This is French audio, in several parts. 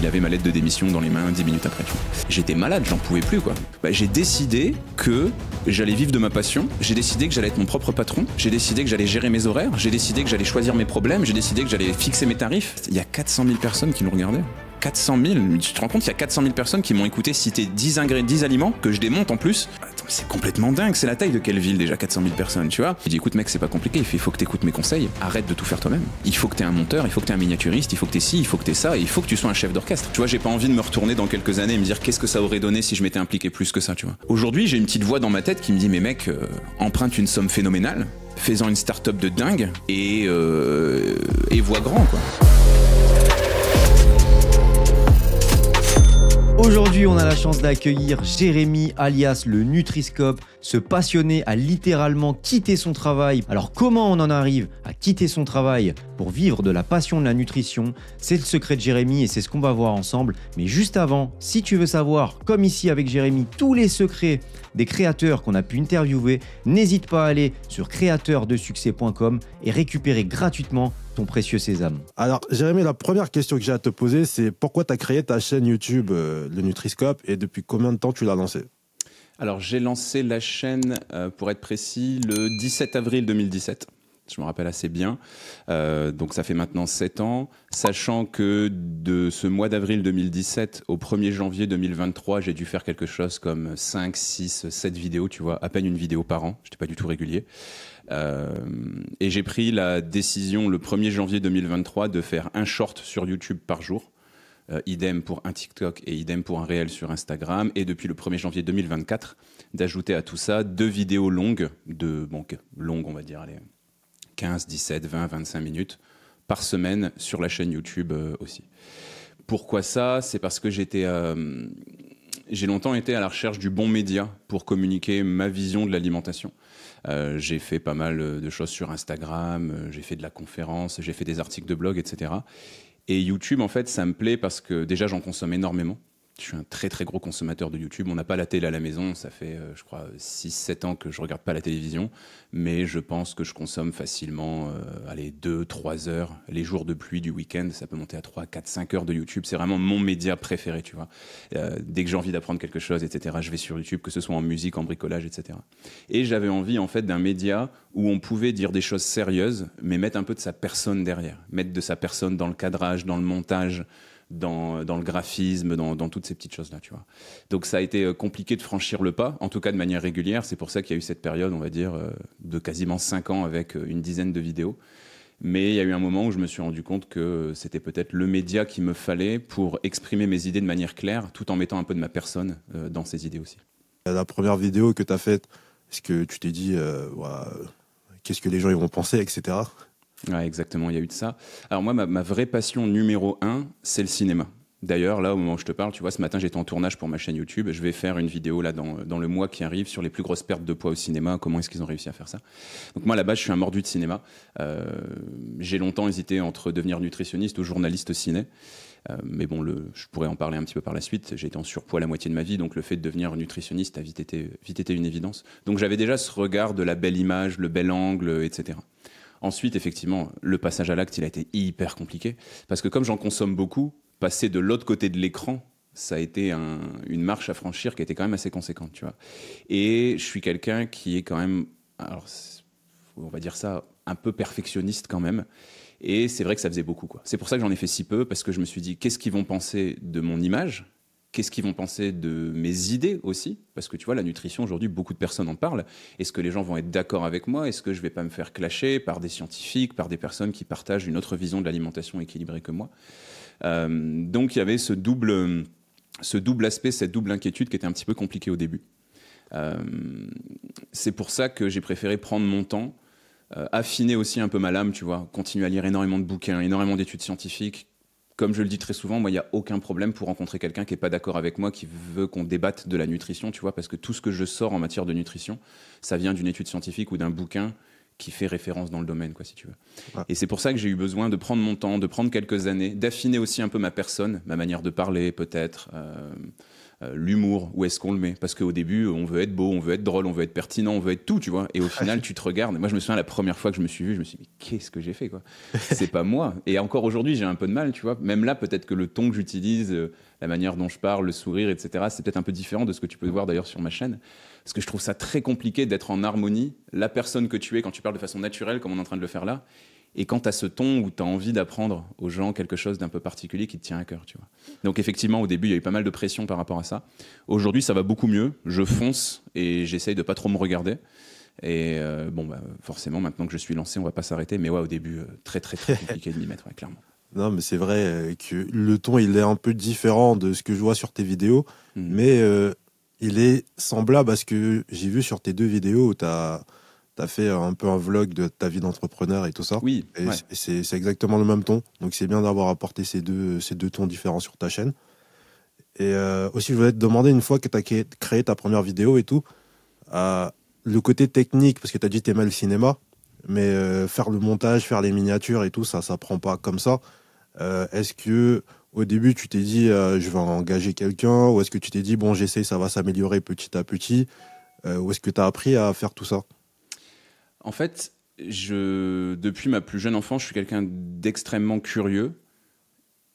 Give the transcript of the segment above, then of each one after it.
il avait ma lettre de démission dans les mains 10 minutes après. J'étais malade, j'en pouvais plus quoi. J'ai décidé que j'allais vivre de ma passion, j'ai décidé que j'allais être mon propre patron, j'ai décidé que j'allais gérer mes horaires, j'ai décidé que j'allais choisir mes problèmes, j'ai décidé que j'allais fixer mes tarifs. Il y a 400 000 personnes qui nous regardaient. 400 000, tu te rends compte, il y a 400 000 personnes qui m'ont écouté citer 10 ingrédients, 10 aliments, que je démonte en plus. Attends, c'est complètement dingue, c'est la taille de quelle ville déjà, 400 000 personnes, tu vois. Il dit écoute mec, c'est pas compliqué, il faut que t'écoutes mes conseils, arrête de tout faire toi-même. Il faut que t'aies un monteur, il faut que t'aies un miniaturiste, il faut que t'aies ci, il faut que t'aies ça, et il faut que tu sois un chef d'orchestre. Tu vois, j'ai pas envie de me retourner dans quelques années et me dire qu'est-ce que ça aurait donné si je m'étais impliqué plus que ça, tu vois. Aujourd'hui, j'ai une petite voix dans ma tête qui me dit mais mec, emprunte une somme phénoménale, fais-en une start-up de dingue et vois grand quoi. Aujourd'hui, on a la chance d'accueillir Jérémy, alias le Nutriscope. Ce passionné a littéralement quitté son travail. Alors comment on en arrive à quitter son travail pour vivre de la passion de la nutrition? C'est le secret de Jérémy et c'est ce qu'on va voir ensemble. Mais juste avant, si tu veux savoir, comme ici avec Jérémy, tous les secrets des créateurs qu'on a pu interviewer, n'hésite pas à aller sur créateursdesuccès.com et récupérer gratuitement ton précieux sésame. Alors Jérémy, la première question que j'ai à te poser, c'est pourquoi tu as créé ta chaîne YouTube, le Nutriscope, et depuis combien de temps tu l'as lancée? Alors j'ai lancé la chaîne, pour être précis, le 17 avril 2017. Je me rappelle assez bien. Donc ça fait maintenant 7 ans, sachant que de ce mois d'avril 2017 au 1er janvier 2023, j'ai dû faire quelque chose comme 5, 6, 7 vidéos, tu vois, à peine une vidéo par an. J'étais pas du tout régulier. Et j'ai pris la décision le 1er janvier 2023 de faire un short sur YouTube par jour. Idem pour un TikTok et idem pour un réel sur Instagram. Et depuis le 1er janvier 2024, d'ajouter à tout ça 2 vidéos longues, longues on va dire, allez, 15, 17, 20, 25 minutes par semaine sur la chaîne YouTube aussi. Pourquoi ça? C'est parce que j'ai longtemps été à la recherche du bon média pour communiquer ma vision de l'alimentation. J'ai fait pas mal de choses sur Instagram, j'ai fait de la conférence, j'ai fait des articles de blog, etc. Et YouTube, en fait, ça me plaît parce que déjà, j'en consomme énormément. Je suis un très très gros consommateur de YouTube. On n'a pas la télé à la maison, ça fait je crois 6-7 ans que je regarde pas la télévision, mais je pense que je consomme facilement 2-3 heures. Les jours de pluie du week-end, ça peut monter à 3, 4, 5 heures de YouTube. C'est vraiment mon média préféré, tu vois. Dès que j'ai envie d'apprendre quelque chose, etc., je vais sur YouTube, que ce soit en musique, en bricolage, etc. Et j'avais envie en fait d'un média où on pouvait dire des choses sérieuses, mais mettre un peu de sa personne derrière, mettre de sa personne dans le cadrage, dans le montage, dans le graphisme, dans toutes ces petites choses-là, tu vois. Donc ça a été compliqué de franchir le pas, en tout cas de manière régulière. C'est pour ça qu'il y a eu cette période, on va dire, de quasiment 5 ans avec une dizaine de vidéos. Mais il y a eu un moment où je me suis rendu compte que c'était peut-être le média qu'il me fallait pour exprimer mes idées de manière claire, tout en mettant un peu de ma personne dans ces idées aussi. La première vidéo que tu as faite, est-ce que tu t'es dit, qu'est-ce que les gens ils vont penser, etc. Ouais, exactement, il y a eu de ça. Alors moi, ma vraie passion numéro 1, c'est le cinéma. D'ailleurs, là, au moment où je te parle, tu vois, ce matin, j'étais en tournage pour ma chaîne YouTube. Je vais faire une vidéo là dans le mois qui arrive sur les plus grosses pertes de poids au cinéma. Comment est-ce qu'ils ont réussi à faire ça? Donc moi, à la base, je suis un mordu de cinéma. J'ai longtemps hésité entre devenir nutritionniste ou journaliste ciné. Mais bon, je pourrais en parler un petit peu par la suite. J'ai été en surpoids la moitié de ma vie, donc le fait de devenir nutritionniste a vite été une évidence. Donc j'avais déjà ce regard de la belle image, le bel angle, etc. Ensuite, effectivement, le passage à l'acte, il a été hyper compliqué. Parce que comme j'en consomme beaucoup, passer de l'autre côté de l'écran, ça a été une marche à franchir qui a été quand même assez conséquente, tu vois. Et je suis quelqu'un qui est quand même, alors, on va dire ça, un peu perfectionniste quand même. Et c'est vrai que ça faisait beaucoup, quoi. C'est pour ça que j'en ai fait si peu, parce que je me suis dit, qu'est-ce qu'ils vont penser de mon image ? Qu'est-ce qu'ils vont penser de mes idées aussi? Parce que tu vois, la nutrition, aujourd'hui, beaucoup de personnes en parlent. Est-ce que les gens vont être d'accord avec moi? Est-ce que je ne vais pas me faire clasher par des scientifiques, par des personnes qui partagent une autre vision de l'alimentation équilibrée que moi? Donc, il y avait ce double aspect, cette double inquiétude qui était un petit peu compliquée au début. C'est pour ça que j'ai préféré prendre mon temps, affiner aussi un peu ma lame, tu vois, continuer à lire énormément de bouquins, énormément d'études scientifiques. Comme je le dis très souvent, moi, il n'y a aucun problème pour rencontrer quelqu'un qui n'est pas d'accord avec moi, qui veut qu'on débatte de la nutrition, tu vois, parce que tout ce que je sors en matière de nutrition, ça vient d'une étude scientifique ou d'un bouquin qui fait référence dans le domaine, quoi, si tu veux. Ouais. Et c'est pour ça que j'ai eu besoin de prendre mon temps, de prendre quelques années, d'affiner aussi un peu ma personne, ma manière de parler, peut-être, l'humour, où est-ce qu'on le met? Parce qu'au début, on veut être beau, on veut être drôle, on veut être pertinent, on veut être tout, tu vois. Et au final, tu te regardes. Moi, je me souviens, la première fois que je me suis vu, je me suis dit, mais qu'est-ce que j'ai fait, quoi? C'est pas moi. Et encore aujourd'hui, j'ai un peu de mal, tu vois. Même là, peut-être que le ton que j'utilise, la manière dont je parle, le sourire, etc., c'est peut-être un peu différent de ce que tu peux voir d'ailleurs sur ma chaîne. Parce que je trouve ça très compliqué d'être en harmonie, la personne que tu es quand tu parles de façon naturelle, comme on est en train de le faire là, et quand tu as ce ton où tu as envie d'apprendre aux gens quelque chose d'un peu particulier qui te tient à cœur, tu vois. Donc effectivement, au début, il y a eu pas mal de pression par rapport à ça. Aujourd'hui, ça va beaucoup mieux. Je fonce et j'essaye de pas trop me regarder. Et forcément, maintenant que je suis lancé, on va pas s'arrêter. Mais ouais, au début, très compliqué de m'y mettre, ouais, clairement. Non, mais c'est vrai que le ton, il est un peu différent de ce que je vois sur tes vidéos, mais il est semblable à ce que j'ai vu sur tes 2 vidéos où tu as fait un peu un vlog de ta vie d'entrepreneur et tout ça. Oui. Et c'est exactement le même ton. Donc c'est bien d'avoir apporté ces deux tons différents sur ta chaîne. Et aussi, je voulais te demander, une fois que tu as créé ta première vidéo et tout, le côté technique, parce que tu as dit que tu aimais le cinéma, mais faire le montage, faire les miniatures et tout, ça prend pas comme ça. Est-ce que au début, tu t'es dit, je vais engager quelqu'un, ou est-ce que tu t'es dit, bon, j'essaye, ça va s'améliorer petit à petit, ou est-ce que tu as appris à faire tout ça? En fait, depuis ma plus jeune enfance, je suis quelqu'un d'extrêmement curieux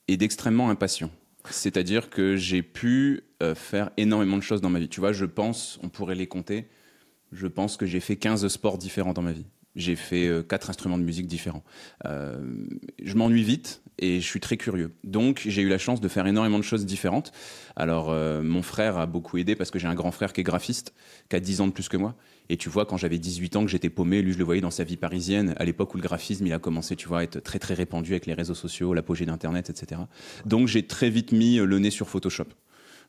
et d'extrêmement impatient. C'est-à-dire que j'ai pu faire énormément de choses dans ma vie. Tu vois, je pense, on pourrait les compter, je pense que j'ai fait 15 sports différents dans ma vie. J'ai fait 4 instruments de musique différents. Je m'ennuie vite et je suis très curieux. Donc, j'ai eu la chance de faire énormément de choses différentes. Alors, mon frère a beaucoup aidé parce que j'ai un grand frère qui est graphiste, qui a 10 ans de plus que moi. Et tu vois, quand j'avais 18 ans, que j'étais paumé, lui, je le voyais dans sa vie parisienne, à l'époque où le graphisme, il a commencé, tu vois, à être très répandu avec les réseaux sociaux, l'apogée d'Internet, etc. Donc, j'ai très vite mis le nez sur Photoshop.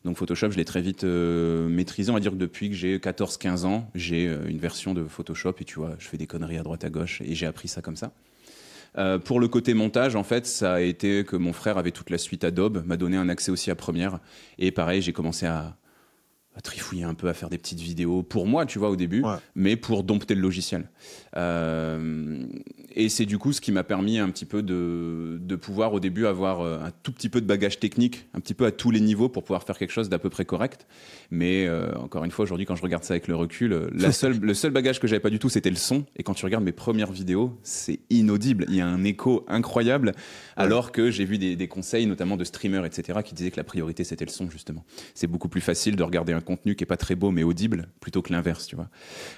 Donc Photoshop, je l'ai très vite maîtrisé. On va dire que depuis que j'ai 14-15 ans, j'ai une version de Photoshop et tu vois, je fais des conneries à droite à gauche et j'ai appris ça comme ça. Pour le côté montage, en fait, ça a été que mon frère avait toute la suite Adobe, m'a donné un accès aussi à Premiere. Et pareil, j'ai commencé à trifouiller un peu, à faire des petites vidéos pour moi, tu vois, au début, mais pour dompter le logiciel. Et c'est du coup ce qui m'a permis un petit peu de pouvoir au début avoir un tout petit peu de bagage technique, un petit peu à tous les niveaux pour pouvoir faire quelque chose d'à peu près correct. Mais encore une fois, aujourd'hui, quand je regarde ça avec le recul, le seul bagage que j'avais pas du tout, c'était le son. Et quand tu regardes mes premières vidéos, c'est inaudible. Il y a un écho incroyable, alors que j'ai vu des conseils, notamment de streamers, etc., qui disaient que la priorité, c'était le son, justement. C'est beaucoup plus facile de regarder un contenu qui est pas très beau, mais audible, plutôt que l'inverse, tu vois.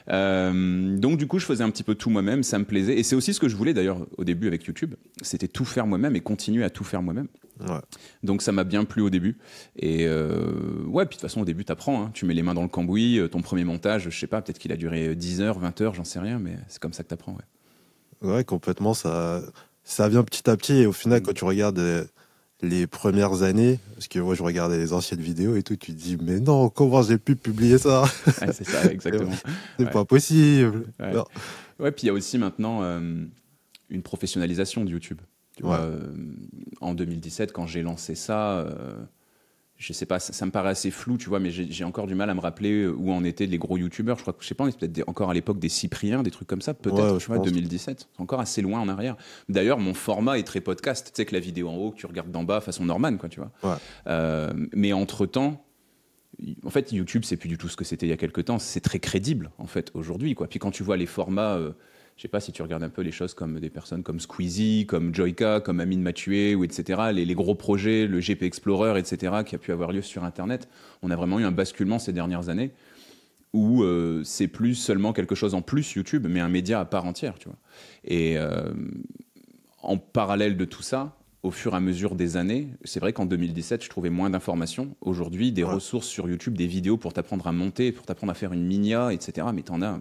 Donc, du coup, je faisais un petit peu tout moi-même, ça me plaisait. Et c'est aussi ce que je voulais, d'ailleurs, au début avec YouTube. C'était tout faire moi-même et continuer à tout faire moi-même. Ouais. Donc ça m'a bien plu au début. Et ouais, puis de toute façon, au début, t'apprends. Hein. Tu mets les mains dans le cambouis. Ton premier montage, je sais pas, peut-être qu'il a duré 10 heures, 20 heures, j'en sais rien, mais c'est comme ça que t'apprends. Ouais, complètement. Ça vient petit à petit. Et au final, quand tu regardes les premières années, parce que moi, je regardais les anciennes vidéos et tout, tu te dis, mais non, comment j'ai pu publier ça? Ouais, c'est ça, exactement. C'est pas possible. Ouais, puis il y a aussi maintenant une professionnalisation de YouTube. Tu vois, en 2017, quand j'ai lancé ça, je sais pas, ça me paraît assez flou, tu vois, mais j'ai encore du mal à me rappeler où en étaient les gros youtubeurs. Je crois que, je sais pas, on est peut-être encore à l'époque des Cypriens, des trucs comme ça, peut-être, tu vois, 2017. C'est encore assez loin en arrière. D'ailleurs, mon format est très podcast. Tu sais que la vidéo en haut, que tu regardes d'en bas, façon Norman, quoi, tu vois. Mais entre-temps, en fait, YouTube, c'est plus du tout ce que c'était il y a quelques temps. C'est très crédible, en fait, aujourd'hui, quoi. Puis quand tu vois les formats... je sais pas si tu regardes un peu les choses comme des personnes comme Squeezie, comme Joyka, comme Amine Mathieu, ou etc., les gros projets, le GP Explorer, etc., qui a pu avoir lieu sur Internet. On a vraiment eu un basculement ces dernières années où c'est plus seulement quelque chose en plus, YouTube, mais un média à part entière, tu vois. Et en parallèle de tout ça, au fur et à mesure des années, c'est vrai qu'en 2017, je trouvais moins d'informations. Aujourd'hui, des ressources sur YouTube, des vidéos pour t'apprendre à monter, pour t'apprendre à faire une minia, etc., mais t'en as...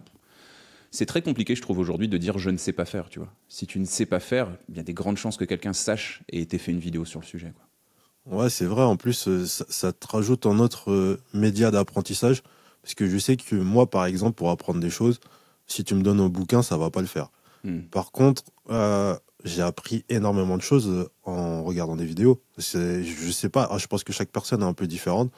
C'est très compliqué, je trouve, aujourd'hui, de dire « je ne sais pas faire », tu vois. Si tu ne sais pas faire, il y a des grandes chances que quelqu'un sache et t'ait fait une vidéo sur le sujet, quoi. Ouais, c'est vrai. En plus, ça te rajoute un autre média d'apprentissage. Parce que je sais que moi, par exemple, pour apprendre des choses, si tu me donnes un bouquin, ça va pas le faire. Par contre, j'ai appris énormément de choses en regardant des vidéos. Je sais pas, je pense que chaque personne est un peu différente.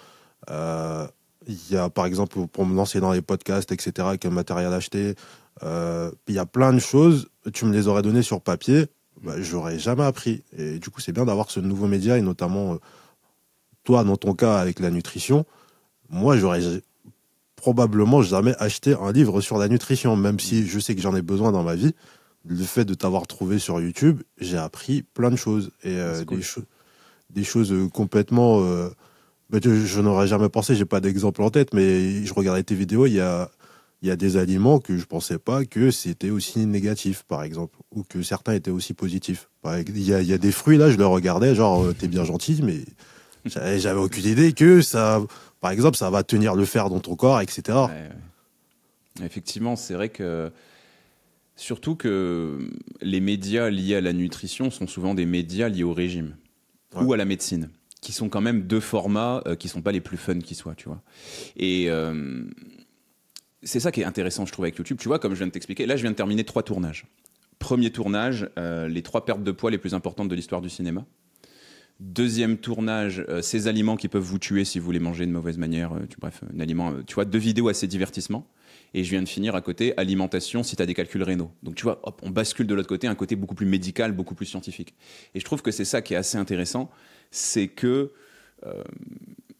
Il y a, par exemple, pour me lancer dans les podcasts, etc., avec un matériel acheté, il y a plein de choses, tu me les aurais données sur papier, j'aurais jamais appris. Et du coup, c'est bien d'avoir ce nouveau média, et notamment, toi, dans ton cas, avec la nutrition, moi, j'aurais probablement jamais acheté un livre sur la nutrition, même si je sais que j'en ai besoin dans ma vie. Le fait de t'avoir trouvé sur YouTube, j'ai appris plein de choses. Et cool. des choses complètement... je n'aurais jamais pensé, j'ai pas d'exemple en tête, mais je regardais tes vidéos, il y a des aliments que je pensais pas que c'était aussi négatif, par exemple, ou que certains étaient aussi positifs. Il y a des fruits, là, je les regardais, genre, t'es bien gentil, mais j'avais aucune idée que ça, par exemple, ça va tenir le fer dans ton corps, etc. Ouais. Effectivement, c'est vrai que surtout que les médias liés à la nutrition sont souvent des médias liés au régime ou à la médecine, qui sont quand même deux formats qui sont pas les plus fun qui soient, tu vois. Et c'est ça qui est intéressant, je trouve, avec YouTube. Tu vois, comme je viens de t'expliquer, là, je viens de terminer 3 tournages. Premier tournage, les 3 pertes de poids les plus importantes de l'histoire du cinéma. Deuxième tournage, ces aliments qui peuvent vous tuer si vous les mangez de mauvaise manière. Bref, un aliment, tu vois, 2 vidéos assez divertissement. Et je viens de finir à côté, alimentation si tu as des calculs rénaux. Donc tu vois, hop, on bascule de l'autre côté, un côté beaucoup plus médical, beaucoup plus scientifique. Et je trouve que c'est ça qui est assez intéressant, c'est que,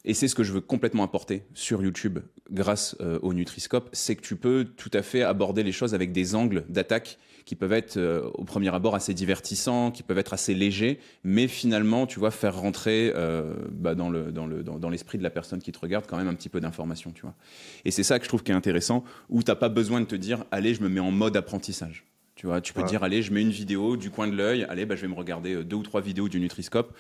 et c'est ce que je veux complètement apporter sur YouTube grâce au Nutriscope, c'est que tu peux tout à fait aborder les choses avec des angles d'attaque qui peuvent être au premier abord assez divertissants, qui peuvent être assez légers, mais finalement, tu vois, faire rentrer dans l'esprit de la personne qui te regarde quand même un petit peu d'information, tu vois. Et c'est ça que je trouve qui est intéressant, où t'as pas besoin de te dire, allez, je me mets en mode apprentissage. Tu vois, tu peux dire, allez, je mets une vidéo du coin de l'œil, allez, je vais me regarder 2 ou 3 vidéos du Nutriscope.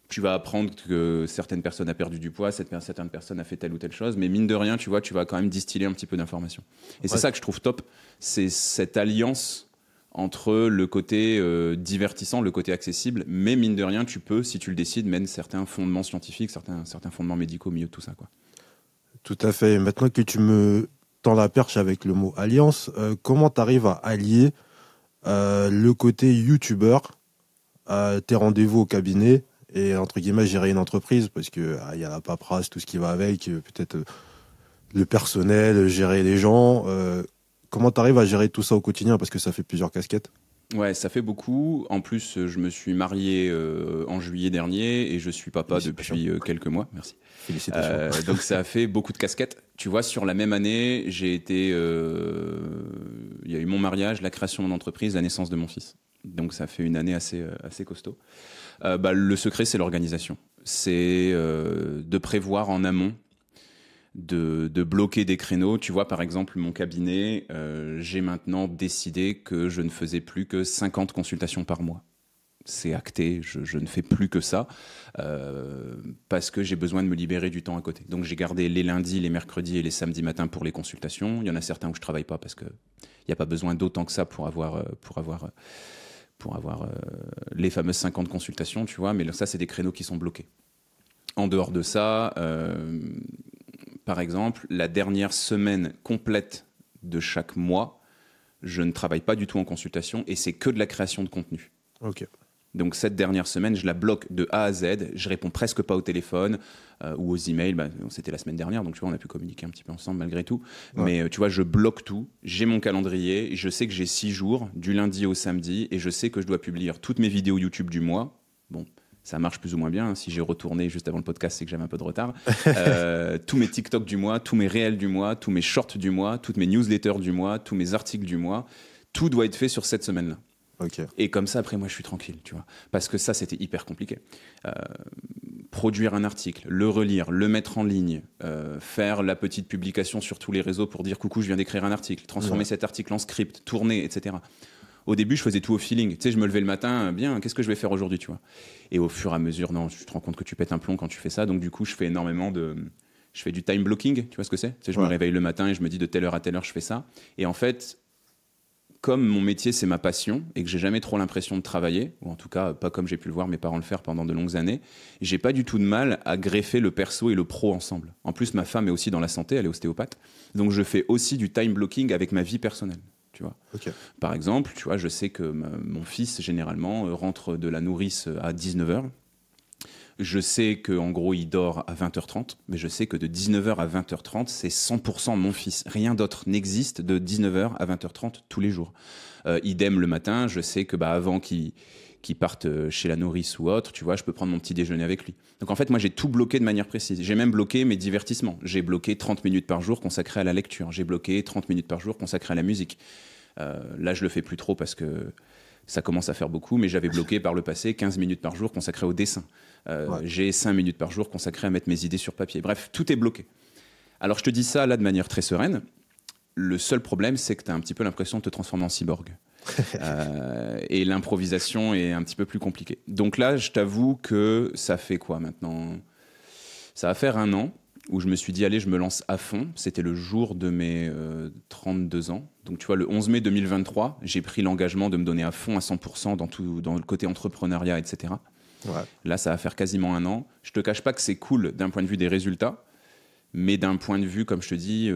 Tu vas apprendre que certaines personnes ont perdu du poids, certaines personnes ont fait telle ou telle chose, mais mine de rien, tu vois, tu vas quand même distiller un petit peu d'informations. Et c'est ça que je trouve top, c'est cette alliance entre le côté divertissant, le côté accessible, mais mine de rien, tu peux, si tu le décides, mettre certains fondements scientifiques, certains fondements médicaux au milieu de tout ça, quoi. Tout à fait. Maintenant que tu me tends la perche avec le mot alliance, comment tu arrives à allier le côté youtubeur, tes rendez-vous au cabinet et, entre guillemets, gérer une entreprise, parce que y a la paperasse, tout ce qui va avec, peut-être le personnel, gérer les gens. Comment tu arrives à gérer tout ça au quotidien, parce que ça fait plusieurs casquettes? Ouais, ça fait beaucoup. En plus, je me suis marié en juillet dernier et je suis papa depuis quelques mois. Merci. Félicitations. Donc ça a fait beaucoup de casquettes. Tu vois, sur la même année, j'ai été... Il y a eu mon mariage, la création de mon entreprise, la naissance de mon fils. Donc ça fait une année assez costaud. Le secret, c'est l'organisation. C'est de prévoir en amont, de bloquer des créneaux. Tu vois, par exemple, mon cabinet, j'ai maintenant décidé que je ne faisais plus que 50 consultations par mois. C'est acté, je ne fais plus que ça, parce que j'ai besoin de me libérer du temps à côté. Donc j'ai gardé les lundis, les mercredis et les samedis matins pour les consultations. Il y en a certains où je ne travaille pas parce qu'il n'y a pas besoin d'autant que ça pour avoir les fameuses 50 consultations, tu vois. Mais ça, c'est des créneaux qui sont bloqués. En dehors de ça... Par exemple, la dernière semaine complète de chaque mois, je ne travaille pas du tout en consultation et c'est que de la création de contenu. Ok. Donc cette dernière semaine, je la bloque de A à Z. Je réponds presque pas au téléphone ou aux emails. C'était la semaine dernière, donc tu vois, on a pu communiquer un petit peu ensemble malgré tout. Ouais. Mais tu vois, je bloque tout. J'ai mon calendrier. Je sais que j'ai 6 jours, du lundi au samedi, et je sais que je dois publier toutes mes vidéos YouTube du mois. Bon. Ça marche plus ou moins bien. Si j'ai retourné juste avant le podcast, c'est que j'avais un peu de retard. Tous mes TikTok du mois, tous mes réels du mois, tous mes shorts du mois, toutes mes newsletters du mois, tous mes articles du mois, tout doit être fait sur cette semaine-là. Okay. Et comme ça, après, moi, je suis tranquille, tu vois. Parce que ça, c'était hyper compliqué. Produire un article, le relire, le mettre en ligne, faire la petite publication sur tous les réseaux pour dire « Coucou, je viens d'écrire un article », transformer cet article en script, tourner, etc. Au début, je faisais tout au feeling. Tu sais, je me levais le matin, bien, qu'est-ce que je vais faire aujourd'hui, tu vois. Et au fur et à mesure, non, tu te rends compte que tu pètes un plomb quand tu fais ça. Donc, du coup, je fais énormément je fais du time blocking, tu vois ce que c'est? Tu sais, je me réveille le matin et je me dis de telle heure à telle heure, je fais ça. Et en fait, comme mon métier, c'est ma passion et que j'ai jamais trop l'impression de travailler, ou en tout cas, pas comme j'ai pu le voir mes parents le faire pendant de longues années, j'ai pas du tout de mal à greffer le perso et le pro ensemble. En plus, ma femme est aussi dans la santé, elle est ostéopathe. Donc, je fais aussi du time blocking avec ma vie personnelle. Tu vois. Okay. Par exemple, tu vois, je sais que mon fils, généralement, rentre de la nourrice à 19h. Je sais qu'en gros, il dort à 20h30, mais je sais que de 19h à 20h30, c'est 100% mon fils. Rien d'autre n'existe de 19h à 20h30 tous les jours. Idem le matin, je sais que avant qu'il qui partent chez la nourrice ou autre, tu vois, je peux prendre mon petit déjeuner avec lui. Donc en fait, moi, j'ai tout bloqué de manière précise. J'ai même bloqué mes divertissements. J'ai bloqué 30 minutes par jour consacrées à la lecture. J'ai bloqué 30 minutes par jour consacrées à la musique. Là, je le fais plus trop parce que ça commence à faire beaucoup, mais j'avais bloqué par le passé 15 minutes par jour consacrées au dessin. J'ai 5 minutes par jour consacrées à mettre mes idées sur papier. Bref, tout est bloqué. Alors, je te dis ça là de manière très sereine. Le seul problème, c'est que tu as un petit peu l'impression de te transformer en cyborg. Et l'improvisation est un petit peu plus compliquée. Donc là, je t'avoue que ça fait quoi maintenant ? Ça va faire 1 an où je me suis dit, allez, je me lance à fond. C'était le jour de mes 32 ans. Donc tu vois, le 11 mai 2023, j'ai pris l'engagement de me donner à fond à 100% dans le côté entrepreneuriat, etc. Ouais. Là, ça va faire quasiment 1 an. Je te cache pas que c'est cool d'un point de vue des résultats, mais d'un point de vue, comme je te dis,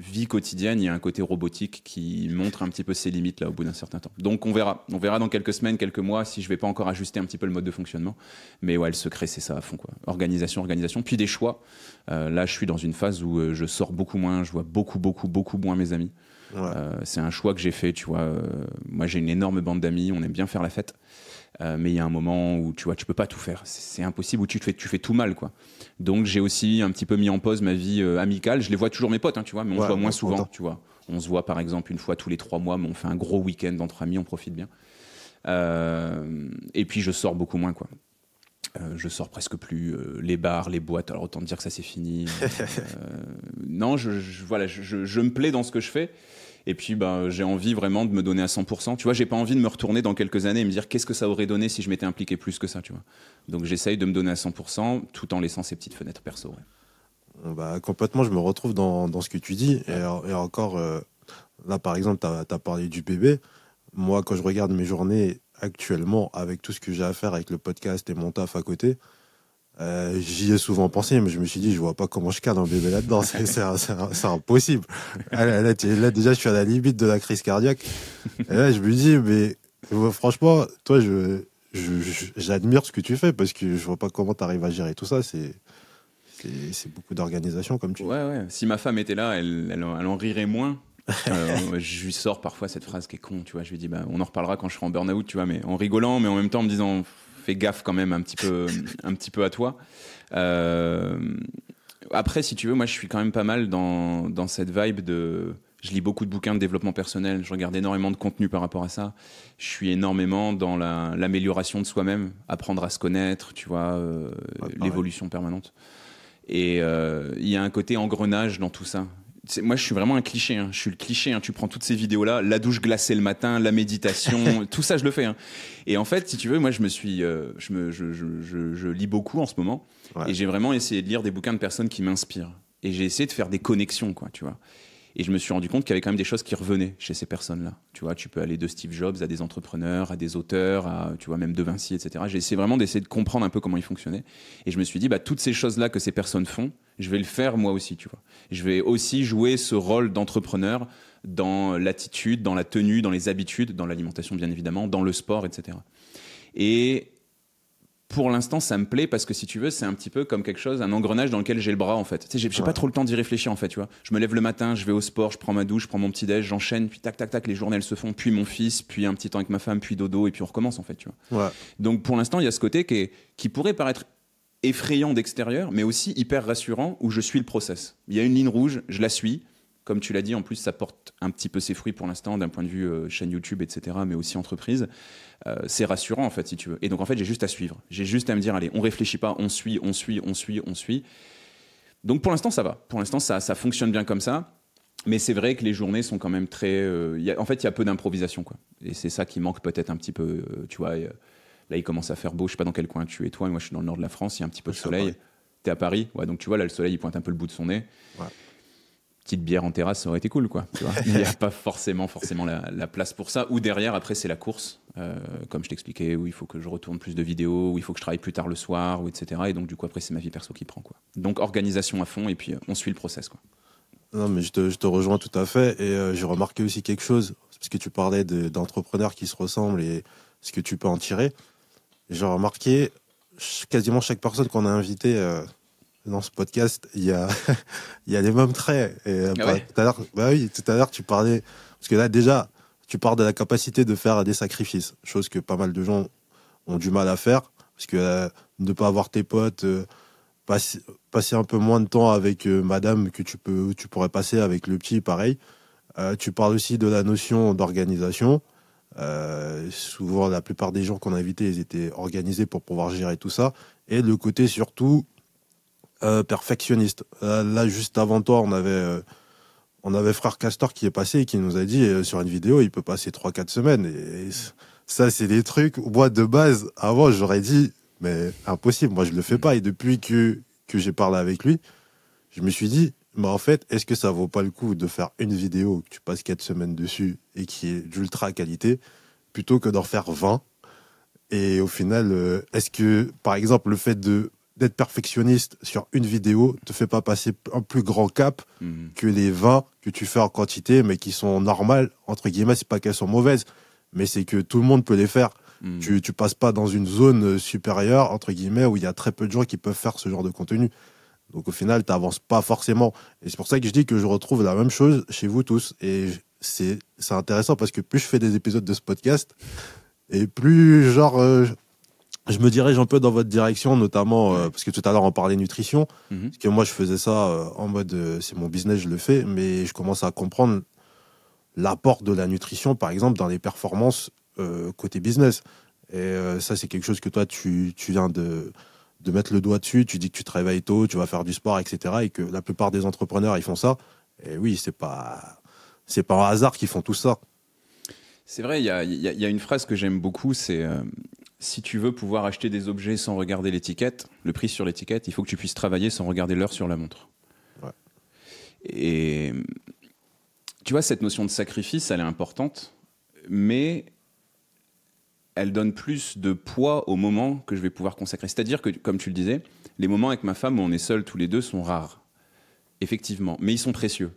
vie quotidienne, il y a un côté robotique qui montre un petit peu ses limites là au bout d'un certain temps. Donc on verra dans quelques semaines, quelques mois si je vais pas encore ajuster un petit peu le mode de fonctionnement. Mais ouais, le secret c'est ça à fond quoi. Organisation, puis des choix. Là, je suis dans une phase où je sors beaucoup moins, je vois beaucoup moins mes amis. Ouais. C'est un choix que j'ai fait, tu vois. Moi, j'ai une énorme bande d'amis, on aime bien faire la fête. Mais il y a un moment où tu vois, tu peux pas tout faire. C'est impossible, où tu fais tout mal, quoi. Donc j'ai aussi un petit peu mis en pause ma vie amicale. Je les vois toujours mes potes, hein, tu vois, mais on se voit moins souvent, tu vois. On se voit par exemple 1 fois tous les 3 mois, mais on fait un gros week-end entre amis, on profite bien. Et puis je sors beaucoup moins, quoi. Je sors presque plus les bars, les boîtes. Alors autant te dire que ça c'est fini. Non, voilà, je me plais dans ce que je fais. Et puis, j'ai envie vraiment de me donner à 100%. Tu vois, j'ai pas envie de me retourner dans quelques années et me dire qu'est-ce que ça aurait donné si je m'étais impliqué plus que ça, tu vois. Donc, j'essaye de me donner à 100% tout en laissant ces petites fenêtres perso. Ouais. Complètement, je me retrouve dans ce que tu dis. Et encore, là, par exemple, tu as parlé du bébé. Moi, quand je regarde mes journées actuellement, avec tout ce que j'ai à faire avec le podcast et mon taf à côté, j'y ai souvent pensé, mais je me suis dit, je vois pas comment je cadre un bébé là-dedans. C'est impossible. Là, déjà, je suis à la limite de la crise cardiaque. Et là, je me dis, mais franchement, toi, j'admire ce que tu fais parce que je vois pas comment tu arrives à gérer tout ça. C'est beaucoup d'organisation, comme tu dis. Ouais. Si ma femme était là, elle en rirait moins. Je lui sors parfois cette phrase qui est con, tu vois. Je lui dis, on en reparlera quand je serai en burn-out, tu vois, mais en rigolant, mais en même temps en me disant, fais gaffe quand même un petit peu à toi. Après, si tu veux, moi, je suis quand même pas mal dans cette vibe de... Je lis beaucoup de bouquins de développement personnel, je regarde énormément de contenu par rapport à ça. Je suis énormément dans l'amélioration de soi-même, apprendre à se connaître, tu vois, l'évolution permanente. Et il y a un côté engrenage dans tout ça. Moi, je suis vraiment un cliché. Hein. Je suis le cliché. Hein. Tu prends toutes ces vidéos-là, la douche glacée le matin, la méditation, tout ça, je le fais. Hein. Et en fait, si tu veux, moi, je lis beaucoup en ce moment. Ouais. Et j'ai vraiment essayé de lire des bouquins de personnes qui m'inspirent. Et j'ai essayé de faire des connexions, quoi, tu vois. Et je me suis rendu compte qu'il y avait quand même des choses qui revenaient chez ces personnes-là. Tu vois, tu peux aller de Steve Jobs à des entrepreneurs, à des auteurs, à, tu vois, même de Vinci, etc. J'ai essayé vraiment d'essayer de comprendre un peu comment ils fonctionnaient. Et je me suis dit, toutes ces choses-là que ces personnes font, je vais le faire moi aussi, tu vois. Je vais aussi jouer ce rôle d'entrepreneur dans l'attitude, dans la tenue, dans les habitudes, dans l'alimentation, bien évidemment, dans le sport, etc. Et pour l'instant, ça me plaît parce que si tu veux, c'est un petit peu comme quelque chose, un engrenage dans lequel j'ai le bras en fait. Tu sais, j'ai pas trop le temps d'y réfléchir en fait, tu vois. Je me lève le matin, je vais au sport, je prends ma douche, je prends mon petit déj, j'enchaîne, puis tac tac tac, les journées elles se font, puis mon fils, puis un petit temps avec ma femme, puis dodo, et puis on recommence en fait, tu vois. Ouais. Donc pour l'instant, il y a ce côté qui pourrait paraître effrayant d'extérieur, mais aussi hyper rassurant où je suis le process. Il y a une ligne rouge, je la suis. Comme tu l'as dit, en plus, ça porte un petit peu ses fruits pour l'instant d'un point de vue chaîne YouTube, etc., mais aussi entreprise. C'est rassurant, en fait, si tu veux. Et donc, en fait, j'ai juste à suivre. J'ai juste à me dire, allez, on réfléchit pas, on suit. Donc, pour l'instant, ça va. Pour l'instant, ça fonctionne bien comme ça. Mais c'est vrai que les journées sont quand même très... en fait, il y a peu d'improvisation, quoi. Et c'est ça qui manque peut-être un petit peu, tu vois. Là, il commence à faire beau. Je sais pas dans quel coin tu es, toi. Moi, je suis dans le nord de la France. Il y a un petit peu de soleil. T'es à Paris. Ouais, donc, tu vois, là, le soleil, il pointe un peu le bout de son nez. Ouais. Petite bière en terrasse, ça aurait été cool, quoi. Tu vois. Il n'y a pas forcément la place pour ça. Ou derrière, après, c'est la course, comme je t'expliquais, où il faut que je retourne plus de vidéos, où il faut que je travaille plus tard le soir, etc. Et donc, du coup, après, c'est ma vie perso qui prend, quoi. Donc, organisation à fond, et puis on suit le process, quoi. Non, mais je te rejoins tout à fait. Et j'ai remarqué aussi quelque chose, parce que tu parlais d'entrepreneurs qui se ressemblent et ce que tu peux en tirer. J'ai remarqué, quasiment chaque personne qu'on a invitée dans ce podcast, il y a les mêmes traits. Et, ouais. Tout à l'heure, tu parlais... Parce que là, déjà, tu pars de la capacité de faire des sacrifices, chose que pas mal de gens ont du mal à faire, parce que ne pas avoir tes potes, passer un peu moins de temps avec madame que tu pourrais passer avec le petit, pareil. Tu parles aussi de la notion d'organisation. Souvent, la plupart des gens qu'on a invités, ils étaient organisés pour pouvoir gérer tout ça. Et le côté surtout perfectionniste. Là, juste avant toi, on avait frère Castor qui est passé et qui nous a dit sur une vidéo, il peut passer 3-4 semaines. Et ça, c'est des trucs, moi, de base, avant, j'aurais dit, mais impossible, moi, je le fais pas. Et depuis que j'ai parlé avec lui, je me suis dit, mais en fait, est-ce que ça vaut pas le coup de faire une vidéo que tu passes 4 semaines dessus et qui est d'ultra qualité, plutôt que d'en faire 20? Et au final, est-ce que, par exemple, le fait d'être perfectionniste sur une vidéo te fait pas passer un plus grand cap que les 20 que tu fais en quantité, mais qui sont normales, entre guillemets? C'est pas qu'elles sont mauvaises, mais c'est que tout le monde peut les faire. Tu passes pas dans une zone supérieure, entre guillemets, où il y a très peu de gens qui peuvent faire ce genre de contenu. Donc au final, tu n'avances pas forcément. Et c'est pour ça que je dis que je retrouve la même chose chez vous tous. Et c'est intéressant parce que plus je fais des épisodes de ce podcast, et plus je me dirige un peu dans votre direction, notamment parce que tout à l'heure on parlait nutrition. Parce que moi je faisais ça en mode c'est mon business, je le fais, mais je commence à comprendre l'apport de la nutrition, par exemple, dans les performances côté business. Et ça, c'est quelque chose que toi, tu viens de mettre le doigt dessus. Tu dis que tu te réveilles tôt, tu vas faire du sport, etc. Et que la plupart des entrepreneurs, ils font ça. Et oui, c'est pas un hasard qu'ils font tout ça. C'est vrai, il y a une phrase que j'aime beaucoup, c'est si tu veux pouvoir acheter des objets sans regarder l'étiquette, le prix sur l'étiquette, il faut que tu puisses travailler sans regarder l'heure sur la montre. Ouais. Et tu vois, cette notion de sacrifice, elle est importante, mais elle donne plus de poids au moment que je vais pouvoir consacrer. C'est-à-dire que, comme tu le disais, les moments avec ma femme où on est seuls tous les deux sont rares, effectivement, mais ils sont précieux.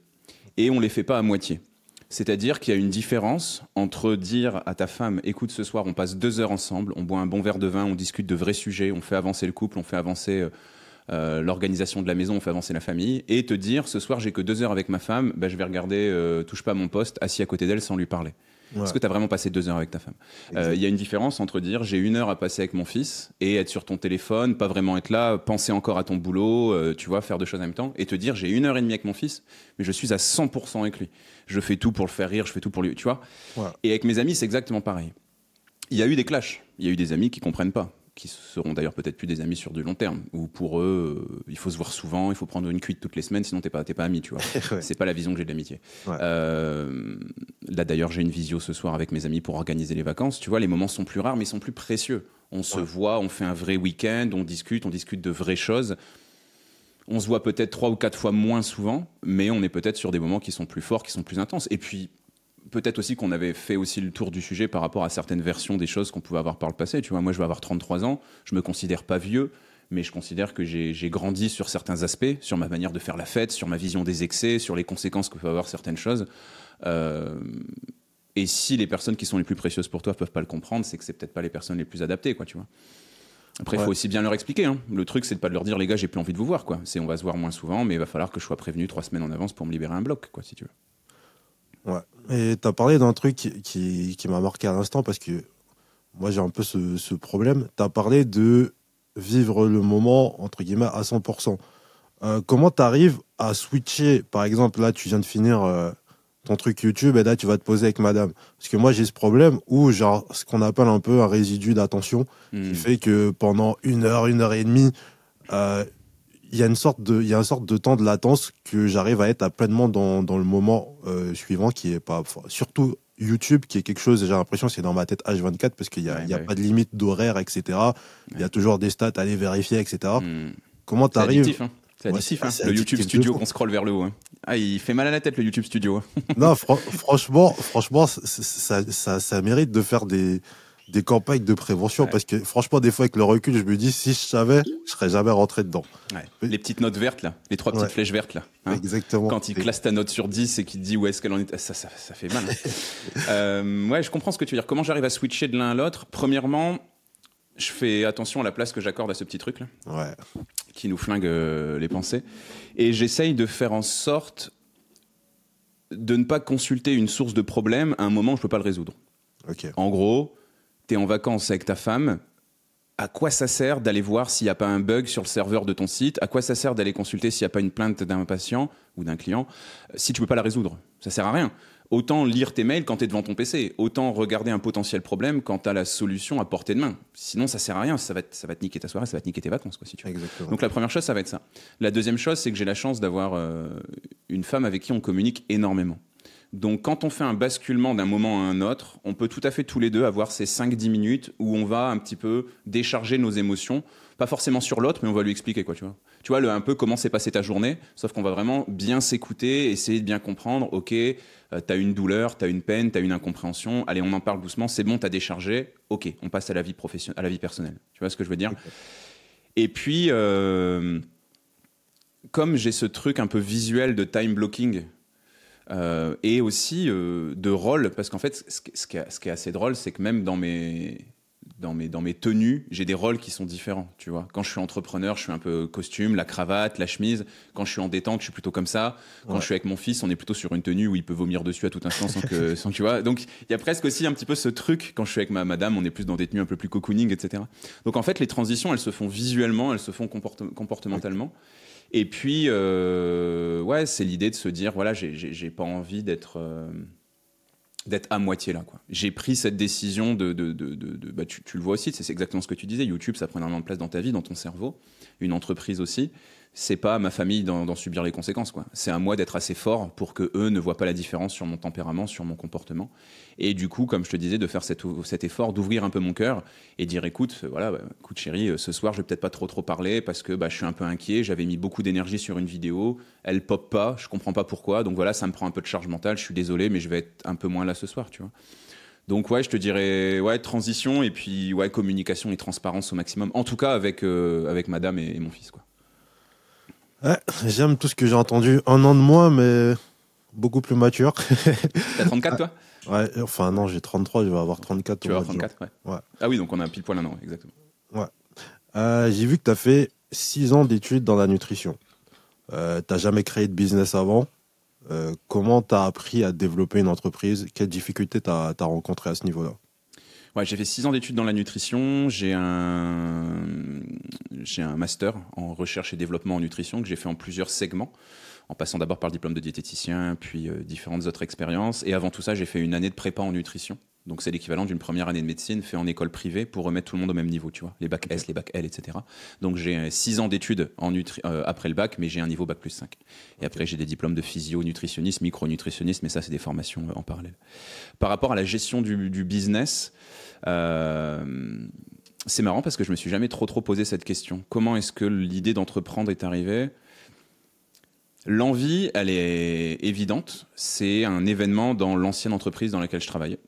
Et on ne les fait pas à moitié. C'est-à-dire qu'il y a une différence entre dire à ta femme, écoute, ce soir, on passe 2 heures ensemble, on boit un bon verre de vin, on discute de vrais sujets, on fait avancer le couple, on fait avancer l'organisation de la maison, on fait avancer la famille, et te dire, ce soir, j'ai que 2 heures avec ma femme, je vais regarder Touche pas à mon poste, assis à côté d'elle sans lui parler. Ouais. Est-ce que tu as vraiment passé 2 heures avec ta femme? Il y a une différence entre dire j'ai 1 heure à passer avec mon fils et être sur ton téléphone, pas vraiment être là, penser encore à ton boulot, tu vois, faire 2 choses en même temps, et te dire j'ai 1 heure et demie avec mon fils, mais je suis à 100% avec lui. Je fais tout pour le faire rire, je fais tout pour lui, tu vois. Ouais. Et avec mes amis, c'est exactement pareil. Il y a eu des clashs, il y a eu des amis qui comprennent pas, qui seront d'ailleurs peut-être plus des amis sur du long terme, où pour eux, il faut se voir souvent, il faut prendre une cuite toutes les semaines, sinon t'es pas ami, tu vois. Ouais. C'est pas la vision que j'ai de l'amitié. Ouais. Là d'ailleurs, j'ai une visio ce soir avec mes amis pour organiser les vacances. Tu vois, les moments sont plus rares, mais ils sont plus précieux. On se voit, on fait un vrai week-end, on discute de vraies choses. On se voit peut-être 3 ou 4 fois moins souvent, mais on est peut-être sur des moments qui sont plus forts, qui sont plus intenses. Et puis, peut-être aussi qu'on avait fait aussi le tour du sujet par rapport à certaines versions des choses qu'on pouvait avoir par le passé. Tu vois, moi, je vais avoir 33 ans, je me considère pas vieux, mais je considère que j'ai grandi sur certains aspects, sur ma manière de faire la fête, sur ma vision des excès, sur les conséquences que peuvent avoir certaines choses. Et si les personnes qui sont les plus précieuses pour toi peuvent pas le comprendre, c'est que c'est peut-être pas les personnes les plus adaptées, quoi, tu vois. Après, il faut aussi bien leur expliquer. Hein. Le truc, c'est de pas de leur dire, les gars, j'ai plus envie de vous voir, quoi. On va se voir moins souvent, mais il va falloir que je sois prévenu 3 semaines en avance pour me libérer un bloc, quoi, si tu veux. Ouais. Et tu as parlé d'un truc qui m'a marqué à l'instant, parce que moi, j'ai un peu ce problème. Tu as parlé de vivre le moment, entre guillemets, à 100%. Comment tu arrives à switcher? Par exemple, là, tu viens de finir ton truc YouTube, et là, tu vas te poser avec madame. Parce que moi, j'ai ce problème où, genre, ce qu'on appelle un peu un résidu d'attention, qui fait que pendant 1 heure, 1 heure et demie, il y a une sorte de temps de latence que j'arrive à être pleinement dans le moment suivant, qui est pas... Surtout YouTube, qui est quelque chose, j'ai l'impression, c'est dans ma tête H24, parce qu'il n'y a pas de limite d'horaire, etc. Il y a toujours des stats à aller vérifier, etc. Comment tu arrives... C'est addictif, le YouTube Studio qu'on scrolle vers le haut. Hein. Ah, il fait mal à la tête, le YouTube Studio. Non, franchement, ça mérite de faire des campagnes de prévention, parce que franchement, des fois, avec le recul, je me dis, si je savais, je serais jamais rentré dedans. Ouais. Les petites notes vertes, là, les 3 petites flèches vertes, là. Hein. Exactement. Quand il classe ta note sur 10 et qu'il te dit où est-ce qu'elle en est, ça fait mal. Ouais, je comprends ce que tu veux dire. Comment j'arrive à switcher de l'un à l'autre? Premièrement, je fais attention à la place que j'accorde à ce petit truc-là. Ouais. Qui nous flingue les pensées. Et j'essaye de faire en sorte de ne pas consulter une source de problème à un moment où je ne peux pas le résoudre. Ok. En gros, tu es en vacances avec ta femme, à quoi ça sert d'aller voir s'il n'y a pas un bug sur le serveur de ton site? À quoi ça sert d'aller consulter s'il n'y a pas une plainte d'un patient ou d'un client si tu ne peux pas la résoudre? Ça ne sert à rien. Autant lire tes mails quand tu es devant ton PC. Autant regarder un potentiel problème quand tu as la solution à portée de main. Sinon, ça ne sert à rien. Ça va te niquer ta soirée, ça va te niquer tes vacances, quoi, si tu veux. Exactement. Donc la première chose, ça va être ça. La deuxième chose, c'est que j'ai la chance d'avoir une femme avec qui on communique énormément. Donc, quand on fait un basculement d'un moment à un autre, on peut tout à fait tous les deux avoir ces 5-10 minutes où on va un petit peu décharger nos émotions. Pas forcément sur l'autre, mais on va lui expliquer, quoi, tu vois. Tu vois, un peu comment s'est passée ta journée, sauf qu'on va vraiment bien s'écouter, essayer de bien comprendre. Ok, t'as une douleur, t'as une peine, t'as une incompréhension. Allez, on en parle doucement, c'est bon, t'as déchargé. Ok, on passe à la vie professionnelle, à la vie personnelle. Tu vois ce que je veux dire? Okay. Et puis, comme j'ai ce truc un peu visuel de time blocking, et aussi de rôle, parce qu'en fait, ce qui est assez drôle, c'est que même dans mes tenues, j'ai des rôles qui sont différents, tu vois. Quand je suis entrepreneur, je suis un peu costume, la cravate, la chemise. Quand je suis en détente, je suis plutôt comme ça. Quand je suis avec mon fils, on est plutôt sur une tenue où il peut vomir dessus à tout instant sans tu vois. Donc, il y a presque aussi un petit peu ce truc. Quand je suis avec ma madame, on est plus dans des tenues un peu plus cocooning, etc. Donc, en fait, les transitions, elles se font visuellement, elles se font comportementalement. Okay. Et puis, ouais, c'est l'idée de se dire, voilà, j'ai pas envie d'être à moitié là, quoi. J'ai pris cette décision bah, tu le vois aussi, c'est exactement ce que tu disais. YouTube, ça prend énormément de place dans ta vie, dans ton cerveau. Une entreprise aussi. C'est pas à ma famille d'en subir les conséquences, quoi. C'est à moi d'être assez fort pour que eux ne voient pas la différence sur mon tempérament, sur mon comportement. Et du coup, comme je te disais, de faire cet effort, d'ouvrir un peu mon cœur et dire, écoute, voilà, écoute chérie, ce soir, je vais peut-être pas trop parler parce que je suis un peu inquiet. J'avais mis beaucoup d'énergie sur une vidéo, elle pop pas, je comprends pas pourquoi. Donc voilà, ça me prend un peu de charge mentale. Je suis désolé, mais je vais être un peu moins là ce soir, tu vois. Donc ouais, je te dirais transition et puis communication et transparence au maximum. En tout cas avec madame et mon fils, quoi. Ouais, j'aime tout ce que j'ai entendu. 1 an de moins, mais beaucoup plus mature. T'as 34, toi? Ouais, enfin non, j'ai 33, je vais avoir 34. Tu vas avoir 34, ouais. Ah oui, donc on a pile poil 1 an, exactement. Ouais. J'ai vu que tu as fait 6 ans d'études dans la nutrition. T'as jamais créé de business avant. Comment tu as appris à développer une entreprise? Quelles difficultés tu as rencontrées à ce niveau-là? Ouais, j'ai fait 6 ans d'études dans la nutrition. J'ai un master en recherche et développement en nutrition que j'ai fait en plusieurs segments, en passant d'abord par le diplôme de diététicien, puis différentes autres expériences. Et avant tout ça, j'ai fait une année de prépa en nutrition. Donc c'est l'équivalent d'une première année de médecine fait en école privée pour remettre tout le monde au même niveau, tu vois. Les bacs S, les bacs L, etc. Donc j'ai 6 ans d'études après le bac, mais j'ai un niveau bac plus 5. Et après, j'ai des diplômes de physio, nutritionniste, micronutritionniste, mais ça, c'est des formations en parallèle. Par rapport à la gestion du business, c'est marrant parce que je me suis jamais trop posé cette question. Comment est-ce que l'idée d'entreprendre est arrivée? L'envie, elle est évidente. C'est un événement dans l'ancienne entreprise dans laquelle je travaillais.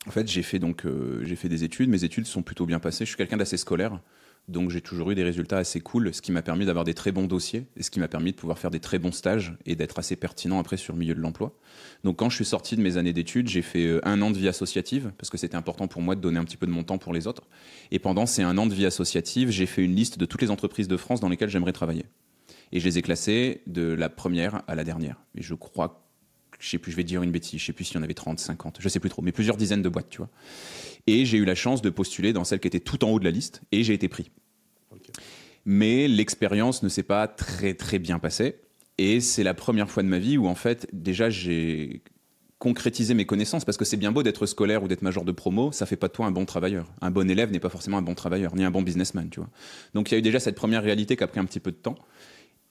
En fait, j'ai fait des études. Mes études sont plutôt bien passées. Je suis quelqu'un d'assez scolaire. Donc, j'ai toujours eu des résultats assez cool, ce qui m'a permis d'avoir des très bons dossiers et ce qui m'a permis de pouvoir faire des très bons stages et d'être assez pertinent après sur le milieu de l'emploi. Donc, quand je suis sorti de mes années d'études, j'ai fait 1 an de vie associative parce que c'était important pour moi de donner un petit peu de mon temps pour les autres. Et pendant ces 1 an de vie associative, j'ai fait une liste de toutes les entreprises de France dans lesquelles j'aimerais travailler. Et je les ai classées de la première à la dernière. Et je crois, je sais plus, je vais dire une bêtise, je sais plus s'il y en avait 30, 50, je sais plus trop, mais plusieurs dizaines de boîtes, tu vois. Et j'ai eu la chance de postuler dans celle qui était tout en haut de la liste et j'ai été pris. Okay. Mais l'expérience ne s'est pas très bien passée et c'est la première fois de ma vie où en fait déjà j'ai concrétisé mes connaissances parce que c'est bien beau d'être scolaire ou d'être major de promo, ça fait pas de toi un bon travailleur. Un bon élève n'est pas forcément un bon travailleur ni un bon businessman, tu vois. Donc il y a eu déjà cette première réalité qui a pris un petit peu de temps.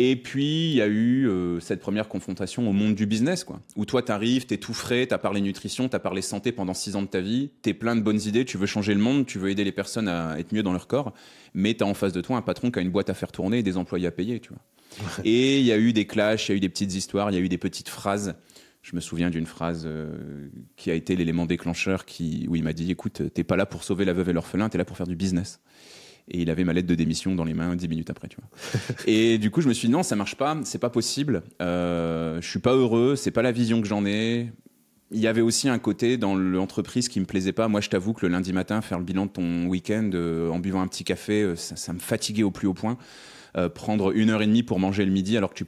Et puis, il y a eu cette première confrontation au monde du business, quoi. Où toi, t'arrives, t'es tout frais, t'as parlé nutrition, t'as parlé santé pendant 6 ans de ta vie, t'es plein de bonnes idées, tu veux changer le monde, tu veux aider les personnes à être mieux dans leur corps, mais t'as en face de toi un patron qui a une boîte à faire tourner et des employés à payer, tu vois. Et il y a eu des clashs, il y a eu des petites histoires, il y a eu des petites phrases. Je me souviens d'une phrase qui a été l'élément déclencheur où il m'a dit « Écoute, t'es pas là pour sauver la veuve et l'orphelin, t'es là pour faire du business ». Et il avait ma lettre de démission dans les mains 10 minutes après, tu vois. Et du coup, je me suis dit non, ça marche pas, c'est pas possible. Je suis pas heureux, c'est pas la vision que j'en ai. Il y avait aussi un côté dans l'entreprise qui me plaisait pas. Moi, je t'avoue que le lundi matin, faire le bilan de ton week-end en buvant un petit café, ça me fatiguait au plus haut point. prendre 1h30 pour manger le midi alors que tu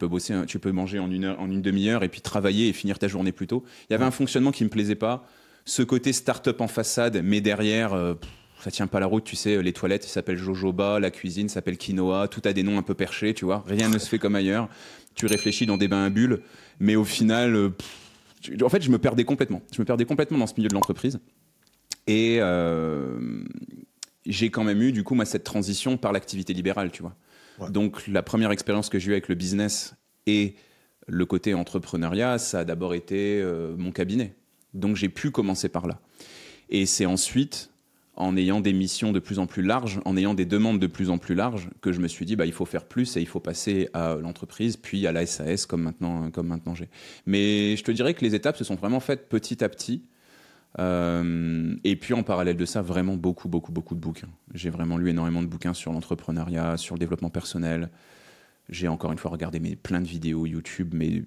peux manger en une demi-heure et puis travailler et finir ta journée plus tôt. Il y avait un fonctionnement qui me plaisait pas. Ce côté start-up en façade, mais derrière, ça tient pas la route, tu sais, les toilettes s'appellent Jojoba, la cuisine s'appelle Quinoa, tout a des noms un peu perchés, tu vois. Rien ne se fait comme ailleurs. Tu réfléchis dans des bains à bulles, mais au final, en fait, je me perdais complètement. Je me perdais complètement dans ce milieu de l'entreprise. Et j'ai quand même eu, du coup, moi, cette transition par l'activité libérale, tu vois. Ouais. Donc, la première expérience que j'ai eue avec le business et le côté entrepreneuriat, ça a d'abord été mon cabinet. Donc, j'ai pu commencer par là. Et c'est ensuite, en ayant des missions de plus en plus larges, en ayant des demandes de plus en plus larges, que je me suis dit, il faut faire plus et il faut passer à l'entreprise, puis à la SAS, comme maintenant j'ai. Mais je te dirais que les étapes se sont vraiment faites petit à petit. Et puis en parallèle de ça, vraiment beaucoup de bouquins. J'ai vraiment lu énormément de bouquins sur l'entrepreneuriat, sur le développement personnel. J'ai encore une fois regardé plein de vidéos YouTube, mais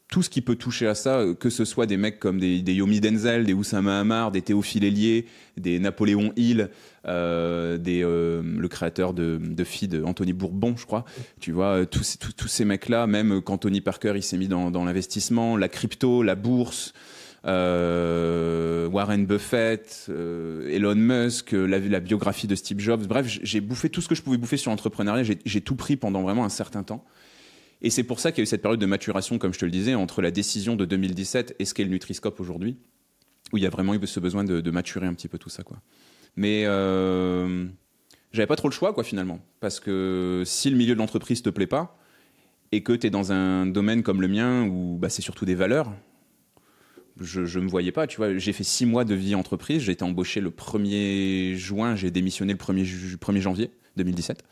tout ce qui peut toucher à ça, que ce soit des mecs comme des Yomi Denzel, des Oussama Ammar, des Théophile Hélier, des Napoléon Hill, le créateur de Feed, Anthony Bourbon, je crois. Tu vois, tous ces mecs-là, même quand Tony Parker il s'est mis dans l'investissement, la crypto, la bourse, Warren Buffett, Elon Musk, la biographie de Steve Jobs. Bref, j'ai bouffé tout ce que je pouvais bouffer sur l'entrepreneuriat. J'ai tout pris pendant vraiment un certain temps. Et c'est pour ça qu'il y a eu cette période de maturation, comme je te le disais, entre la décision de 2017 et ce qu'est le Nutriscope aujourd'hui, où il y a vraiment eu ce besoin de maturer un petit peu tout ça, quoi. Mais j'avais pas trop le choix, quoi, finalement. Parce que si le milieu de l'entreprise te plaît pas, et que tu es dans un domaine comme le mien, où c'est surtout des valeurs, je me voyais pas, tu vois. J'ai fait 6 mois de vie entreprise, j'ai été embauché le 1er juin, j'ai démissionné le 1er janvier 2017.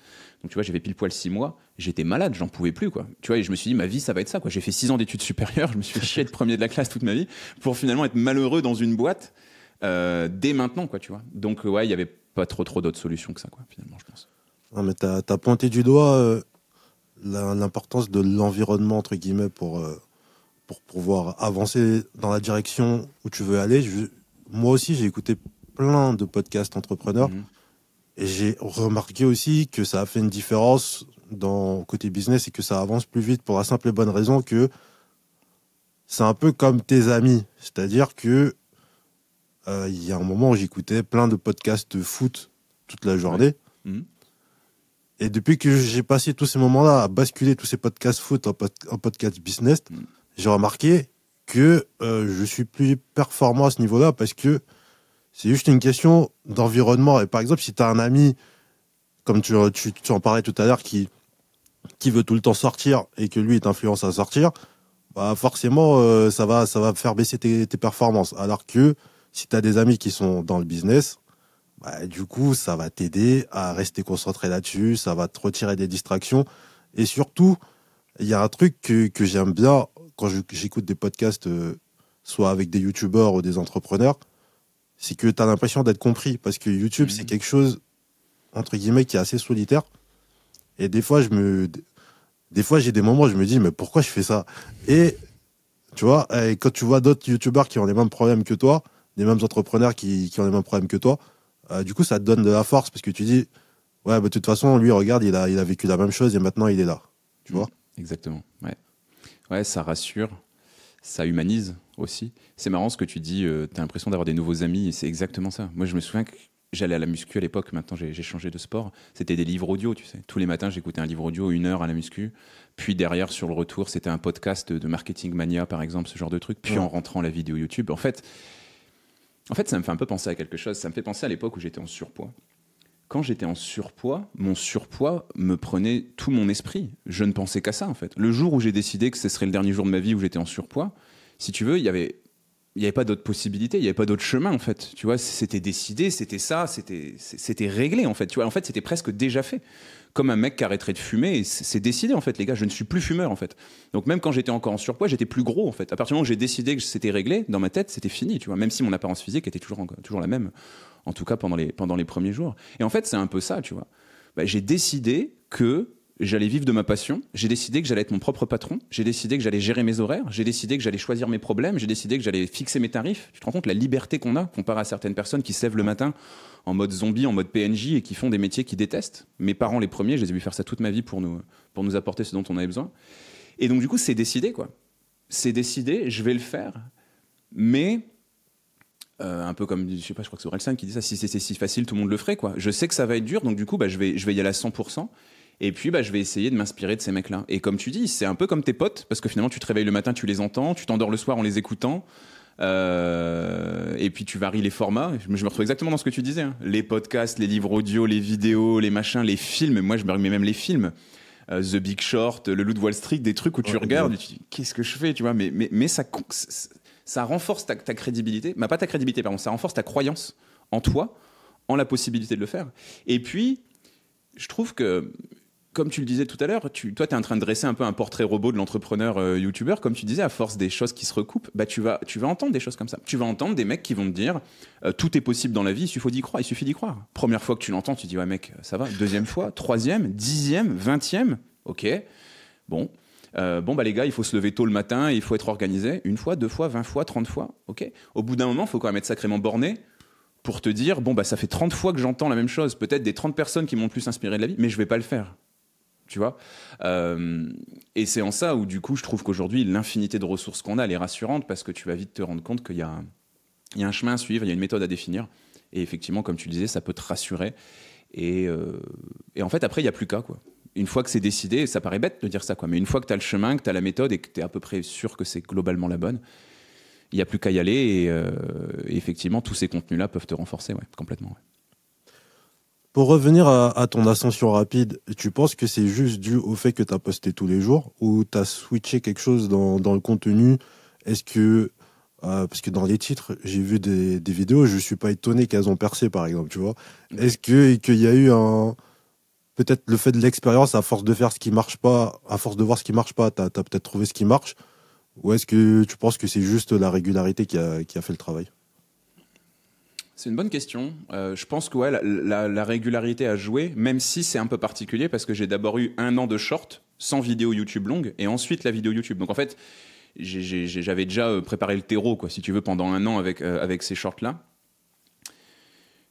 Donc tu vois, j'avais pile poil 6 mois, j'étais malade, j'en pouvais plus, quoi. Tu vois, et je me suis dit, ma vie, ça va être ça, quoi. J'ai fait 6 ans d'études supérieures, je me suis chié de premier de la classe toute ma vie, pour finalement être malheureux dans une boîte dès maintenant, quoi, tu vois. Donc ouais, il y avait pas trop d'autres solutions que ça, quoi, finalement, je pense. Non, mais t'as pointé du doigt l'importance de l'environnement, entre guillemets, pour pouvoir avancer dans la direction où tu veux aller. Moi aussi, j'ai écouté plein de podcasts entrepreneurs. Et j'ai remarqué aussi que ça a fait une différence dans côté business et que ça avance plus vite pour la simple et bonne raison que c'est un peu comme tes amis. C'est-à-dire que il y a un moment où j'écoutais plein de podcasts de foot toute la journée. Ouais. Et depuis que j'ai passé tous ces moments-là à basculer tous ces podcasts foot en podcast business, j'ai remarqué que je suis plus performant à ce niveau-là parce que c'est juste une question d'environnement. Et par exemple, si tu as un ami, comme tu en parlais tout à l'heure, qui veut tout le temps sortir et que lui, il t'influence à sortir, forcément, ça va faire baisser tes performances. Alors que si tu as des amis qui sont dans le business, du coup, ça va t'aider à rester concentré là-dessus, ça va te retirer des distractions. Et surtout, il y a un truc que j'aime bien quand j'écoute des podcasts, soit avec des youtubeurs ou des entrepreneurs, c'est que tu as l'impression d'être compris. Parce que YouTube, c'est quelque chose, entre guillemets, qui est assez solitaire. Et des fois, j'ai des moments où je me dis, mais pourquoi je fais ça? Et tu vois, et quand tu vois d'autres youtubeurs qui ont les mêmes problèmes que toi, des mêmes entrepreneurs qui ont les mêmes problèmes que toi, du coup, ça te donne de la force. Parce que tu dis, ouais, de toute façon, lui, regarde, il a vécu la même chose et maintenant, il est là. Tu vois? Exactement, ouais. Ouais, ça rassure, ça humanise aussi. C'est marrant ce que tu dis, t'as l'impression d'avoir des nouveaux amis, et c'est exactement ça. Moi, je me souviens que j'allais à la muscu à l'époque, maintenant j'ai changé de sport. C'était des livres audio, tu sais. Tous les matins, j'écoutais un livre audio, 1 heure à la muscu. Puis derrière, sur le retour, c'était un podcast de Marketing Mania, par exemple, ce genre de truc. Puis en rentrant, la vidéo YouTube. En fait, ça me fait un peu penser à quelque chose. Ça me fait penser à l'époque où j'étais en surpoids. Quand j'étais en surpoids, mon surpoids me prenait tout mon esprit. Je ne pensais qu'à ça, en fait. Le jour où j'ai décidé que ce serait le dernier jour de ma vie où j'étais en surpoids, si tu veux, il y avait pas d'autre possibilité, il y avait pas d'autre chemin, en fait. Tu vois, c'était décidé, c'était ça, c'était réglé, en fait. Tu vois, en fait, c'était presque déjà fait. Comme un mec qui arrêterait de fumer, c'est décidé, en fait, les gars. Je ne suis plus fumeur, en fait. Donc même quand j'étais encore en surpoids, j'étais plus gros, en fait. À partir du moment où j'ai décidé que c'était réglé, dans ma tête, c'était fini, tu vois. Même si mon apparence physique était toujours la même, en tout cas pendant les premiers jours. Et en fait, c'est un peu ça, tu vois. J'ai décidé que j'allais vivre de ma passion, j'ai décidé que j'allais être mon propre patron, j'ai décidé que j'allais gérer mes horaires, j'ai décidé que j'allais choisir mes problèmes, j'ai décidé que j'allais fixer mes tarifs. Tu te rends compte la liberté qu'on a comparé à certaines personnes qui se lèvent le matin en mode zombie, en mode PNJ et qui font des métiers qu'ils détestent. Mes parents les premiers, je les ai vus faire ça toute ma vie pour nous apporter ce dont on avait besoin. Et donc du coup, c'est décidé, quoi. C'est décidé, je vais le faire, mais... un peu comme, je sais pas, je crois que c'est Orelsan qui dit ça, si c'était si facile, tout le monde le ferait, quoi. Je sais que ça va être dur, donc du coup, je vais y aller à 100%. Et puis, je vais essayer de m'inspirer de ces mecs-là. Et comme tu dis, c'est un peu comme tes potes, parce que finalement, tu te réveilles le matin, tu les entends, tu t'endors le soir en les écoutant, et puis tu varies les formats. Je me retrouve exactement dans ce que tu disais, hein. Les podcasts, les livres audio, les vidéos, les machins, les films. Moi, je me remets même les films. The Big Short, Le Loup de Wall Street, des trucs où tu regardes et tu dis, qu'est-ce que je fais, tu vois, mais ça renforce ta crédibilité, pas ta crédibilité, pardon, ça renforce ta croyance en toi, en la possibilité de le faire. Et puis, je trouve que, comme tu le disais tout à l'heure, toi, tu es en train de dresser un peu un portrait robot de l'entrepreneur youtubeur. Comme tu disais, à force des choses qui se recoupent, tu vas entendre des choses comme ça. Tu vas entendre des mecs qui vont te dire tout est possible dans la vie, il suffit d'y croire. Première fois que tu l'entends, tu dis ouais mec, ça va. Deuxième fois, troisième, 10e, 20e, ok, bon. Les gars, il faut se lever tôt le matin, il faut être organisé. 1 fois, 2 fois, 20 fois, 30 fois, ok. Au bout d'un moment, il faut quand même être sacrément borné pour te dire ça fait 30 fois que j'entends la même chose. Peut-être des 30 personnes qui m'ont le plus inspiré de la vie, mais je vais pas le faire. Tu vois, et c'est en ça où du coup je trouve qu'aujourd'hui l'infinité de ressources qu'on a elle est rassurante parce que tu vas vite te rendre compte qu'il y a un chemin à suivre, il y a une méthode à définir et effectivement comme tu le disais ça peut te rassurer et en fait après il n'y a plus qu'à quoi. Une fois que c'est décidé, ça paraît bête de dire ça quoi, mais une fois que tu as le chemin, que tu as la méthode et que tu es à peu près sûr que c'est globalement la bonne, il n'y a plus qu'à y aller et effectivement tous ces contenus là peuvent te renforcer complètement. Ouais. Pour revenir à ton ascension rapide, tu penses que c'est juste dû au fait que tu as posté tous les jours ou tu as switché quelque chose dans le contenu? Est-ce que, parce que dans les titres, j'ai vu des vidéos, je ne suis pas étonné qu'elles ont percé, par exemple, tu vois. Est-ce qu'il y a eu peut-être le fait de l'expérience, à force de faire ce qui marche pas, à force de voir ce qui marche pas, tu as peut-être trouvé ce qui marche? Ou est-ce que tu penses que c'est juste la régularité qui a fait le travail? C'est une bonne question. Je pense que la régularité a joué, même si c'est un peu particulier parce que j'ai d'abord eu 1 an de short sans vidéo YouTube longue et ensuite la vidéo YouTube. Donc en fait, j'avais déjà préparé le terreau, quoi, si tu veux, pendant 1 an avec ces shorts-là.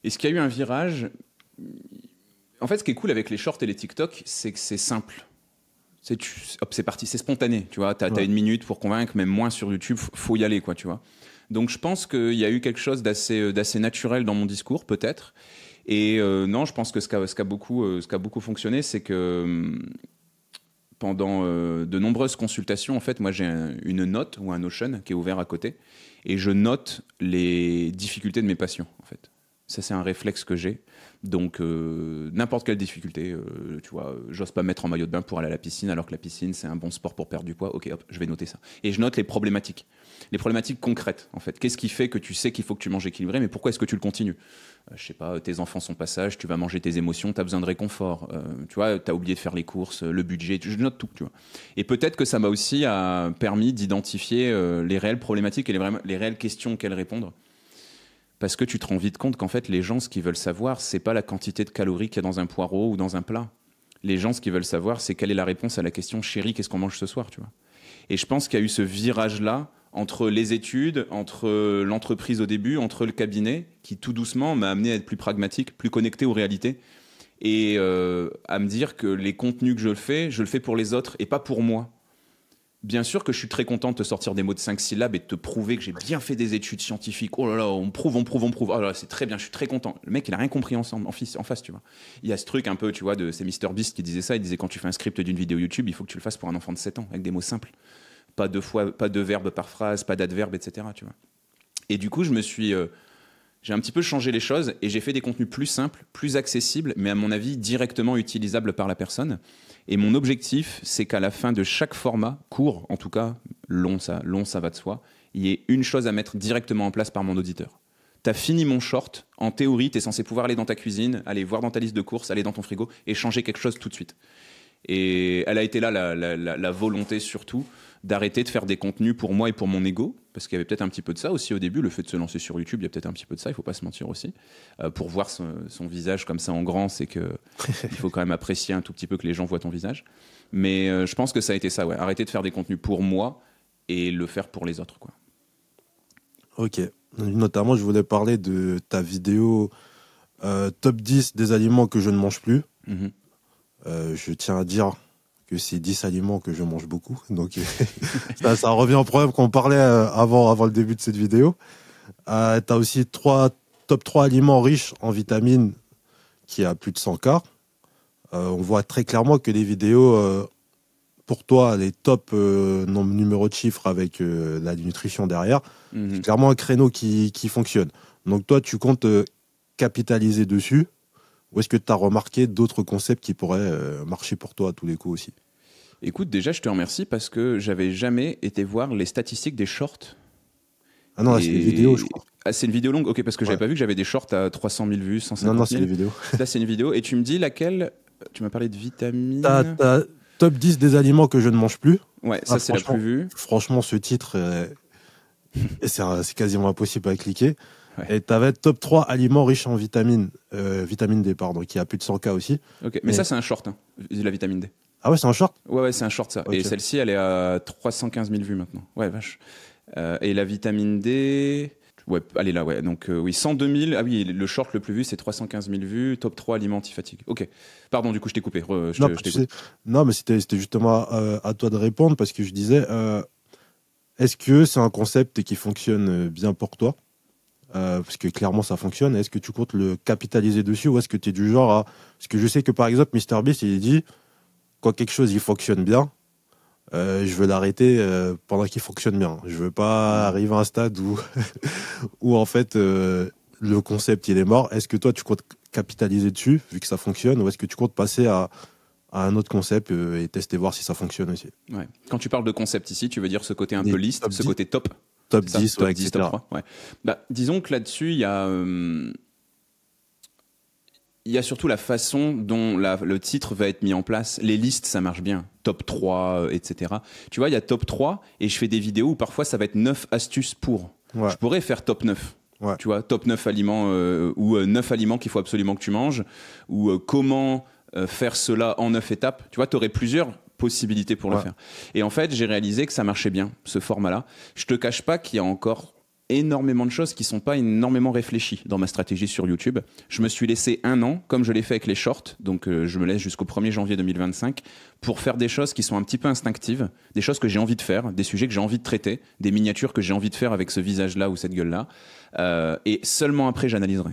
Est-ce qu'il y a eu un virage? En fait, ce qui est cool avec les shorts et les TikTok, c'est que c'est simple. C'est parti, c'est spontané. Tu vois, t'as 1 minute pour convaincre, même moins sur YouTube, faut y aller, quoi, tu vois. Donc je pense qu'il y a eu quelque chose d'assez naturel dans mon discours, peut-être. Et non, je pense que ce qui a beaucoup fonctionné, c'est que pendant de nombreuses consultations, en fait, moi j'ai une note ou un Notion qui est ouvert à côté, et je note les difficultés de mes patients, en fait. Ça, c'est un réflexe que j'ai. Donc, n'importe quelle difficulté, tu vois, j'ose pas mettre en maillot de bain pour aller à la piscine, alors que la piscine, c'est un bon sport pour perdre du poids. Ok, hop, je vais noter ça. Et je note les problématiques concrètes, en fait. Qu'est-ce qui fait que tu sais qu'il faut que tu manges équilibré, mais pourquoi est-ce que tu le continues? Je sais pas, tes enfants sont pas sages, tu vas manger tes émotions, tu as besoin de réconfort. Tu vois, tu as oublié de faire les courses, le budget, je note tout, tu vois. Et peut-être que ça m'a aussi permis d'identifier les réelles problématiques et les réelles questions auxquelles répondre. Parce que tu te rends vite compte qu'en fait, les gens, ce qu'ils veulent savoir, c'est pas la quantité de calories qu'il y a dans un poireau ou dans un plat. Les gens, ce qu'ils veulent savoir, c'est quelle est la réponse à la question « Chérie, qu'est-ce qu'on mange ce soir ?» tu vois. Et je pense qu'il y a eu ce virage-là entre les études, entre l'entreprise au début, entre le cabinet, qui tout doucement m'a amené à être plus pragmatique, plus connecté aux réalités, et à me dire que les contenus que je le fais pour les autres et pas pour moi. Bien sûr que je suis très content de te sortir des mots de 5 syllabes et de te prouver que j'ai bien fait des études scientifiques. Oh là là, on prouve. Oh là là, c'est très bien, je suis très content. Le mec, il a rien compris en face, tu vois. Il y a ce truc un peu, tu vois, c'est MrBeast qui disait ça. Il disait quand tu fais un script d'une vidéo YouTube, il faut que tu le fasses pour un enfant de 7 ans, avec des mots simples. Pas 2 fois, pas de verbes par phrase, pas d'adverbe, etc. Tu vois. Et du coup, j'ai un petit peu changé les choses et j'ai fait des contenus plus simples, plus accessibles, mais à mon avis directement utilisables par la personne. Et mon objectif, c'est qu'à la fin de chaque format, court en tout cas, long ça va de soi, il y ait une chose à mettre directement en place par mon auditeur. T'as fini mon short, en théorie, t'es censé pouvoir aller dans ta cuisine, aller voir dans ta liste de courses, aller dans ton frigo et changer quelque chose tout de suite. Et elle a été là la volonté surtout d'arrêter de faire des contenus pour moi et pour mon ego, parce qu'il y avait peut-être un petit peu de ça aussi au début, le fait de se lancer sur YouTube, il y a peut-être un petit peu de ça, il faut pas se mentir aussi. Pour voir son visage comme ça en grand, c'est que il faut quand même apprécier un tout petit peu que les gens voient ton visage. Mais je pense que ça a été ça, ouais. Arrêter de faire des contenus pour moi et le faire pour les autres, quoi. Ok. Notamment, je voulais parler de ta vidéo top 10 des aliments que je ne mange plus. Je tiens à dire que c'est 10 aliments que je mange beaucoup. Donc, ça revient au problème qu'on parlait avant le début de cette vidéo. Tu as aussi top 3 aliments riches en vitamines qui a plus de 100K. On voit très clairement que les vidéos, pour toi, les top numéros de chiffres avec la nutrition derrière, c'est clairement un créneau qui fonctionne. Donc toi, tu comptes capitaliser dessus, ou est-ce que tu as remarqué d'autres concepts qui pourraient marcher pour toi à tous les coups aussi? Écoute, déjà, je te remercie parce que j'avais jamais été voir les statistiques des shorts. Ah non, là, c'est une vidéo, je crois. Ah, c'est une vidéo longue? Ok, parce que j'avais pas vu que j'avais des shorts à 300 000 vues, 150 000. Non, c'est une vidéo. Là, c'est une vidéo. Et tu me dis laquelle? Tu m'as parlé de vitamines. T'as top 10 des aliments que je ne mange plus. Ouais, ça, c'est la plus vue. Franchement, ce titre, c'est quasiment impossible à cliquer. Ouais. Et tu avais top 3 aliments riches en vitamine D, pardon, qui a plus de 100K aussi. Ok, mais ça, c'est un short, hein, la vitamine D. Ah ouais, c'est un short? Ouais, c'est un short, ça. Okay. Et celle-ci, elle est à 315 000 vues maintenant. Ouais, vache. Et la vitamine D... Ouais, elle est là, ouais. Donc, oui, 102 000. Ah oui, le short le plus vu, c'est 315 000 vues. Top 3 aliments anti-fatigue. Ok. Pardon, du coup, je t'ai coupé. Non, mais c'était justement à toi de répondre parce que je disais, est-ce que c'est un concept qui fonctionne bien pour toi? Parce que clairement, ça fonctionne. Est-ce que tu comptes le capitaliser dessus ou est-ce que tu es du genre à... Parce que je sais que, par exemple, MrBeast, il dit, quand quelque chose, il fonctionne bien, je veux l'arrêter pendant qu'il fonctionne bien. Je veux pas arriver à un stade où en fait le concept il est mort. Est-ce que toi tu comptes capitaliser dessus vu que ça fonctionne ou est-ce que tu comptes passer à un autre concept et tester voir si ça fonctionne aussi? Ouais. Quand tu parles de concept ici, tu veux dire ce côté un peu liste, ce côté top? Top 10, top ouais, 10, etc. top 3. Ouais. Bah, disons que là-dessus, il y a surtout la façon dont le titre va être mis en place. Les listes, ça marche bien. Top 3, etc. Tu vois, il y a top 3 et je fais des vidéos où parfois ça va être 9 astuces pour. Ouais. Je pourrais faire top 9. Ouais. Tu vois, top 9 aliments ou 9 aliments qu'il faut absolument que tu manges ou comment faire cela en 9 étapes. Tu vois, tu aurais plusieurs possibilités pour le faire. Et en fait, j'ai réalisé que ça marchait bien, ce format-là. Je te cache pas qu'il y a encore énormément de choses qui sont pas énormément réfléchies dans ma stratégie sur YouTube. Je me suis laissé 1 an, comme je l'ai fait avec les shorts, donc je me laisse jusqu'au 1er janvier 2025, pour faire des choses qui sont un petit peu instinctives, des choses que j'ai envie de faire, des sujets que j'ai envie de traiter, des miniatures que j'ai envie de faire avec ce visage-là ou cette gueule-là, et seulement après j'analyserai.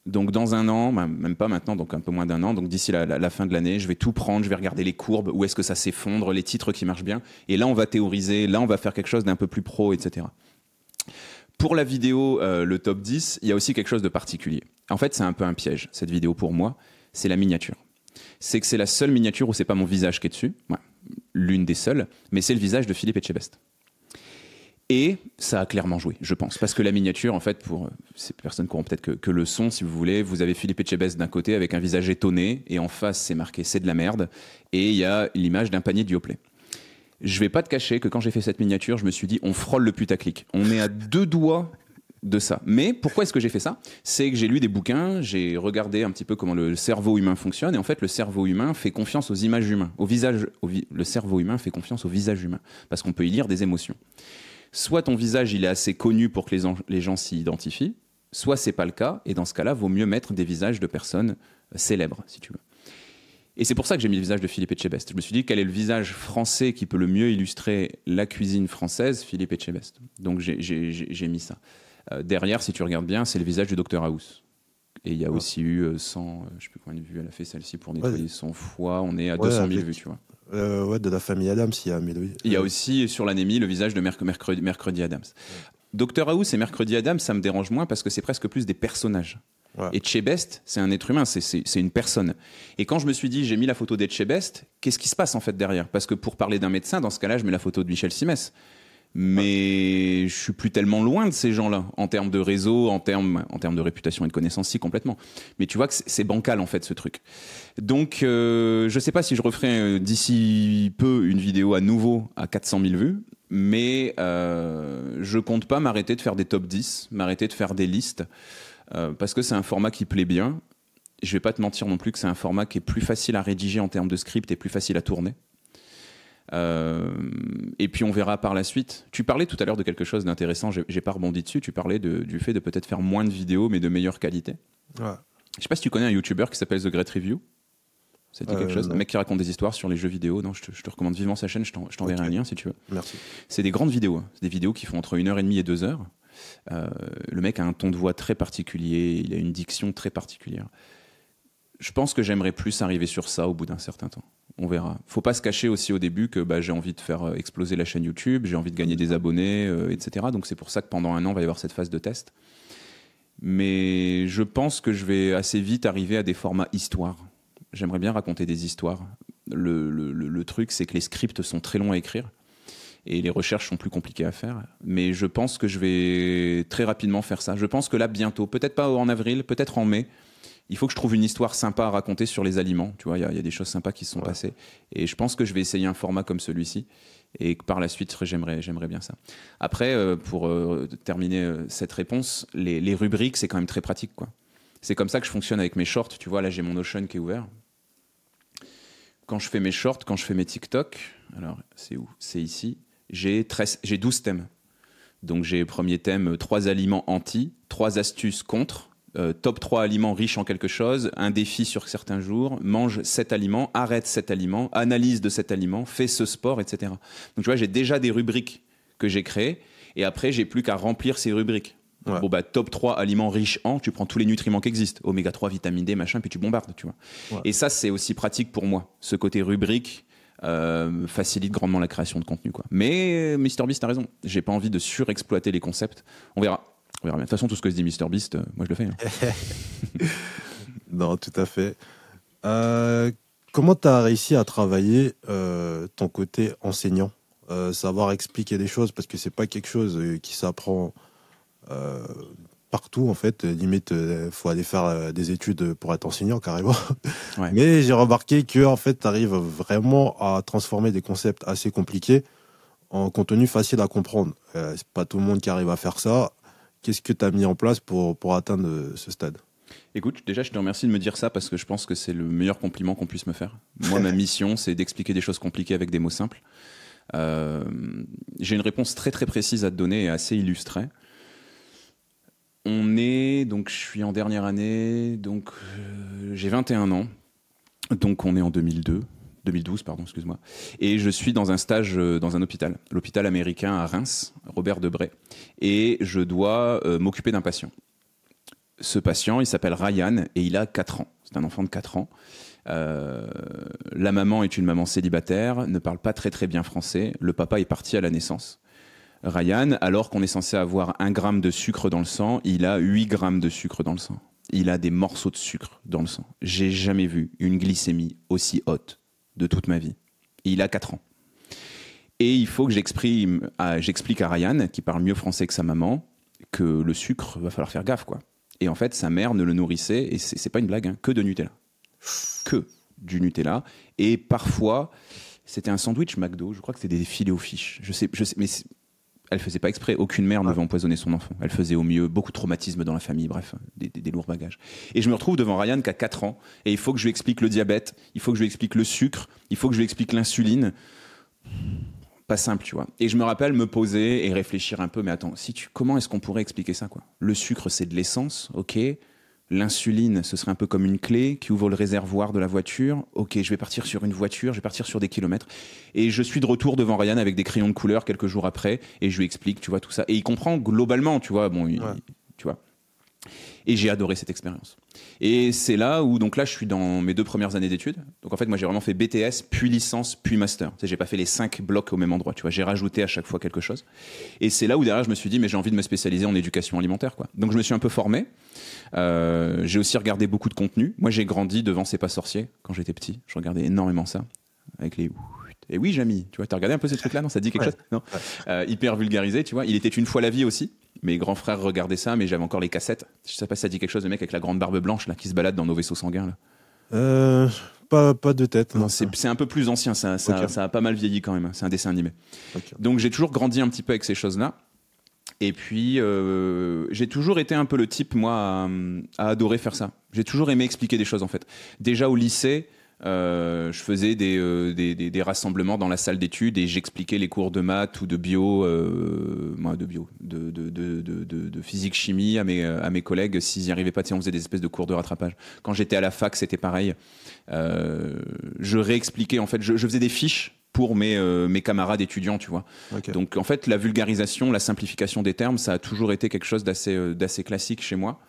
Donc dans 1 an, même pas maintenant, donc un peu moins d'1 an, donc d'ici la fin de l'année, je vais tout prendre, je vais regarder les courbes, où est-ce que ça s'effondre, les titres qui marchent bien, et là on va théoriser, là on va faire quelque chose d'un peu plus pro, etc. Pour la vidéo, le top 10, il y a aussi quelque chose de particulier. En fait, c'est un peu un piège, cette vidéo pour moi, c'est la miniature. C'est que c'est la seule miniature où c'est pas mon visage qui est dessus, ouais, l'une des seules, mais c'est le visage de Philippe Etchebest. Et ça a clairement joué, je pense. Parce que la miniature, en fait, pour ces personnes qui auront peut-être que le son, si vous voulez, vous avez Philippe Etchebest d'un côté avec un visage étonné, et en face, c'est marqué « c'est de la merde », et il y a l'image d'un panier de Yoplait. Je vais pas te cacher que quand j'ai fait cette miniature, je me suis dit, on frôle le putaclic. On est à 2 doigts de ça. Mais pourquoi est-ce que j'ai fait ça? C'est que j'ai lu des bouquins, j'ai regardé un petit peu comment le cerveau humain fonctionne, et en fait, le cerveau humain fait confiance aux images humaines, le cerveau humain fait confiance au visage humain, parce qu'on peut y lire des émotions. Soit ton visage il est assez connu pour que les gens s'y identifient, soit c'est pas le cas, et dans ce cas-là, vaut mieux mettre des visages de personnes célèbres, si tu veux. Et c'est pour ça que j'ai mis le visage de Philippe Etchebest. Je me suis dit, quel est le visage français qui peut le mieux illustrer la cuisine française? Philippe Etchebest. Donc j'ai mis ça. Derrière, si tu regardes bien, c'est le visage du Dr House. Et il y a aussi eu 100, je sais plus combien de vues elle a fait celle-ci pour nettoyer son foie. On est à 200 000 vues, tu vois. De la famille Adams, il y a Mélodie. Il y a aussi sur l'anémie le visage de Mercredi Adams. Dr House et Mercredi Adams, ça me dérange moins parce que c'est presque plus des personnages. Ouais. Etchebest, c'est un être humain, c'est une personne. Et quand je me suis dit, j'ai mis la photo d'Etchebest, qu'est-ce qui se passe en fait derrière? Parce que pour parler d'un médecin, dans ce cas-là, je mets la photo de Michel Simès. Mais je suis plus tellement loin de ces gens-là, en termes de réseau, en termes de réputation et de connaissances, si, complètement. Mais tu vois que c'est bancal, en fait, ce truc. Donc, je sais pas si je referai d'ici peu une vidéo à nouveau à 400 000 vues, Mais je compte pas m'arrêter de faire des top 10, m'arrêter de faire des listes, parce que c'est un format qui plaît bien. Je vais pas te mentir non plus que c'est un format qui est plus facile à rédiger en termes de script et plus facile à tourner. Et puis on verra par la suite. Tu parlais tout à l'heure de quelque chose d'intéressant, j'ai pas rebondi dessus. Tu parlais du fait de peut-être faire moins de vidéos mais de meilleure qualité. Ouais. Je sais pas si tu connais un YouTuber qui s'appelle The Great Review. Ça te dit quelque chose? Non. Un mec qui raconte des histoires sur les jeux vidéo. Non, je te recommande vivement sa chaîne. Je t'enverrai un lien si tu veux. Merci. C'est des grandes vidéos. C'est des vidéos qui font entre 1h30 et 2 heures. Le mec a un ton de voix très particulier. Il a une diction très particulière. Je pense que j'aimerais plus arriver sur ça au bout d'un certain temps. On verra. Faut pas se cacher aussi au début que j'ai envie de faire exploser la chaîne YouTube, j'ai envie de gagner des abonnés, etc. Donc c'est pour ça que pendant un an, il va y avoir cette phase de test. Mais je pense que je vais assez vite arriver à des formats histoires. J'aimerais bien raconter des histoires. Le truc, c'est que les scripts sont très longs à écrire et les recherches sont plus compliquées à faire. Mais je pense que je vais très rapidement faire ça. Je pense que là, bientôt, peut-être pas en avril, peut-être en mai, il faut que je trouve une histoire sympa à raconter sur les aliments. Tu vois, il y a des choses sympas qui se sont passées. Et je pense que je vais essayer un format comme celui-ci. Et que par la suite, j'aimerais bien ça. Après, pour terminer cette réponse, les rubriques, c'est quand même très pratique, quoi. C'est comme ça que je fonctionne avec mes shorts. Tu vois, là, j'ai mon Notion qui est ouvert. Quand je fais mes shorts, quand je fais mes TikTok, alors, c'est où? C'est ici. J'ai 12 thèmes. Donc, j'ai premier thème, 3 aliments anti, 3 astuces contre, top 3 aliments riches en quelque chose, un défi sur certains jours, mange 7 aliments, arrête 7 aliments, analyse de cet aliment, fais ce sport, etc. Donc tu vois, j'ai déjà des rubriques que j'ai créées et après, j'ai plus qu'à remplir ces rubriques. Ouais. Bon, top 3 aliments riches en, tu prends tous les nutriments qui existent, oméga 3, vitamine D, machin, puis tu bombardes, tu vois. Ouais. Et ça, c'est aussi pratique pour moi, ce côté rubrique. Facilite grandement la création de contenu, quoi. Mais MrBeast a raison, j'ai pas envie de surexploiter les concepts. On verra bien. De toute façon, tout ce que se dit MrBeast, moi je le fais. Hein. Non, tout à fait. Comment tu as réussi à travailler ton côté enseignant, savoir expliquer des choses, parce que c'est pas quelque chose qui s'apprend partout en fait. Limite, faut aller faire des études pour être enseignant carrément. Ouais. Mais j'ai remarqué que en fait, tu arrives vraiment à transformer des concepts assez compliqués en contenu facile à comprendre. C'est pas tout le monde qui arrive à faire ça. Qu'est-ce que tu as mis en place pour atteindre ce stade? Écoute, déjà, je te remercie de me dire ça parce que je pense que c'est le meilleur compliment qu'on puisse me faire. Moi, ma mission, c'est d'expliquer des choses compliquées avec des mots simples. J'ai une réponse très très précise à te donner et assez illustrée. Donc je suis en dernière année, donc j'ai 21 ans, donc on est en 2012, pardon, excuse-moi. Et je suis dans un stage dans un hôpital, l'hôpital américain à Reims, Robert Debré. Et je dois m'occuper d'un patient. Ce patient, il s'appelle Ryan et il a 4 ans. C'est un enfant de 4 ans. La maman est une maman célibataire, ne parle pas très très bien français. Le papa est parti à la naissance. Ryan, alors qu'on est censé avoir 1 gramme de sucre dans le sang, il a 8 grammes de sucre dans le sang. Il a des morceaux de sucre dans le sang. J'ai jamais vu une glycémie aussi haute de toute ma vie. Et il a 4 ans. Et il faut que j'explique à Ryan, qui parle mieux français que sa maman, que le sucre, va falloir faire gaffe, quoi. Et en fait, sa mère ne le nourrissait, et c'est pas une blague, hein, que de Nutella. Que du Nutella. Et parfois, c'était un sandwich McDo, je crois que c'était des filets aux fiches. Je sais, mais elle faisait pas exprès. Aucune mère ne veut empoisonner son enfant. Elle faisait au mieux. Beaucoup de traumatismes dans la famille, bref, des lourds bagages. Et je me retrouve devant Ryan qui a 4 ans, et il faut que je lui explique le diabète, il faut que je lui explique le sucre, il faut que je lui explique l'insuline. Pas simple, tu vois. Et je me rappelle me poser et réfléchir un peu, mais attends, comment est-ce qu'on pourrait expliquer ça, quoi? Le sucre, c'est de l'essence, ok. L'insuline, ce serait un peu comme une clé qui ouvre le réservoir de la voiture. Ok, je vais partir sur une voiture, je vais partir sur des kilomètres. Et je suis de retour devant Ryan avec des crayons de couleur quelques jours après, et je lui explique, tu vois, tout ça. Et il comprend globalement, tu vois, tu vois. Et j'ai adoré cette expérience. Et c'est là où, donc là, je suis dans mes 2 premières années d'études. Donc en fait, moi, j'ai vraiment fait BTS, puis licence, puis master. Tu sais, j'ai pas fait les 5 blocs au même endroit, tu vois. J'ai rajouté à chaque fois quelque chose. Et c'est là où derrière, je me suis dit, mais j'ai envie de me spécialiser en éducation alimentaire, quoi. Donc je me suis un peu formé. J'ai aussi regardé beaucoup de contenu. Moi, j'ai grandi devant C'est pas sorcier quand j'étais petit. Je regardais énormément ça avec les. Et oui, Jamy, tu vois, t'as regardé un peu ces trucs-là, non? Ça te dit quelque chose? Non. Hyper vulgarisé, tu vois. Il était une fois la vie aussi. Mes grands frères regardaient ça, mais j'avais encore les cassettes. Je sais pas si ça dit quelque chose, le mec avec la grande barbe blanche là qui se balade dans nos vaisseaux sanguins là. pas de tête. Non, c'est un peu plus ancien, ça a pas mal vieilli quand même. C'est un dessin animé. Okay. Donc j'ai toujours grandi un petit peu avec ces choses-là. Et puis j'ai toujours été un peu le type, moi, à adorer faire ça. J'ai toujours aimé expliquer des choses en fait. Déjà au lycée, je faisais des rassemblements dans la salle d'études et j'expliquais les cours de maths ou de bio, de physique chimie à mes collègues s'ils n'y arrivaient pas. On faisait des espèces de cours de rattrapage. Quand j'étais à la fac, c'était pareil. Je réexpliquais en fait, je faisais des fiches pour mes camarades étudiants, tu vois. Okay. Donc en fait, la vulgarisation, la simplification des termes, ça a toujours été quelque chose d'assez classique chez moi.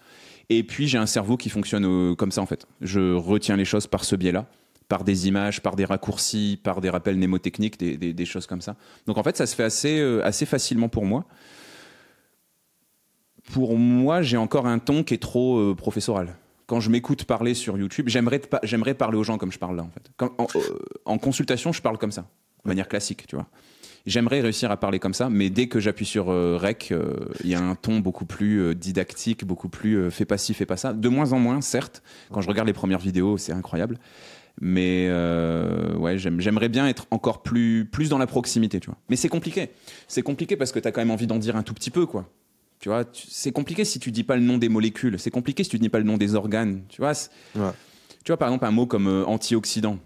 Et puis j'ai un cerveau qui fonctionne comme ça en fait. Je retiens les choses par ce biais-là, par des images, par des raccourcis, par des rappels mnémotechniques, des choses comme ça. Donc en fait, ça se fait assez facilement pour moi. Pour moi, j'ai encore un ton qui est trop professoral. Quand je m'écoute parler sur YouTube, j'aimerais parler aux gens comme je parle là en fait. En consultation, je parle comme ça, de manière classique, tu vois. J'aimerais réussir à parler comme ça, mais dès que j'appuie sur Rec, il y a un ton beaucoup plus didactique, beaucoup plus fais pas ci, fais pas ça. De moins en moins, certes. Quand je regarde les premières vidéos, c'est incroyable. Mais ouais, j'aimerais bien être encore plus dans la proximité, tu vois. Mais c'est compliqué. C'est compliqué parce que tu as quand même envie d'en dire un tout petit peu, quoi. Tu vois, c'est compliqué si tu dis pas le nom des molécules. C'est compliqué si tu dis pas le nom des organes. Tu vois, ouais. Tu vois par exemple un mot comme antioxydant.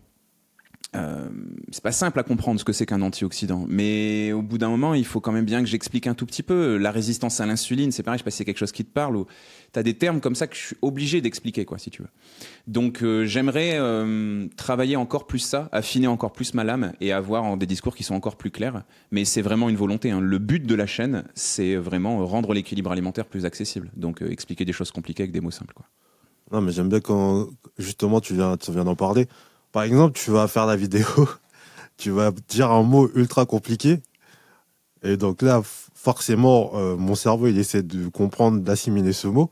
C'est pas simple à comprendre ce que c'est qu'un antioxydant, mais au bout d'un moment, il faut quand même bien que j'explique un tout petit peu. La résistance à l'insuline, c'est pareil, je sais pas si c'est quelque chose qui te parle ou t'as des termes comme ça que je suis obligé d'expliquer, quoi, si tu veux. Donc j'aimerais travailler encore plus ça, affiner encore plus ma lame et avoir des discours qui sont encore plus clairs. Mais c'est vraiment une volonté, hein. Le but de la chaîne, c'est vraiment rendre l'équilibre alimentaire plus accessible. Donc expliquer des choses compliquées avec des mots simples, quoi. Non, mais j'aime bien quand justement tu viens d'en parler. Par exemple, tu vas faire la vidéo, tu vas dire un mot ultra compliqué. Et donc là, forcément, mon cerveau, il essaie de comprendre, d'assimiler ce mot.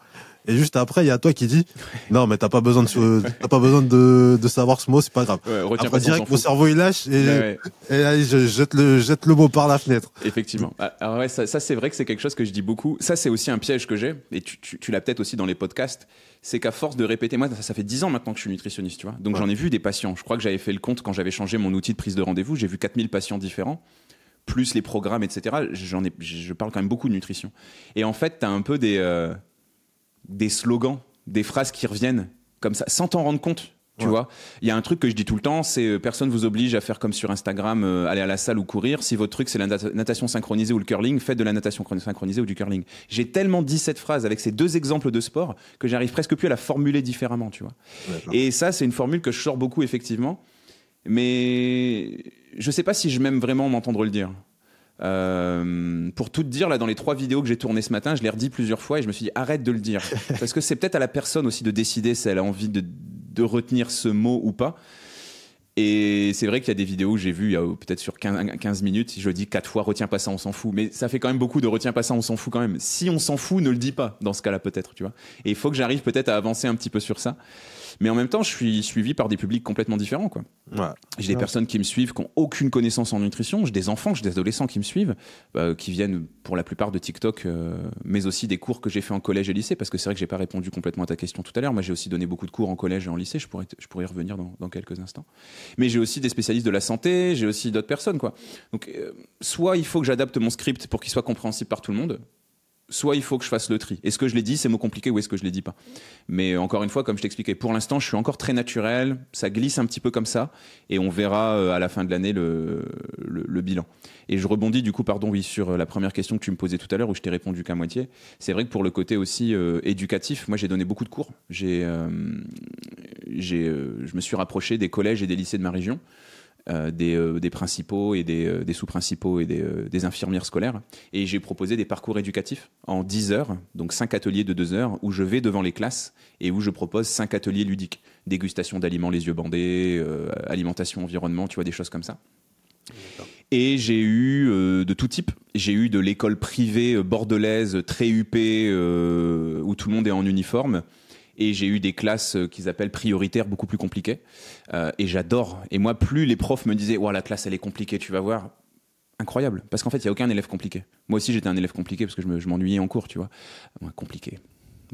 Et juste après, il y a toi qui dis non, mais t'as pas besoin de savoir ce mot, c'est pas grave. Ouais, après, direct, mon cerveau, il lâche et là, je jette le mot par la fenêtre. Effectivement. Alors ouais, ça c'est vrai que c'est quelque chose que je dis beaucoup. Ça, c'est aussi un piège que j'ai. Et tu l'as peut-être aussi dans les podcasts. C'est qu'à force de répéter, moi, ça fait 10 ans maintenant que je suis nutritionniste, tu vois. Donc j'en ai vu des patients. Je crois que j'avais fait le compte quand j'avais changé mon outil de prise de rendez-vous. J'ai vu 4000 patients différents, plus les programmes, etc. Je parle quand même beaucoup de nutrition. Et en fait, t'as un peu des slogans, des phrases qui reviennent comme ça, sans t'en rendre compte. Tu vois, il y a un truc que je dis tout le temps, c'est personne vous oblige à faire comme sur Instagram, aller à la salle ou courir. Si votre truc c'est la natation synchronisée ou le curling, faites de la natation synchronisée ou du curling. J'ai tellement dit cette phrase avec ces deux exemples de sport que j'arrive presque plus à la formuler différemment, tu vois. Et ça, c'est une formule que je sors beaucoup effectivement, mais je sais pas si je m'aime vraiment m'entendre le dire. Pour tout te dire, là, dans les 3 vidéos que j'ai tournées ce matin, je l'ai redit plusieurs fois et je me suis dit arrête de le dire, parce que c'est peut-être à la personne aussi de décider si elle a envie de retenir ce mot ou pas. Et c'est vrai qu'il y a des vidéos que j'ai vues, il y a peut-être sur 15 minutes, si je dis 4 fois retiens pas ça, on s'en fout, mais ça fait quand même beaucoup de retiens pas ça, on s'en fout quand même. Si on s'en fout, ne le dis pas dans ce cas-là peut-être, tu vois. Et il faut que j'arrive peut-être à avancer un petit peu sur ça. Mais en même temps, je suis suivi par des publics complètement différents, quoi. Ouais. J'ai des personnes qui me suivent, qui n'ont aucune connaissance en nutrition. J'ai des enfants, j'ai des adolescents qui me suivent, qui viennent pour la plupart de TikTok, mais aussi des cours que j'ai fait en collège et lycée, parce que c'est vrai que j'ai pas répondu complètement à ta question tout à l'heure. Moi, j'ai aussi donné beaucoup de cours en collège et en lycée. Je pourrais y revenir dans quelques instants. Mais j'ai aussi des spécialistes de la santé, j'ai aussi d'autres personnes, quoi. Donc, soit il faut que j'adapte mon script pour qu'il soit compréhensible par tout le monde, soit il faut que je fasse le tri. Est-ce que je l'ai dit, ces mots compliqués, ou est-ce que je l'ai dit pas? Mais encore une fois, comme je t'expliquais, pour l'instant, je suis encore très naturel, ça glisse un petit peu comme ça, et on verra à la fin de l'année le bilan. Et je rebondis du coup, sur la première question que tu me posais tout à l'heure, où je t'ai répondu qu'à moitié. C'est vrai que pour le côté aussi éducatif, moi j'ai donné beaucoup de cours. Je me suis rapproché des collèges et des lycées de ma région. Des principaux et des sous-principaux et des infirmières scolaires. Et j'ai proposé des parcours éducatifs en 10 heures, donc 5 ateliers de 2 heures, où je vais devant les classes et où je propose 5 ateliers ludiques. Dégustation d'aliments les yeux bandés, alimentation, environnement, tu vois, des choses comme ça. D'accord. Et j'ai eu de tout type. J'ai eu de l'école privée bordelaise, très huppée, où tout le monde est en uniforme. Et j'ai eu des classes qu'ils appellent prioritaires, beaucoup plus compliquées. Et j'adore. Et moi, plus les profs me disaient « Ouais, la classe, elle est compliquée, tu vas voir. » Incroyable. Parce qu'en fait, il n'y a aucun élève compliqué. Moi aussi, j'étais un élève compliqué parce que je m'ennuyais en cours, tu vois. Compliqué.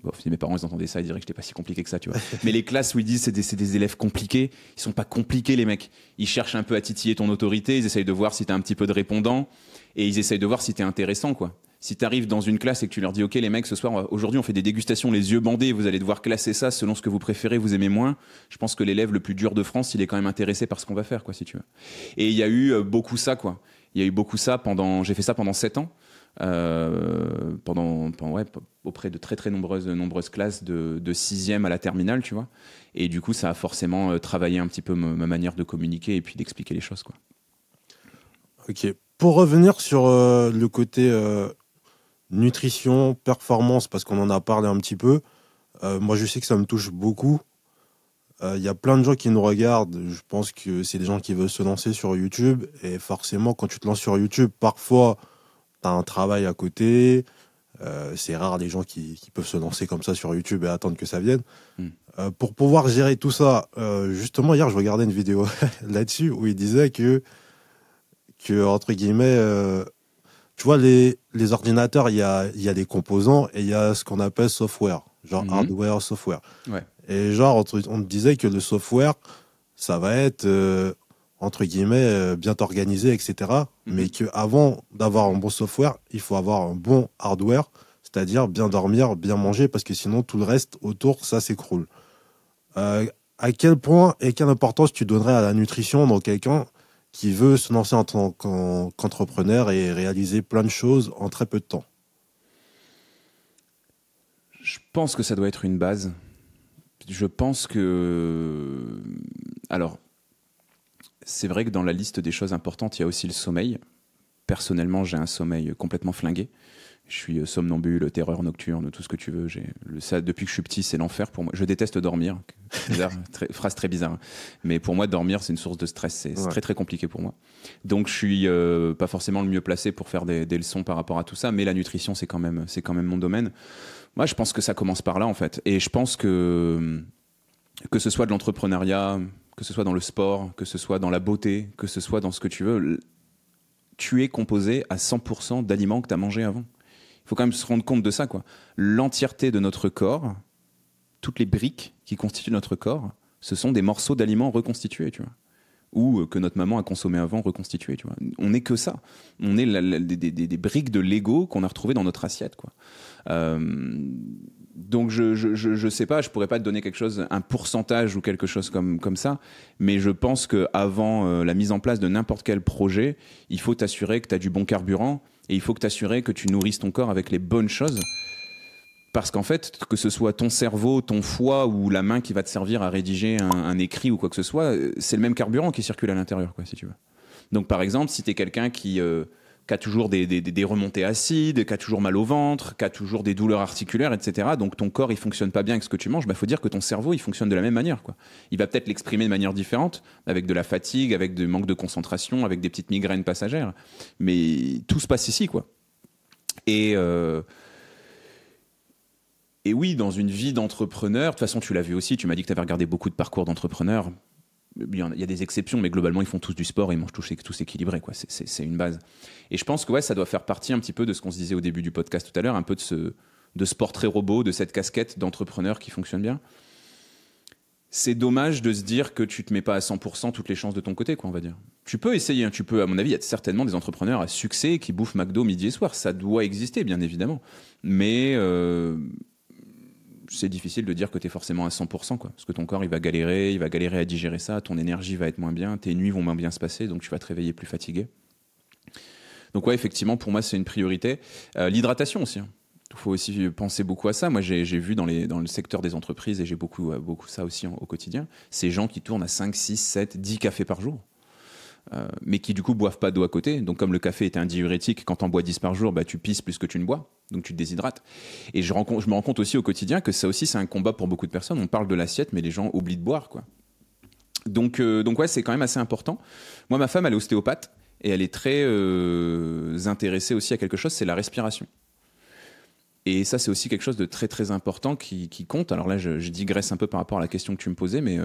Bon, si mes parents ils entendaient ça, ils diraient que j'étais pas si compliqué que ça, tu vois. Mais les classes où ils disent c'est des élèves compliqués, ils sont pas compliqués les mecs. Ils cherchent un peu à titiller ton autorité, ils essayent de voir si t'as un petit peu de répondant et ils essayent de voir si t'es intéressant, quoi. Si t'arrives dans une classe et que tu leur dis ok les mecs ce soir aujourd'hui on fait des dégustations les yeux bandés, vous allez devoir classer ça selon ce que vous préférez, vous aimez moins. Je pense que l'élève le plus dur de France il est quand même intéressé par ce qu'on va faire, quoi, si tu veux. Et il y a eu beaucoup ça, quoi. Il y a eu beaucoup ça j'ai fait ça pendant 7 ans. Auprès de très nombreuses classes de 6e à la terminale, tu vois. Et du coup, ça a forcément travaillé un petit peu ma manière de communiquer et puis d'expliquer les choses, quoi. Ok. Pour revenir sur le côté nutrition, performance, parce qu'on en a parlé un petit peu, moi je sais que ça me touche beaucoup. Il y a plein de gens qui nous regardent, je pense que c'est des gens qui veulent se lancer sur YouTube, et forcément quand tu te lances sur YouTube, parfois tu as un travail à côté, c'est rare les gens qui peuvent se lancer comme ça sur YouTube et attendre que ça vienne. Pour pouvoir gérer tout ça, justement hier je regardais une vidéo là-dessus où il disait que entre guillemets, tu vois, les ordinateurs, il y a des composants et il y a ce qu'on appelle software, genre hardware, software. Ouais. Et genre, on te disait que le software, ça va être, entre guillemets, bien organisé, etc. Mais qu'avant d'avoir un bon software, il faut avoir un bon hardware, c'est-à-dire bien dormir, bien manger, parce que sinon, tout le reste autour, ça s'écroule. À quel point et quelle importance tu donnerais à la nutrition dans quelqu'un qui veut se lancer en tant qu'entrepreneur et réaliser plein de choses en très peu de temps? Je pense que ça doit être une base. Je pense que... Alors, c'est vrai que dans la liste des choses importantes, il y a aussi le sommeil. Personnellement, j'ai un sommeil complètement flingué. Je suis somnambule, terreur nocturne, tout ce que tu veux. Ça, depuis que je suis petit, c'est l'enfer pour moi. Je déteste dormir. Bizarre, phrase très bizarre. Mais pour moi, dormir, c'est une source de stress. C'est très, très compliqué pour moi. Donc, je suis pas forcément le mieux placé pour faire des leçons par rapport à tout ça. Mais la nutrition, c'est quand même mon domaine. Moi, je pense que ça commence par là, en fait. Et je pense que ce soit de l'entrepreneuriat, que ce soit dans le sport, que ce soit dans la beauté, que ce soit dans ce que tu veux, tu es composé à 100% d'aliments que tu as mangés avant. Il faut quand même se rendre compte de ça, quoi. L'entièreté de notre corps, toutes les briques qui constituent notre corps, ce sont des morceaux d'aliments reconstitués, tu vois. Ou que notre maman a consommé avant, reconstitués, tu vois. On n'est que ça. On est des briques de Lego qu'on a retrouvées dans notre assiette, quoi. Donc je sais pas, je pourrais pas te donner quelque chose, un pourcentage ou quelque chose comme ça, mais je pense qu'avant la mise en place de n'importe quel projet, il faut t'assurer que tu as du bon carburant et il faut que t'assurer que tu nourrisses ton corps avec les bonnes choses. Parce qu'en fait, que ce soit ton cerveau, ton foie ou la main qui va te servir à rédiger un écrit ou quoi que ce soit, c'est le même carburant qui circule à l'intérieur, quoi, si tu veux. Donc par exemple, si tu es quelqu'un qui a toujours des remontées acides, qui a toujours mal au ventre, qui a toujours des douleurs articulaires, etc. Donc ton corps, il fonctionne pas bien avec ce que tu manges, faut dire que ton cerveau, il fonctionne de la même manière, quoi. Il va peut-être l'exprimer de manière différente, avec de la fatigue, avec du manque de concentration, avec des petites migraines passagères. Mais tout se passe ici, quoi. Et oui, dans une vie d'entrepreneur, de toute façon, tu l'as vu aussi, tu m'as dit que tu avais regardé beaucoup de parcours d'entrepreneurs. Il y a des exceptions, mais globalement, ils font tous du sport et ils mangent tous équilibrés, quoi. C'est une base. Et je pense que ça doit faire partie un petit peu de ce qu'on se disait au début du podcast tout à l'heure, un peu de ce portrait robot, de cette casquette d'entrepreneur qui fonctionne bien. C'est dommage de se dire que tu te mets pas à 100% toutes les chances de ton côté, quoi, on va dire. Tu peux essayer, hein, à mon avis, il y a certainement des entrepreneurs à succès qui bouffent McDo midi et soir. Ça doit exister, bien évidemment. Mais c'est difficile de dire que tu es forcément à 100%, quoi. Parce que ton corps, il va galérer à digérer ça, ton énergie va être moins bien, tes nuits vont moins bien se passer, donc tu vas te réveiller plus fatigué. Donc ouais, effectivement, pour moi, c'est une priorité. L'hydratation aussi, hein. Il faut aussi penser beaucoup à ça. Moi, j'ai vu dans le secteur des entreprises, et j'ai beaucoup ça aussi au quotidien, ces gens qui tournent à 5, 6, 7, 10 cafés par jour. Mais qui du coup boivent pas d'eau à côté. Donc comme le café est un diurétique, quand t'en bois 10 par jour, tu pisses plus que tu ne bois, donc tu te déshydrates. Et je me rends compte aussi au quotidien que ça aussi c'est un combat pour beaucoup de personnes. On parle de l'assiette, mais les gens oublient de boire, quoi. Donc ouais, c'est quand même assez important. Moi, ma femme, elle est ostéopathe et elle est très intéressée aussi à quelque chose, c'est la respiration. Et ça, c'est aussi quelque chose de très très important qui compte. Alors là, je digresse un peu par rapport à la question que tu me posais, mais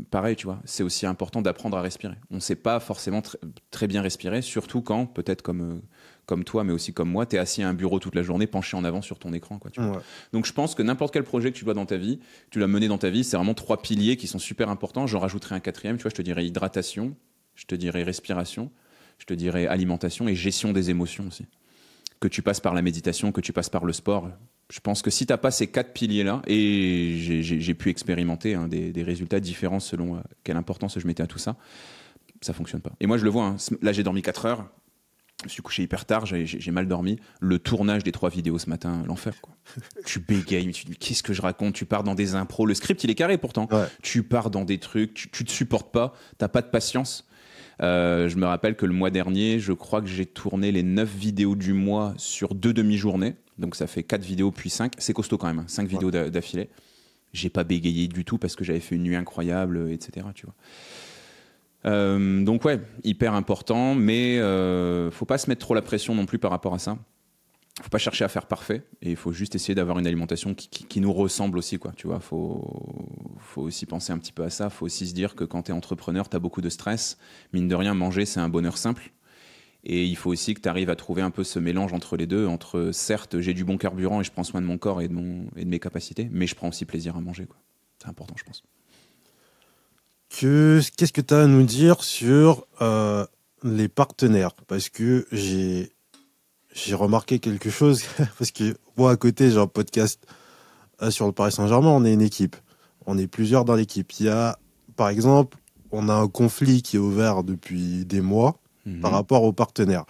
pareil, tu vois, c'est aussi important d'apprendre à respirer. On ne sait pas forcément très bien respirer, surtout quand, peut-être comme toi, mais aussi comme moi, tu es assis à un bureau toute la journée, penché en avant sur ton écran. Quoi, tu vois. Ouais. Donc je pense que n'importe quel projet que tu dois dans ta vie, tu dois mener dans ta vie, c'est vraiment 3 piliers qui sont super importants. J'en rajouterai un 4e, tu vois, je te dirais hydratation, je te dirais respiration, je te dirais alimentation et gestion des émotions aussi. Que tu passes par la méditation, que tu passes par le sport. Je pense que si tu n'as pas ces 4 piliers-là, et j'ai pu expérimenter des résultats différents selon quelle importance je mettais à tout ça, ça ne fonctionne pas. Et moi, je le vois. Hein. Là, j'ai dormi 4 heures. Je me suis couché hyper tard, j'ai mal dormi. Le tournage des 3 vidéos ce matin, l'enfer. Quoi. Tu bégayes, mais tu te dis, qu'est-ce que je raconte? Tu pars dans des impros. Le script, il est carré pourtant. Ouais. Tu pars dans des trucs, tu te supportes pas, tu n'as pas de patience. Je me rappelle que le mois dernier, je crois que j'ai tourné les 9 vidéos du mois sur 2 demi-journées. Donc ça fait 4 vidéos puis 5. C'est costaud quand même, hein, 5 vidéos d'affilée. J'ai pas bégayé du tout parce que j'avais fait une nuit incroyable, etc. Tu vois. Donc ouais, hyper important, mais faut pas se mettre trop la pression non plus par rapport à ça. Faut pas chercher à faire parfait et il faut juste essayer d'avoir une alimentation qui nous ressemble aussi, quoi. Tu vois, faut aussi penser un petit peu à ça. Faut aussi se dire que quand tu es entrepreneur, tu as beaucoup de stress. Mine de rien, manger, c'est un bonheur simple. Et il faut aussi que tu arrives à trouver un peu ce mélange entre les deux. Entre, certes, j'ai du bon carburant et je prends soin de mon corps et de mes capacités, mais je prends aussi plaisir à manger, quoi. C'est important, je pense. Qu'est-ce que tu as à nous dire sur les partenaires? Parce que j'ai remarqué quelque chose, parce que moi, à côté, j'ai un podcast sur le Paris Saint-Germain, on est une équipe. On est plusieurs dans l'équipe. Il y a, par exemple, on a un conflit qui est ouvert depuis des mois par rapport aux partenaires.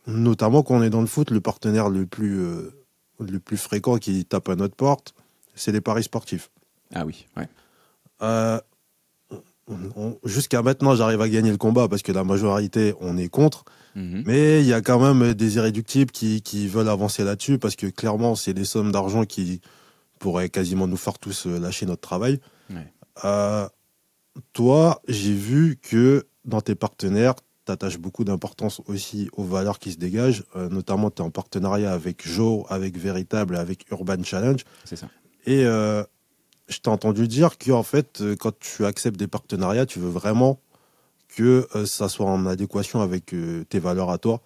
Notamment quand on est dans le foot, le partenaire le plus fréquent qui tape à notre porte, c'est les paris sportifs. Ah oui, ouais. Jusqu'à maintenant, j'arrive à gagner le combat parce que la majorité, on est contre. Mais il y a quand même des irréductibles qui veulent avancer là-dessus parce que clairement, c'est des sommes d'argent qui pourraient quasiment nous faire tous lâcher notre travail. Ouais. Toi, j'ai vu que dans tes partenaires, tu attaches beaucoup d'importance aussi aux valeurs qui se dégagent. Notamment, tu es en partenariat avec Joe, avec Véritable, avec Urban Challenge. C'est ça. Et je t'ai entendu dire qu'en fait, quand tu acceptes des partenariats, tu veux vraiment que ça soit en adéquation avec tes valeurs à toi.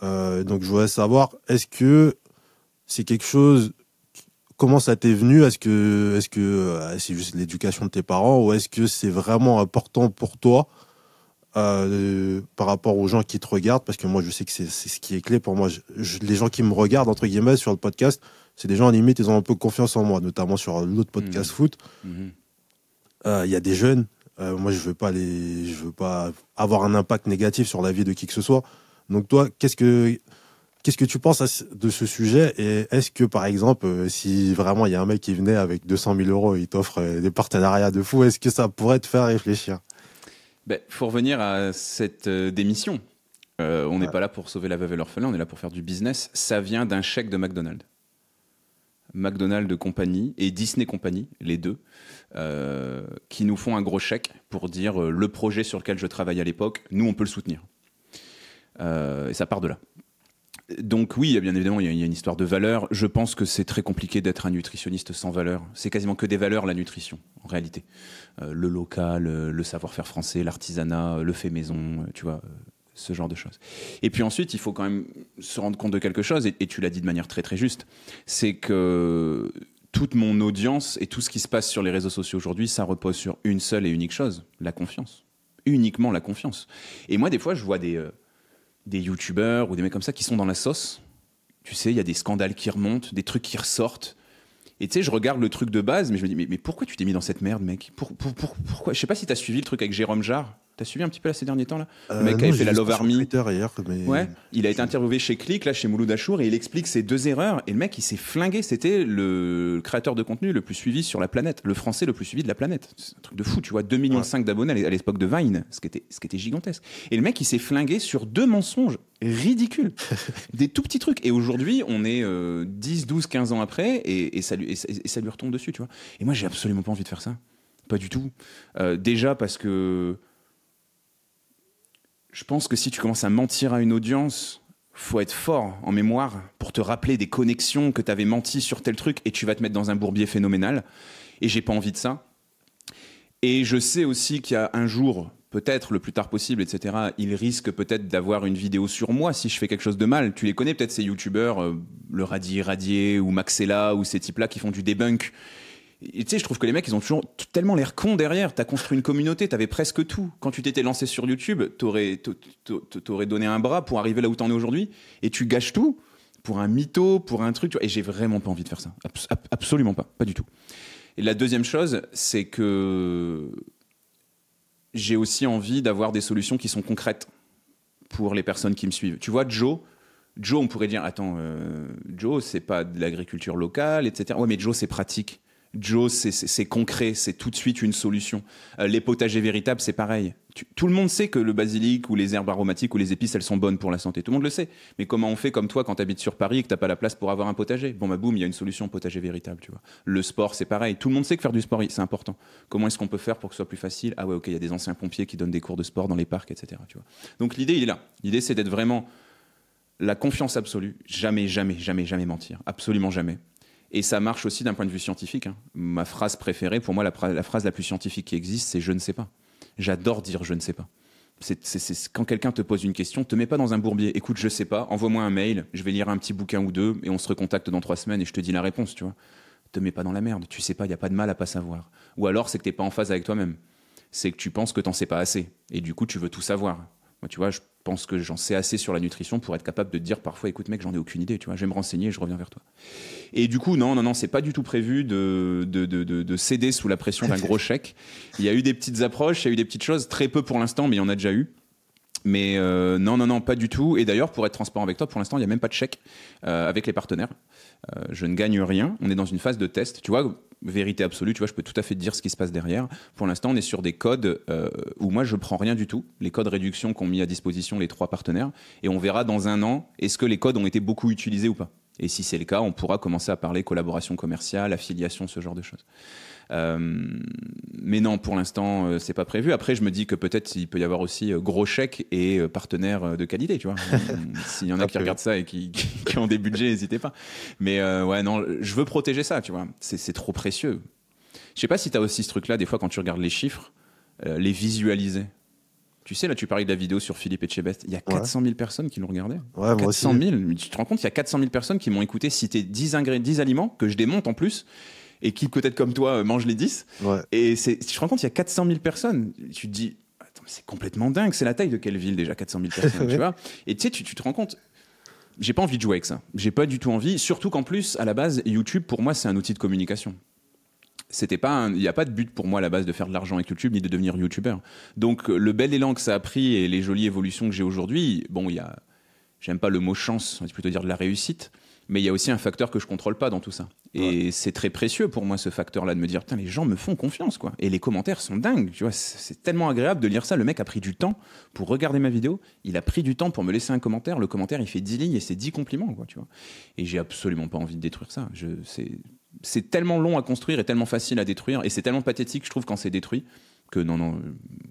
Donc, je voudrais savoir, est-ce que c'est quelque chose... Comment ça t'est venu? Est-ce que c'est juste l'éducation de tes parents ou est-ce que c'est vraiment important pour toi par rapport aux gens qui te regardent? Parce que moi, je sais que c'est ce qui est clé pour moi. Les gens qui me regardent, entre guillemets, sur le podcast, c'est des gens, à la limite, ils ont un peu confiance en moi, notamment sur l'autre podcast foot. Y a des jeunes. Moi, je veux pas avoir un impact négatif sur la vie de qui que ce soit. Donc toi, qu'est-ce que tu penses de ce sujet? Et est-ce que, par exemple, si vraiment il y a un mec qui venait avec 200 000 euros et il t'offre des partenariats de fou, est-ce que ça pourrait te faire réfléchir? Faut revenir à cette démission. On n'est pas là pour sauver la veuve et l'orphelin, on est là pour faire du business. Ça vient d'un chèque de McDonald's. McDonald's compagnie et Disney compagnie, les deux, qui nous font un gros chèque pour dire le projet sur lequel je travaillais à l'époque, nous on peut le soutenir. Et ça part de là. Donc oui, bien évidemment, il y a une histoire de valeur. Je pense que c'est très compliqué d'être un nutritionniste sans valeur. C'est quasiment que des valeurs, la nutrition, en réalité. Le local, le savoir-faire français, l'artisanat, le fait maison, tu vois, ce genre de choses. Et puis ensuite, il faut quand même se rendre compte de quelque chose, et tu l'as dit de manière très très juste, c'est que toute mon audience et tout ce qui se passe sur les réseaux sociaux aujourd'hui, ça repose sur une seule et unique chose, la confiance. Uniquement la confiance. Et moi, des fois, je vois des youtubeurs ou des mecs comme ça qui sont dans la sauce. Tu sais, il y a des scandales qui remontent, des trucs qui ressortent. Et tu sais, je regarde le truc de base, mais je me dis, mais pourquoi tu t'es mis dans cette merde, mec? Pourquoi? Je sais pas si t'as suivi le truc avec Jérôme Jarre. T'as suivi un petit peu là, ces derniers temps là? Le mec qui avait fait la Love Army. Hier, mais... Ouais, il a été interviewé chez Click, là, chez Mouloud Achour, et il explique ses 2 erreurs. Et le mec, il s'est flingué. C'était le créateur de contenu le plus suivi sur la planète, le français le plus suivi de la planète. C'est un truc de fou, tu vois. 2,5 millions d'abonnés à l'époque de Vine, ce qui était gigantesque. Et le mec, il s'est flingué sur 2 mensonges ridicules. Des tout petits trucs. Et aujourd'hui, on est 10, 12, 15 ans après, et ça lui retombe dessus, tu vois. Et moi, j'ai absolument pas envie de faire ça. Pas du tout. Déjà parce que je pense que si tu commences à mentir à une audience, faut être fort en mémoire pour te rappeler des connexions que tu avais menti sur tel truc et tu vas te mettre dans un bourbier phénoménal. Et j'ai pas envie de ça. Et je sais aussi qu'il y a un jour, peut-être le plus tard possible, etc., il risque peut-être d'avoir une vidéo sur moi si je fais quelque chose de mal. Tu les connais peut-être ces youtubeurs, le Radier ou Maxella ou ces types-là qui font du debunk. Et tu sais, je trouve que les mecs, ils ont toujours tellement l'air cons derrière. T'as construit une communauté, t'avais presque tout. Quand tu t'étais lancé sur YouTube, t'aurais donné un bras pour arriver là où t'en es aujourd'hui. Et tu gâches tout pour un mytho, pour un truc. Tu vois. Et j'ai vraiment pas envie de faire ça. Absolument pas. Pas du tout. Et la deuxième chose, c'est que j'ai aussi envie d'avoir des solutions qui sont concrètes pour les personnes qui me suivent. Tu vois, Joe, on pourrait dire, attends, Joe, c'est pas de l'agriculture locale, etc. Ouais, mais Joe, c'est pratique. Joe, c'est concret, c'est tout de suite une solution. Les potagers véritables, c'est pareil. Tout le monde sait que le basilic ou les herbes aromatiques ou les épices, elles sont bonnes pour la santé. Tout le monde le sait. Mais comment on fait comme toi quand tu habites sur Paris et que tu n'as pas la place pour avoir un potager? Bon, bah boum, il y a une solution potager véritable, tu vois. Le sport, c'est pareil. Tout le monde sait que faire du sport, c'est important. Comment est-ce qu'on peut faire pour que ce soit plus facile? Ah ouais, ok, il y a des anciens pompiers qui donnent des cours de sport dans les parcs, etc. Tu vois. Donc l'idée, il est là. L'idée, c'est d'être vraiment la confiance absolue. Jamais, jamais, jamais, jamais mentir. Absolument jamais. Et ça marche aussi d'un point de vue scientifique. Hein. Ma phrase préférée, pour moi, la phrase la plus scientifique qui existe, c'est « je ne sais pas ». J'adore dire « je ne sais pas ». Quand quelqu'un te pose une question, te mets pas dans un bourbier. Écoute, je sais pas, envoie-moi un mail, je vais lire un petit bouquin ou deux et on se recontacte dans 3 semaines et je te dis la réponse, tu vois. Te mets pas dans la merde, tu sais pas, il y a pas de mal à pas savoir. Ou alors c'est que t'es pas en phase avec toi-même. C'est que tu penses que t'en sais pas assez et du coup tu veux tout savoir. Moi, tu vois, je pense que j'en sais assez sur la nutrition pour être capable de te dire parfois, écoute mec, j'en ai aucune idée, tu vois, je vais me renseigner et je reviens vers toi. Et du coup, non, c'est pas du tout prévu de céder sous la pression d'un gros chèque. Il y a eu des petites approches, il y a eu des petites choses, très peu pour l'instant, mais il y en a déjà eu. Mais non, pas du tout. Et d'ailleurs, pour être transparent avec toi, pour l'instant, il n'y a même pas de chèque avec les partenaires. Je ne gagne rien. On est dans une phase de test. Tu vois, vérité absolue, tu vois, je peux tout à fait te dire ce qui se passe derrière. Pour l'instant, on est sur des codes où moi, je prends rien du tout. Les codes réduction qu'ont mis à disposition les 3 partenaires. Et on verra dans 1 an, est-ce que les codes ont été beaucoup utilisés ou pas. Et si c'est le cas, on pourra commencer à parler collaboration commerciale, affiliation, ce genre de choses. Mais non, pour l'instant, c'est pas prévu. Après, je me dis que peut-être il peut y avoir aussi gros chèques et partenaires de qualité, tu vois. S'il y en a qui regardent ça et qui ont des budgets, n'hésitez pas. Mais ouais, non, je veux protéger ça, tu vois. C'est trop précieux. Je sais pas si tu as aussi ce truc-là, des fois, quand tu regardes les chiffres, les visualiser. Tu sais, là, tu parlais de la vidéo sur Philippe Etchebest. Il y a 400 000 personnes qui l'ont regardé. Ouais, 400 000. Tu te rends compte, il y a 400 000 personnes qui m'ont écouté citer 10 aliments que je démonte en plus et qui, peut-être comme toi, mangent les 10. Ouais. Et tu te rends compte, il y a 400 000 personnes. Tu te dis, attends, mais c'est complètement dingue. C'est la taille de quelle ville déjà, 400 000 personnes, tu vois? Et tu sais, tu te rends compte, j'ai pas envie de jouer avec ça. J'ai pas du tout envie. Surtout qu'en plus, à la base, YouTube, pour moi, c'est un outil de communication. Il n'y a pas de but pour moi à la base de faire de l'argent avec YouTube ni de devenir youtubeur. Donc le bel élan que ça a pris et les jolies évolutions que j'ai aujourd'hui, bon, j'aime pas le mot chance, on va plutôt dire de la réussite, mais il y a aussi un facteur que je contrôle pas dans tout ça. Et c'est très précieux pour moi ce facteur-là de me dire, putain, les gens me font confiance, quoi. Et les commentaires sont dingues, tu vois, c'est tellement agréable de lire ça. Le mec a pris du temps pour regarder ma vidéo, il a pris du temps pour me laisser un commentaire. Le commentaire, il fait 10 lignes et c'est 10 compliments, quoi, tu vois. Et j'ai absolument pas envie de détruire ça. C'est tellement long à construire et tellement facile à détruire, et c'est tellement pathétique, je trouve, quand c'est détruit, que non,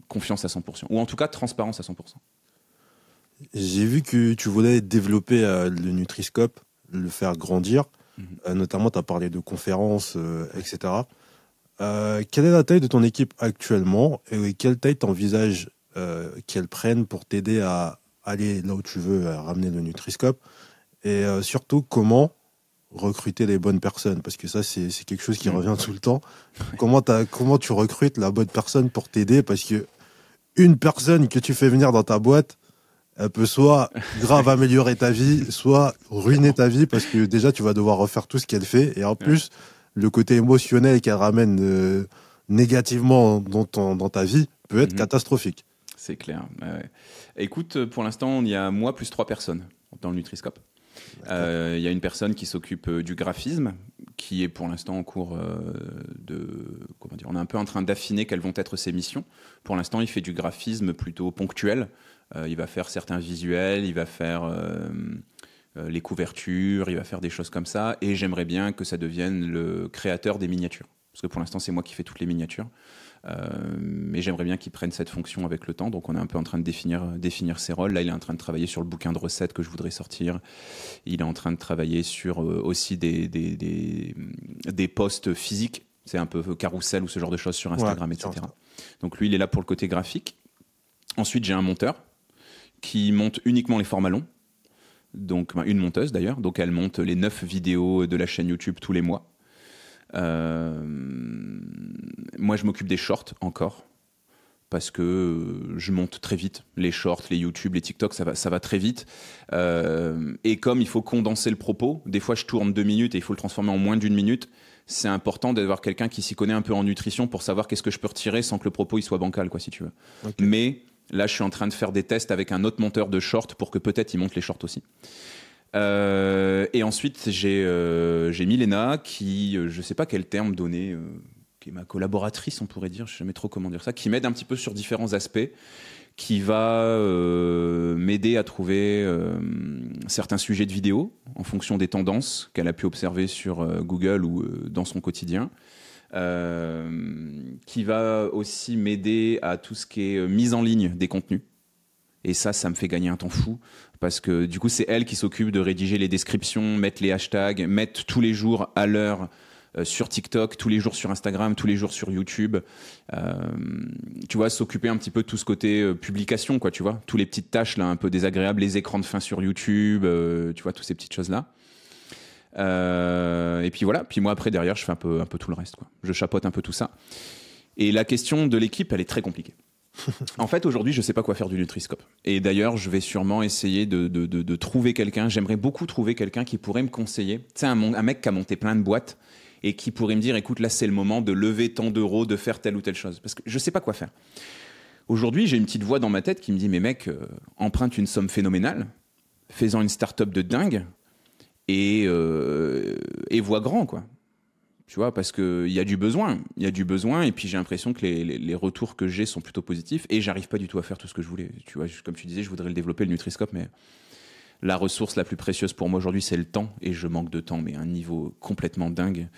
confiance à 100%. Ou en tout cas, transparence à 100%. J'ai vu que tu voulais développer le Nutri-Scope, le faire grandir. Notamment, tu as parlé de conférences, etc. Quelle est la taille de ton équipe actuellement et quelle taille t'envisages qu'elle prenne pour t'aider à aller là où tu veux, à ramener le Nutri-Scope? Et surtout, comment recruter les bonnes personnes, parce que ça c'est quelque chose qui revient tout le temps. Comment tu recrutes la bonne personne pour t'aider, parce que une personne que tu fais venir dans ta boîte, elle peut soit grave améliorer ta vie, soit ruiner ta vie, parce que déjà tu vas devoir refaire tout ce qu'elle fait, et en plus le côté émotionnel qu'elle ramène négativement dans ta vie peut être catastrophique. C'est clair. Écoute, pour l'instant on y a moi plus 3 personnes dans le Nutri-Scope. Il y a une personne qui s'occupe du graphisme, qui est pour l'instant en cours on est un peu en train d'affiner quelles vont être ses missions. Pour l'instant, il fait du graphisme plutôt ponctuel. Il va faire certains visuels, il va faire les couvertures, il va faire des choses comme ça. Et j'aimerais bien que ça devienne le créateur des miniatures. Parce que pour l'instant, c'est moi qui fais toutes les miniatures. Mais j'aimerais bien qu'il prenne cette fonction avec le temps. Donc on est un peu en train de définir ses rôles. Là, il est en train de travailler sur le bouquin de recettes que je voudrais sortir. Il est en train de travailler sur aussi des posts physiques. C'est un peu carrousel ou ce genre de choses sur Instagram, etc. Donc lui, il est là pour le côté graphique. Ensuite, j'ai un monteur qui monte uniquement les formats longs. Donc une monteuse d'ailleurs. Donc elle monte les 9 vidéos de la chaîne YouTube tous les mois. Moi, je m'occupe des shorts encore parce que je monte très vite. Les shorts, les YouTube, les TikTok, ça va très vite. Et comme il faut condenser le propos, des fois je tourne 2 minutes et il faut le transformer en moins d'1 minute. C'est important d'avoir quelqu'un qui s'y connaît un peu en nutrition pour savoir qu'est-ce que je peux retirer sans que le propos il soit bancal, quoi, si tu veux. Okay. Mais là, je suis en train de faire des tests avec un autre monteur de shorts pour que peut-être il monte les shorts aussi. Et ensuite, j'ai Milena qui, je sais pas quel terme donner, qui est ma collaboratrice, on pourrait dire, je sais jamais trop comment dire ça, qui m'aide un petit peu sur différents aspects, qui va m'aider à trouver certains sujets de vidéo en fonction des tendances qu'elle a pu observer sur Google ou dans son quotidien. Qui va aussi m'aider à tout ce qui est mise en ligne des contenus. Et ça me fait gagner un temps fou parce que du coup, c'est elle qui s'occupe de rédiger les descriptions, mettre les hashtags, mettre tous les jours à l'heure sur TikTok, tous les jours sur Instagram, tous les jours sur YouTube. Tu vois, s'occuper un petit peu de tout ce côté publication, quoi, tu vois. Tous les petites tâches là, un peu désagréables, les écrans de fin sur YouTube, tu vois, toutes ces petites choses-là. Et puis voilà, puis moi après derrière je fais un peu tout le reste, quoi. Je chapeaute un peu tout ça. Et la question de l'équipe, elle est très compliquée. En fait, aujourd'hui, je sais pas quoi faire du Nutri-Scope. Et d'ailleurs, je vais sûrement essayer de trouver quelqu'un. J'aimerais beaucoup trouver quelqu'un qui pourrait me conseiller. Tu sais, un mec qui a monté plein de boîtes et qui pourrait me dire, écoute, là, c'est le moment de lever tant d'euros, de faire telle ou telle chose. Parce que je sais pas quoi faire. Aujourd'hui, j'ai une petite voix dans ma tête qui me dit, mais mec, emprunte une somme phénoménale, fais-en une start-up de dingue et vois grand, quoi. Tu vois, parce qu'il y a du besoin, et puis j'ai l'impression que les retours que j'ai sont plutôt positifs, et j'arrive pas du tout à faire tout ce que je voulais. Tu vois, comme tu disais, je voudrais le développer, le Nutri-Scope, mais la ressource la plus précieuse pour moi aujourd'hui, c'est le temps, et je manque de temps, mais à un niveau complètement dingue,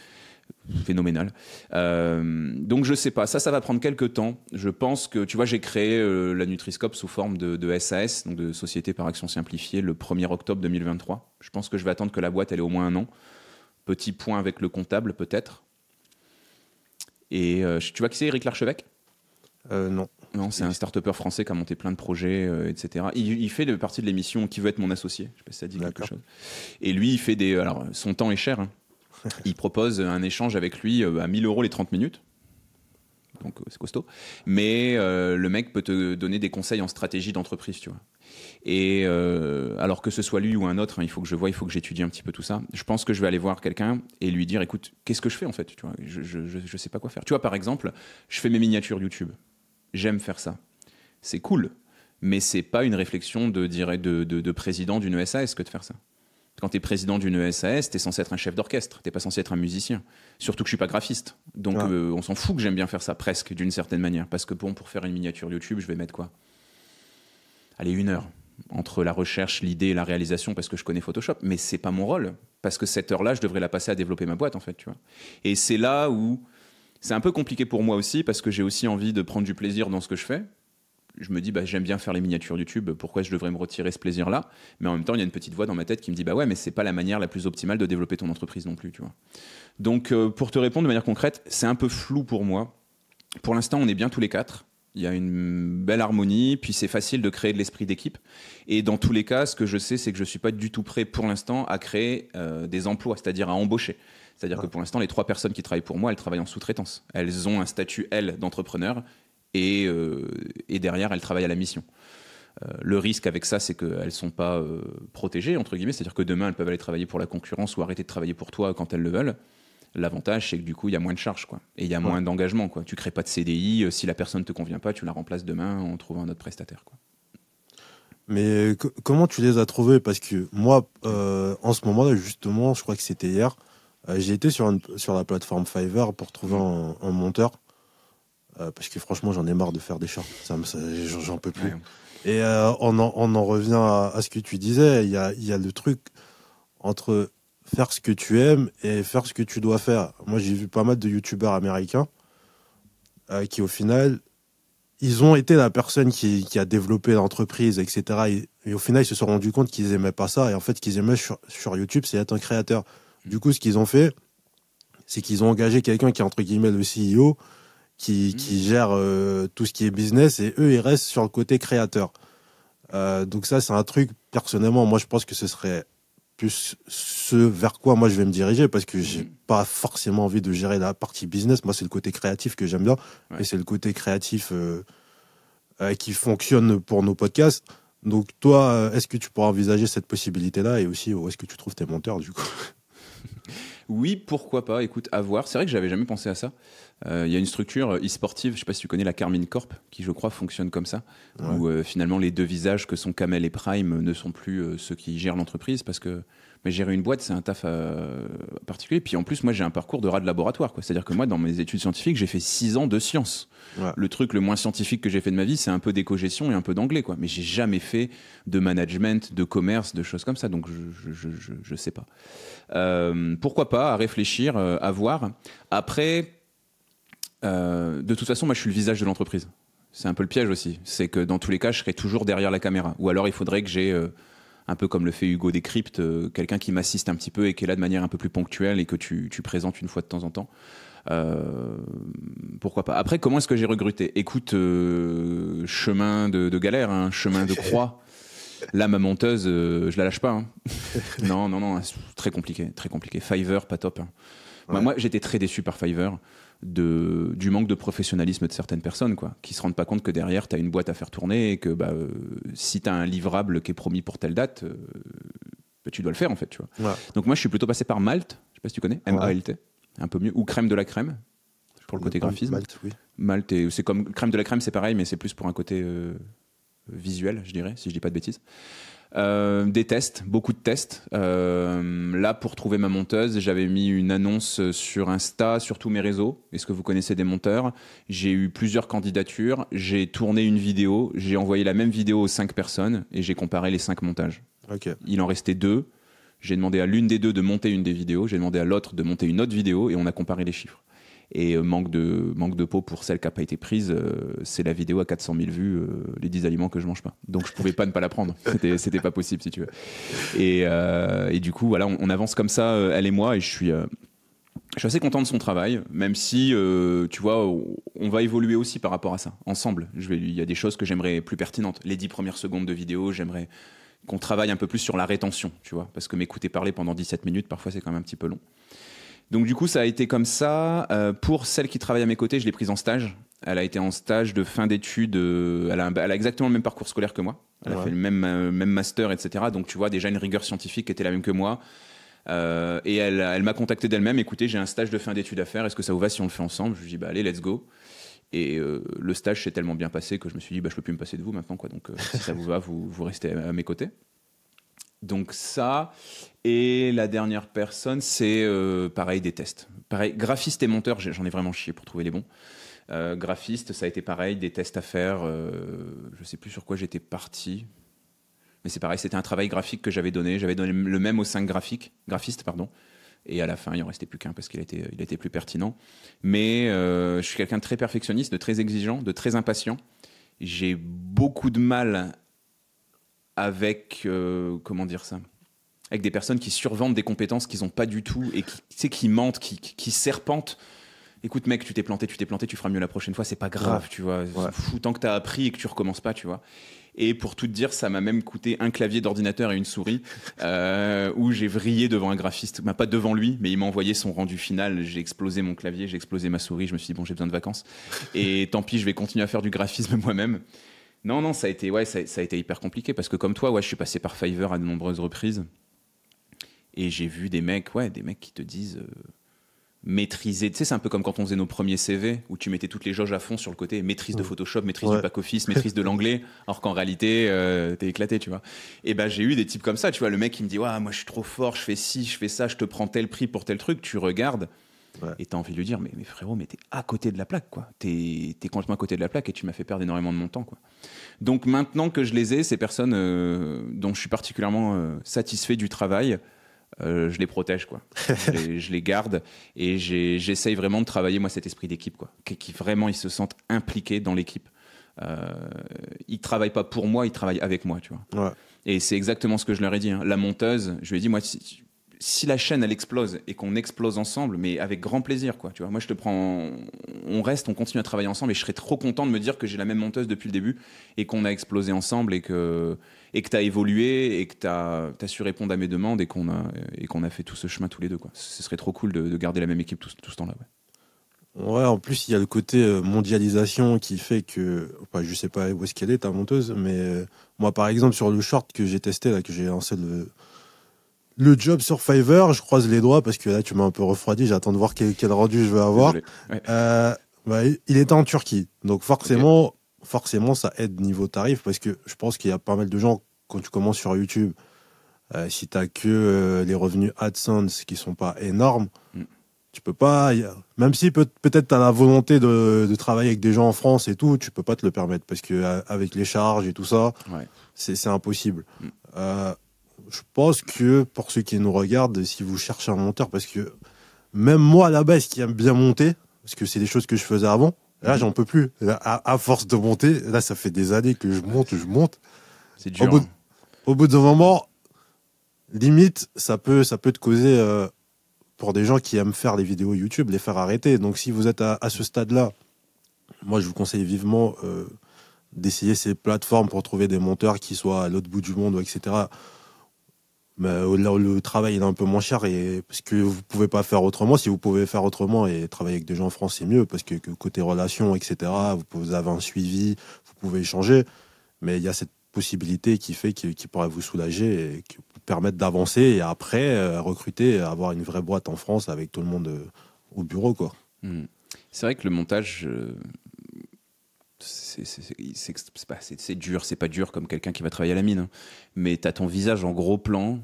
phénoménal. Donc je sais pas, ça va prendre quelques temps. Je pense que, tu vois, j'ai créé la Nutri-Scope sous forme de SAS, donc de Société par Action Simplifiée, le 1er octobre 2023. Je pense que je vais attendre que la boîte, elle ait au moins 1 an. Petit point avec le comptable, peut-être. Et tu vois qui c'est, Eric Larchevêque ? Non. Non, c'est un start-upper français qui a monté plein de projets, etc. Il fait partie de l'émission Qui veut être mon associé ? Je sais pas si ça dit quelque chose. Et lui, il fait des... Alors, son temps est cher. Hein. Il propose un échange avec lui à 1 000 € les 30 minutes. Donc, c'est costaud. Mais le mec peut te donner des conseils en stratégie d'entreprise, tu vois. Et alors que ce soit lui ou un autre, hein, il faut que j'étudie un petit peu tout ça. Je pense que je vais aller voir quelqu'un et lui dire, écoute, qu'est-ce que je fais en fait, tu vois, je sais pas quoi faire. Tu vois, par exemple, je fais mes miniatures YouTube. J'aime faire ça. C'est cool, mais c'est pas une réflexion de président d'une SAS que de faire ça. Quand tu es président d'une SAS, tu es censé être un chef d'orchestre, tu n'es pas censé être un musicien. Surtout que je suis pas graphiste. Donc on s'en fout que j'aime bien faire ça, presque, d'une certaine manière. Parce que pour faire une miniature YouTube, je vais mettre quoi ? Allez, 1 heure. Entre la recherche, l'idée et la réalisation, parce que je connais Photoshop. Mais c'est pas mon rôle. Parce que cette heure-là, je devrais la passer à développer ma boîte, en fait, tu vois. Et c'est là où c'est un peu compliqué pour moi aussi, parce que j'ai aussi envie de prendre du plaisir dans ce que je fais. Je me dis, j'aime bien faire les miniatures YouTube, pourquoi je devrais me retirer ce plaisir-là ? Mais en même temps, il y a une petite voix dans ma tête qui me dit, ouais, mais c'est pas la manière la plus optimale de développer ton entreprise non plus, tu vois. Donc, pour te répondre de manière concrète, c'est un peu flou pour moi. Pour l'instant, on est bien tous les 4. Il y a une belle harmonie, puis c'est facile de créer de l'esprit d'équipe. Et dans tous les cas, ce que je sais, c'est que je ne suis pas du tout prêt pour l'instant à créer des emplois, c'est-à-dire à embaucher. C'est-à-dire que pour l'instant, les 3 personnes qui travaillent pour moi, elles travaillent en sous-traitance. Elles ont un statut, elles, d'entrepreneur, et derrière, elles travaillent à la mission. Le risque avec ça, c'est qu'elles ne sont pas protégées, entre guillemets, c'est-à-dire que demain, elles peuvent aller travailler pour la concurrence ou arrêter de travailler pour toi quand elles le veulent. L'avantage, c'est que du coup, il y a moins de charges, quoi. Et il y a moins d'engagement, quoi. Tu crées pas de CDI. Si la personne ne te convient pas, tu la remplaces demain en trouvant un autre prestataire, quoi. Mais comment tu les as trouvés ? Parce que moi, en ce moment-là, justement, je crois que c'était hier, j'ai été sur la plateforme Fiverr pour trouver un monteur. Parce que franchement, j'en ai marre de faire des shorts. J'en peux plus. Ouais. Et on en revient à ce que tu disais. Il y a le truc entre faire ce que tu aimes et faire ce que tu dois faire. Moi, j'ai vu pas mal de youtubeurs américains. qui au final, ils ont été la personne qui a développé l'entreprise, etc. Et au final, ils se sont rendus compte qu'ils aimaient pas ça. Et en fait, ce qu'ils aimaient sur YouTube, c'est être un créateur. Du coup, ce qu'ils ont fait, c'est qu'ils ont engagé quelqu'un qui est entre guillemets le CEO, qui gère tout ce qui est business, et eux, ils restent sur le côté créateur. Donc ça, c'est un truc, personnellement, moi, je pense que ce serait plus ce vers quoi moi je vais me diriger, parce que j'ai pas forcément envie de gérer la partie business. Moi, c'est le côté créatif que j'aime bien, et c'est le côté créatif qui fonctionne pour nos podcasts. Donc toi, est-ce que tu pourras envisager cette possibilité-là, et aussi où est-ce que tu trouves tes monteurs du coup? Oui, pourquoi pas, écoute, à voir. C'est vrai que j'avais jamais pensé à ça. Il y a une structure e-sportive, je sais pas si tu connais la Carmine Corp, qui je crois fonctionne comme ça, où finalement les deux visages que sont Kamel et Prime ne sont plus ceux qui gèrent l'entreprise, parce que gérer une boîte, c'est un taf particulier. Puis en plus, moi j'ai un parcours de rat de laboratoire, quoi. C'est-à-dire que moi, dans mes études scientifiques, j'ai fait 6 ans de sciences. Le truc le moins scientifique que j'ai fait de ma vie, c'est un peu d'éco-gestion et un peu d'anglais, quoi. Mais j'ai jamais fait de management, de commerce, de choses comme ça, donc je sais pas. Pourquoi pas, à réfléchir, à voir. Après, de toute façon, moi je suis le visage de l'entreprise. C'est un peu le piège aussi. C'est que dans tous les cas, je serai toujours derrière la caméra. Ou alors il faudrait que j'ai, un peu comme le fait Hugo Décrypte, quelqu'un qui m'assiste un petit peu et qui est là de manière un peu plus ponctuelle et que tu présentes une fois de temps en temps. Pourquoi pas. Après, comment est-ce que j'ai recruté? Écoute, chemin de galère, hein, chemin de croix. Là, ma monteuse, je la lâche pas. Hein. Non, très compliqué, très compliqué. Fiverr, pas top. Hein. Bah, moi, j'étais très déçu par Fiverr du manque de professionnalisme de certaines personnes, quoi, qui se rendent pas compte que derrière, tu as une boîte à faire tourner et que si tu as un livrable qui est promis pour telle date, tu dois le faire, en fait. Tu vois. Ouais. Donc moi, je suis plutôt passé par Malte, je sais pas si tu connais, M-A-L-T, un peu mieux, ou Crème de la Crème, pour le côté graphisme. Malte, oui. Malte, c'est comme Crème de la Crème, c'est pareil, mais c'est plus pour un côté visuel, je dirais, si je dis pas de bêtises. Des tests, beaucoup de tests. Là, pour trouver ma monteuse, j'avais mis une annonce sur Insta, sur tous mes réseaux. Est-ce que vous connaissez des monteurs? J'ai eu plusieurs candidatures. J'ai tourné une vidéo. J'ai envoyé la même vidéo aux 5 personnes et j'ai comparé les 5 montages. Okay. Il en restait 2. J'ai demandé à l'une des 2 de monter une des vidéos. J'ai demandé à l'autre de monter une autre vidéo et on a comparé les chiffres. Et manque de peau pour celle qui n'a pas été prise, c'est la vidéo à 400 000 vues, les 10 aliments que je mange pas. Donc je pouvais pas ne pas la prendre. C'était pas possible, si tu veux. Et du coup, voilà, on avance comme ça, elle et moi, et je suis assez content de son travail, même si, tu vois, on va évoluer aussi par rapport à ça, ensemble. Il y a des choses que j'aimerais plus pertinentes. Les 10 premières secondes de vidéo, j'aimerais qu'on travaille un peu plus sur la rétention, tu vois, parce que m'écouter parler pendant 17 minutes, parfois, c'est quand même un petit peu long. Donc du coup, ça a été comme ça. Pour celle qui travaille à mes côtés, je l'ai prise en stage. Elle a été en stage de fin d'études. Elle a exactement le même parcours scolaire que moi. Elle a fait le même master, etc. Donc tu vois, déjà une rigueur scientifique qui était la même que moi. Et elle m'a contacté d'elle-même. Écoutez, j'ai un stage de fin d'études à faire. Est-ce que ça vous va si on le fait ensemble? Je lui ai dit, allez, let's go. Et le stage s'est tellement bien passé que je me suis dit, je peux plus me passer de vous maintenant, quoi. Donc si ça vous va, vous restez à mes côtés. Donc ça, et la dernière personne, c'est pareil, des tests. Pareil, graphiste et monteur, j'en ai vraiment chié pour trouver les bons. Graphiste, ça a été pareil, des tests à faire. Je sais plus sur quoi j'étais parti. Mais c'est pareil, c'était un travail graphique que j'avais donné. J'avais donné le même aux 5 graphistes, pardon. Et à la fin, il n'en restait plus qu'un parce qu'il était plus pertinent. Mais je suis quelqu'un de très perfectionniste, de très exigeant, de très impatient. J'ai beaucoup de mal avec, comment dire ça, avec des personnes qui survendent des compétences qu'ils n'ont pas du tout et qui mentent, qui serpentent. Écoute mec, tu t'es planté, tu feras mieux la prochaine fois, c'est pas grave, tu vois. Fou, tant que t'as appris et que tu recommences pas, tu vois. Et pour tout te dire, ça m'a même coûté un clavier d'ordinateur et une souris, où j'ai vrillé devant un graphiste, pas devant lui, mais il m'a envoyé son rendu final. J'ai explosé mon clavier, j'ai explosé ma souris. Je me suis dit bon, j'ai besoin de vacances. Et tant pis, je vais continuer à faire du graphisme moi-même. Non, ça a été hyper compliqué parce que comme toi, je suis passé par Fiverr à de nombreuses reprises et j'ai vu des mecs qui te disent maîtriser. Tu sais, c'est un peu comme quand on faisait nos premiers CV où tu mettais toutes les jauges à fond sur le côté maîtrise de Photoshop, maîtrise du back-office, maîtrise de l'anglais, alors qu'en réalité, t'es éclaté, tu vois. Et j'ai eu des types comme ça, tu vois, le mec qui me dit moi je suis trop fort, je fais ci, je fais ça, je te prends tel prix pour tel truc, tu regardes. Et t'as envie de lui dire mais frérot, mais t'es à côté de la plaque, quoi. T'es complètement à côté de la plaque et tu m'as fait perdre énormément de mon temps, quoi. Donc maintenant que je les ai, ces personnes dont je suis particulièrement satisfait du travail, je les protège, quoi. Je les garde et j'essaye vraiment de travailler, moi, cet esprit d'équipe, quoi. Qui vraiment, ils se sentent impliqués dans l'équipe. Ils travaillent pas pour moi, ils travaillent avec moi, tu vois. Ouais. Et c'est exactement ce que je leur ai dit, hein. La monteuse, je lui ai dit, moi, si la chaîne, elle explose et qu'on explose ensemble, mais avec grand plaisir, quoi. Tu vois, moi, je te prends, on reste, on continue à travailler ensemble et je serais trop content de me dire que j'ai la même monteuse depuis le début et qu'on a explosé ensemble et que tu as évolué et que tu as su répondre à mes demandes et qu'on a fait tout ce chemin tous les deux, quoi. Ce serait trop cool de garder la même équipe tout ce temps-là, ouais. Ouais, en plus, il y a le côté mondialisation qui fait que, enfin, je sais pas où est-ce qu'elle est, ta monteuse, mais moi, par exemple, sur le short que j'ai testé, là, que j'ai lancé le job sur Fiverr, je croise les doigts parce que là, tu m'as un peu refroidi, j'attends de voir quel rendu je vais avoir. Ouais. Il était en Turquie, donc forcément, ça aide niveau tarif parce que je pense qu'il y a pas mal de gens, quand tu commences sur YouTube, si tu n'as que les revenus AdSense qui sont pas énormes, tu peux pas, même si peut-être tu as la volonté de travailler avec des gens en France et tout, tu peux pas te le permettre parce que avec les charges et tout ça, c'est impossible. Je pense que pour ceux qui nous regardent, si vous cherchez un monteur, parce que même moi à la base qui aime bien monter, parce que c'est des choses que je faisais avant, là j'en peux plus. Là, à force de monter, là ça fait des années que je monte. C'est dur. Au bout d'un moment, limite, ça peut te causer, pour des gens qui aiment faire des vidéos YouTube, les faire arrêter. Donc si vous êtes à ce stade-là, moi je vous conseille vivement d'essayer ces plateformes pour trouver des monteurs qui soient à l'autre bout du monde, etc. Mais là, le travail il est un peu moins cher et parce que vous pouvez pas faire autrement. Si vous pouvez faire autrement et travailler avec des gens en France, c'est mieux parce que côté relations, etc. Vous avez un suivi, vous pouvez échanger. Mais il y a cette possibilité qui fait qui pourrait vous soulager et qui vous permettre d'avancer et après recruter, avoir une vraie boîte en France avec tout le monde au bureau, quoi. C'est vrai que le montage. C'est dur, c'est pas dur comme quelqu'un qui va travailler à la mine, hein. Mais t'as ton visage en gros plan,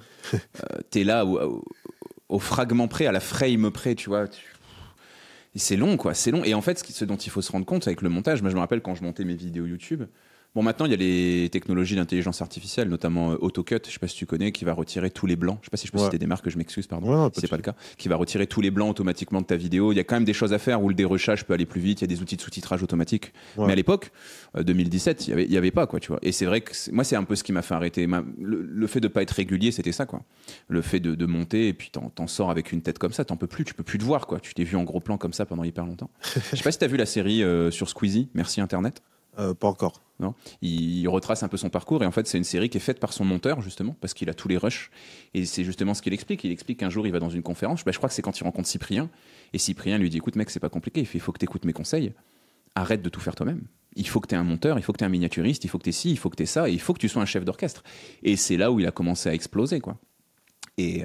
t'es là au fragment près, à la frame près, tu vois. Et c'est long, quoi, c'est long. Et en fait, ce dont il faut se rendre compte avec le montage, moi je me rappelle quand je montais mes vidéos YouTube. Bon, maintenant, il y a les technologies d'intelligence artificielle, notamment AutoCut, je sais pas si tu connais, qui va retirer tous les blancs. Je sais pas si je peux citer des marques, je m'excuse, pardon, si c'est pas le cas. Qui va retirer tous les blancs automatiquement de ta vidéo. Il y a quand même des choses à faire où le dérushage peut aller plus vite, il y a des outils de sous-titrage automatique. Mais à l'époque, 2017, il y avait pas, quoi, tu vois. Et c'est vrai que moi, c'est un peu ce qui m'a fait arrêter. Le fait de pas être régulier, c'était ça, quoi. Le fait de monter et puis t'en sors avec une tête comme ça, tu peux plus te voir, quoi. Tu t'es vu en gros plan comme ça pendant hyper longtemps. Je sais pas si t'as vu la série sur Squeezie, Merci Internet. Pas encore. Non, il retrace un peu son parcours et en fait c'est une série qui est faite par son monteur justement parce qu'il a tous les rushs et c'est justement ce qu'il explique. Il explique qu'un jour il va dans une conférence, je crois que c'est quand il rencontre Cyprien et Cyprien lui dit écoute mec c'est pas compliqué, il faut que tu écoutes mes conseils, arrête de tout faire toi-même. Il faut que tu aies un monteur, il faut que tu aies un miniaturiste, il faut que tu aies ci, il faut que tu aies ça et il faut que tu sois un chef d'orchestre. Et c'est là où il a commencé à exploser, quoi. Et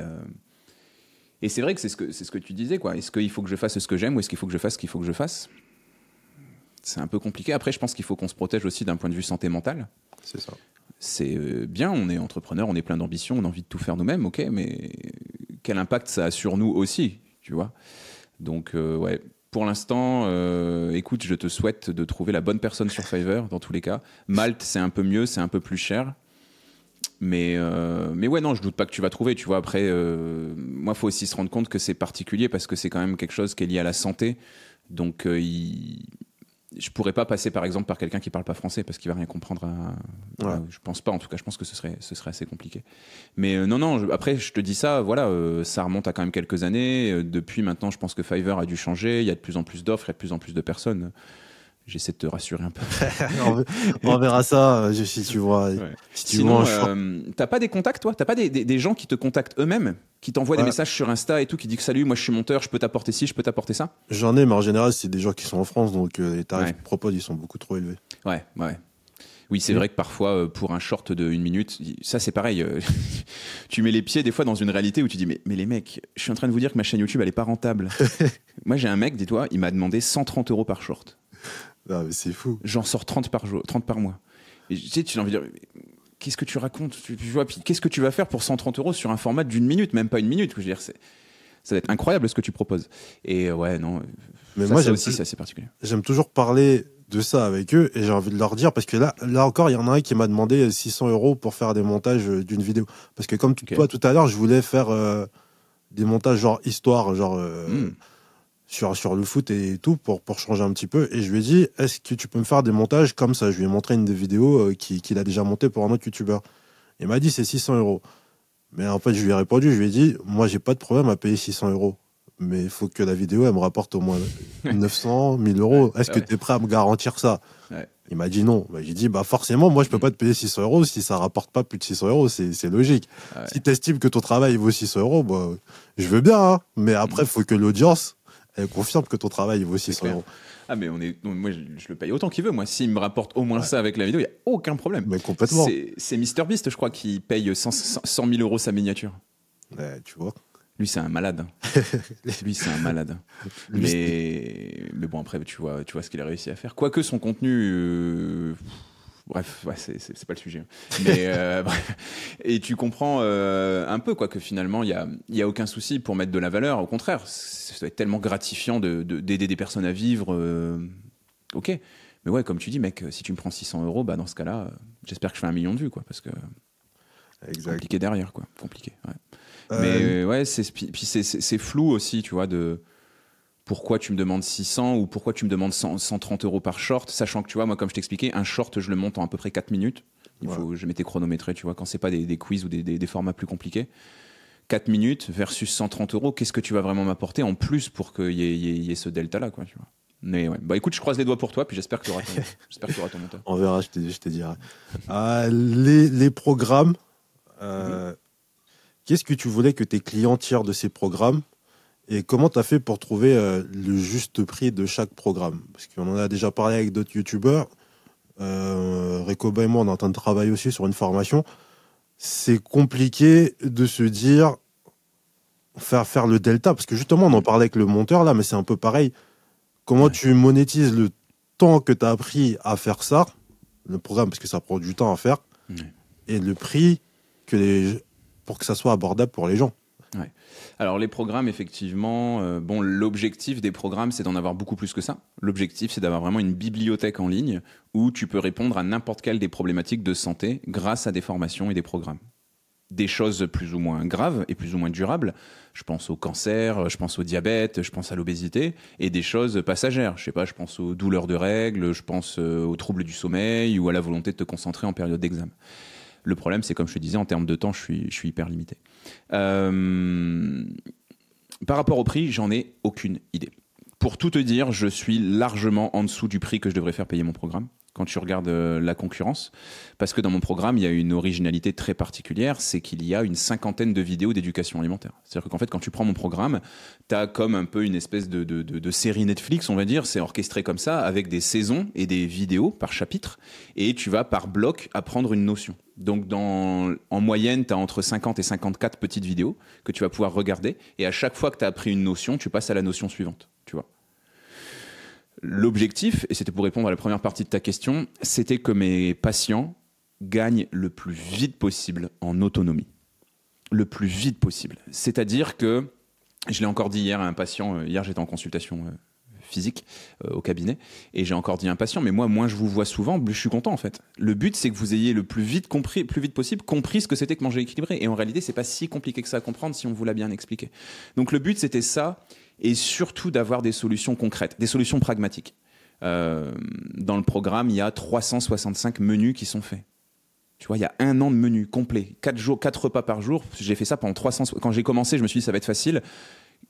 c'est vrai que c'est ce que tu disais, quoi. Est-ce qu'il faut que je fasse ce que j'aime ou est-ce qu'il faut que je fasse ce qu'il faut que je fasse? C'est un peu compliqué. Après, je pense qu'il faut qu'on se protège aussi d'un point de vue santé mentale. C'est ça. C'est bien, on est entrepreneur, on est plein d'ambition, on a envie de tout faire nous-mêmes, ok, mais quel impact ça a sur nous aussi, tu vois? Donc, ouais, pour l'instant, écoute, je te souhaite de trouver la bonne personne sur Fiverr, dans tous les cas. Malte, c'est un peu mieux, c'est un peu plus cher. Mais ouais, non, je doute pas que tu vas trouver, tu vois. Après, moi, il faut aussi se rendre compte que c'est particulier parce que c'est quand même quelque chose qui est lié à la santé. Donc, je pourrais pas passer par exemple par quelqu'un qui parle pas français parce qu'il va rien comprendre je pense pas, en tout cas je pense que ce serait assez compliqué, mais non, après je te dis ça, voilà, ça remonte à quand même quelques années, depuis maintenant je pense que Fiverr a dû changer, il y a de plus en plus d'offres, il y a de plus en plus de personnes. J'essaie de te rassurer un peu. On verra ça si tu vois. Ouais. Si sinon, t'as pas des contacts, toi? T'as pas des gens qui te contactent eux-mêmes, qui t'envoient des messages sur Insta et tout, qui disent salut, moi je suis monteur, je peux t'apporter ci, je peux t'apporter ça? J'en ai, mais en général, c'est des gens qui sont en France, donc les tarifs qu'ils proposent, ils sont beaucoup trop élevés. Ouais. Oui, c'est vrai que parfois, pour un short de 1 minute, ça c'est pareil. Tu mets les pieds des fois dans une réalité où tu dis mais les mecs, je suis en train de vous dire que ma chaîne YouTube, elle est pas rentable. Moi, j'ai un mec, dis-toi, il m'a demandé 130 € par short. Non, mais c'est fou. J'en sors 30 par mois. Et tu sais, tu as envie de dire, qu'est-ce que tu racontes? Tu vois, puis qu'est-ce que tu vas faire pour 130 € sur un format d'1 minute, même pas 1 minute? Je veux dire, ça va être incroyable ce que tu proposes. Et ouais, non. Mais moi, ça aussi, c'est assez particulier. J'aime toujours parler de ça avec eux et j'ai envie de leur dire, parce que là encore, il y en a un qui m'a demandé 600 € pour faire des montages d'une vidéo. Parce que comme toi, tout à l'heure, je voulais faire des montages genre histoire, genre sur le foot et tout, pour changer un petit peu. Et je lui ai dit, est-ce que tu peux me faire des montages comme ça? Je lui ai montré une des vidéos qu'il a déjà montées pour un autre youtubeur. Il m'a dit, c'est 600 €. Mais en fait, je lui ai répondu, je lui ai dit, moi, j'ai pas de problème à payer 600 €. Mais il faut que la vidéo, elle me rapporte au moins 900, 1000 €. Est-ce que tu es prêt à me garantir ça? Il m'a dit non. J'ai dit, forcément, moi, je peux pas te payer 600 € si ça rapporte pas plus de 600 €. C'est logique. Si tu estimes que ton travail vaut 600 €, je veux bien. Hein. Mais après, il faut que l'audience elle confirme que ton travail vaut 600 €. Ah, mais moi, je le paye autant qu'il veut. Moi, s'il me rapporte au moins ça avec la vidéo, il n'y a aucun problème. Mais complètement. C'est MrBeast, je crois, qui paye 100 000 € sa miniature. Tu vois. Lui, c'est un malade. Lui, c'est un malade. Mais bon, après, tu vois ce qu'il a réussi à faire. Quoique son contenu... Bref, c'est pas le sujet. Mais bref. Et tu comprends un peu que finalement, il y a aucun souci pour mettre de la valeur. Au contraire, ça doit être tellement gratifiant d'aider des personnes à vivre. Ok. Mais ouais, comme tu dis, mec, si tu me prends 600 €, dans ce cas-là, j'espère que je fais 1 million de vues, quoi, parce que c'est compliqué derrière, quoi. Compliqué, ouais. Mais ouais, c'est flou aussi, tu vois, de pourquoi tu me demandes 600 ou pourquoi tu me demandes 130 € par short, sachant que, tu vois, moi, comme je t'expliquais, un short, je le monte en à peu près 4 minutes. Je m'étais chronométré, tu vois, quand c'est pas des quiz ou des formats plus compliqués. 4 minutes versus 130 €, qu'est-ce que tu vas vraiment m'apporter en plus pour qu'il y ait ce delta-là, quoi, tu vois. Mais ouais, écoute, je croise les doigts pour toi, puis j'espère que tu auras ton monteur. On verra, je te dirai. Les programmes, qu'est-ce que tu voulais que tes clients tirent de ces programmes et comment tu as fait pour trouver le juste prix de chaque programme? Parce qu'on en a déjà parlé avec d'autres youtubeurs. Recoba et moi, on est en train de travailler aussi sur une formation. C'est compliqué de se dire faire le delta, parce que justement, on en parlait avec le monteur là, mais c'est un peu pareil. Comment tu monétises le temps que tu as pris à faire ça, le programme, parce que ça prend du temps à faire, et le prix pour que ça soit abordable pour les gens. Ouais. Alors les programmes, effectivement, l'objectif des programmes, c'est d'en avoir beaucoup plus que ça. L'objectif, c'est d'avoir vraiment une bibliothèque en ligne où tu peux répondre à n'importe quelle des problématiques de santé grâce à des formations et des programmes. Des choses plus ou moins graves et plus ou moins durables. Je pense au cancer, je pense au diabète, je pense à l'obésité, et des choses passagères. Je sais pas, je pense aux douleurs de règles, je pense aux troubles du sommeil ou à la volonté de te concentrer en période d'examen. Le problème, c'est comme je te disais, en termes de temps, je suis hyper limité. Par rapport au prix, j'en ai aucune idée. Pour tout te dire, je suis largement en dessous du prix que je devrais faire payer mon programme quand tu regardes la concurrence. Parce que dans mon programme, il y a une originalité très particulière, c'est qu'il y a une 50aine de vidéos d'éducation alimentaire. C'est-à-dire qu'en fait, quand tu prends mon programme, tu as comme un peu une espèce de série Netflix, on va dire. C'est orchestré comme ça, avec des saisons et des vidéos par chapitre. Et tu vas par bloc apprendre une notion. Donc, en moyenne, tu as entre 50 et 54 petites vidéos que tu vas pouvoir regarder. Et à chaque fois que tu as appris une notion, tu passes à la notion suivante, tu vois. L'objectif, et c'était pour répondre à la première partie de ta question, c'était que mes patients gagnent le plus vite possible en autonomie. Le plus vite possible. C'est-à-dire que, je l'ai encore dit hier à un patient, hier j'étais en consultation physique au cabinet, et j'ai encore dit à un patient, mais moi, moins je vous vois souvent, plus je suis content en fait. Le but, c'est que vous ayez le plus vite possible compris ce que c'était que manger équilibré. Et en réalité, c'est pas si compliqué que ça à comprendre si on vous l'a bien expliqué. Donc le but, c'était ça, et surtout d'avoir des solutions concrètes, des solutions pragmatiques. Dans le programme, il y a 365 menus qui sont faits. Tu vois, il y a 1 an de menus complets, 4 repas par jour. J'ai fait ça pendant 300. Quand j'ai commencé, je me suis dit, ça va être facile.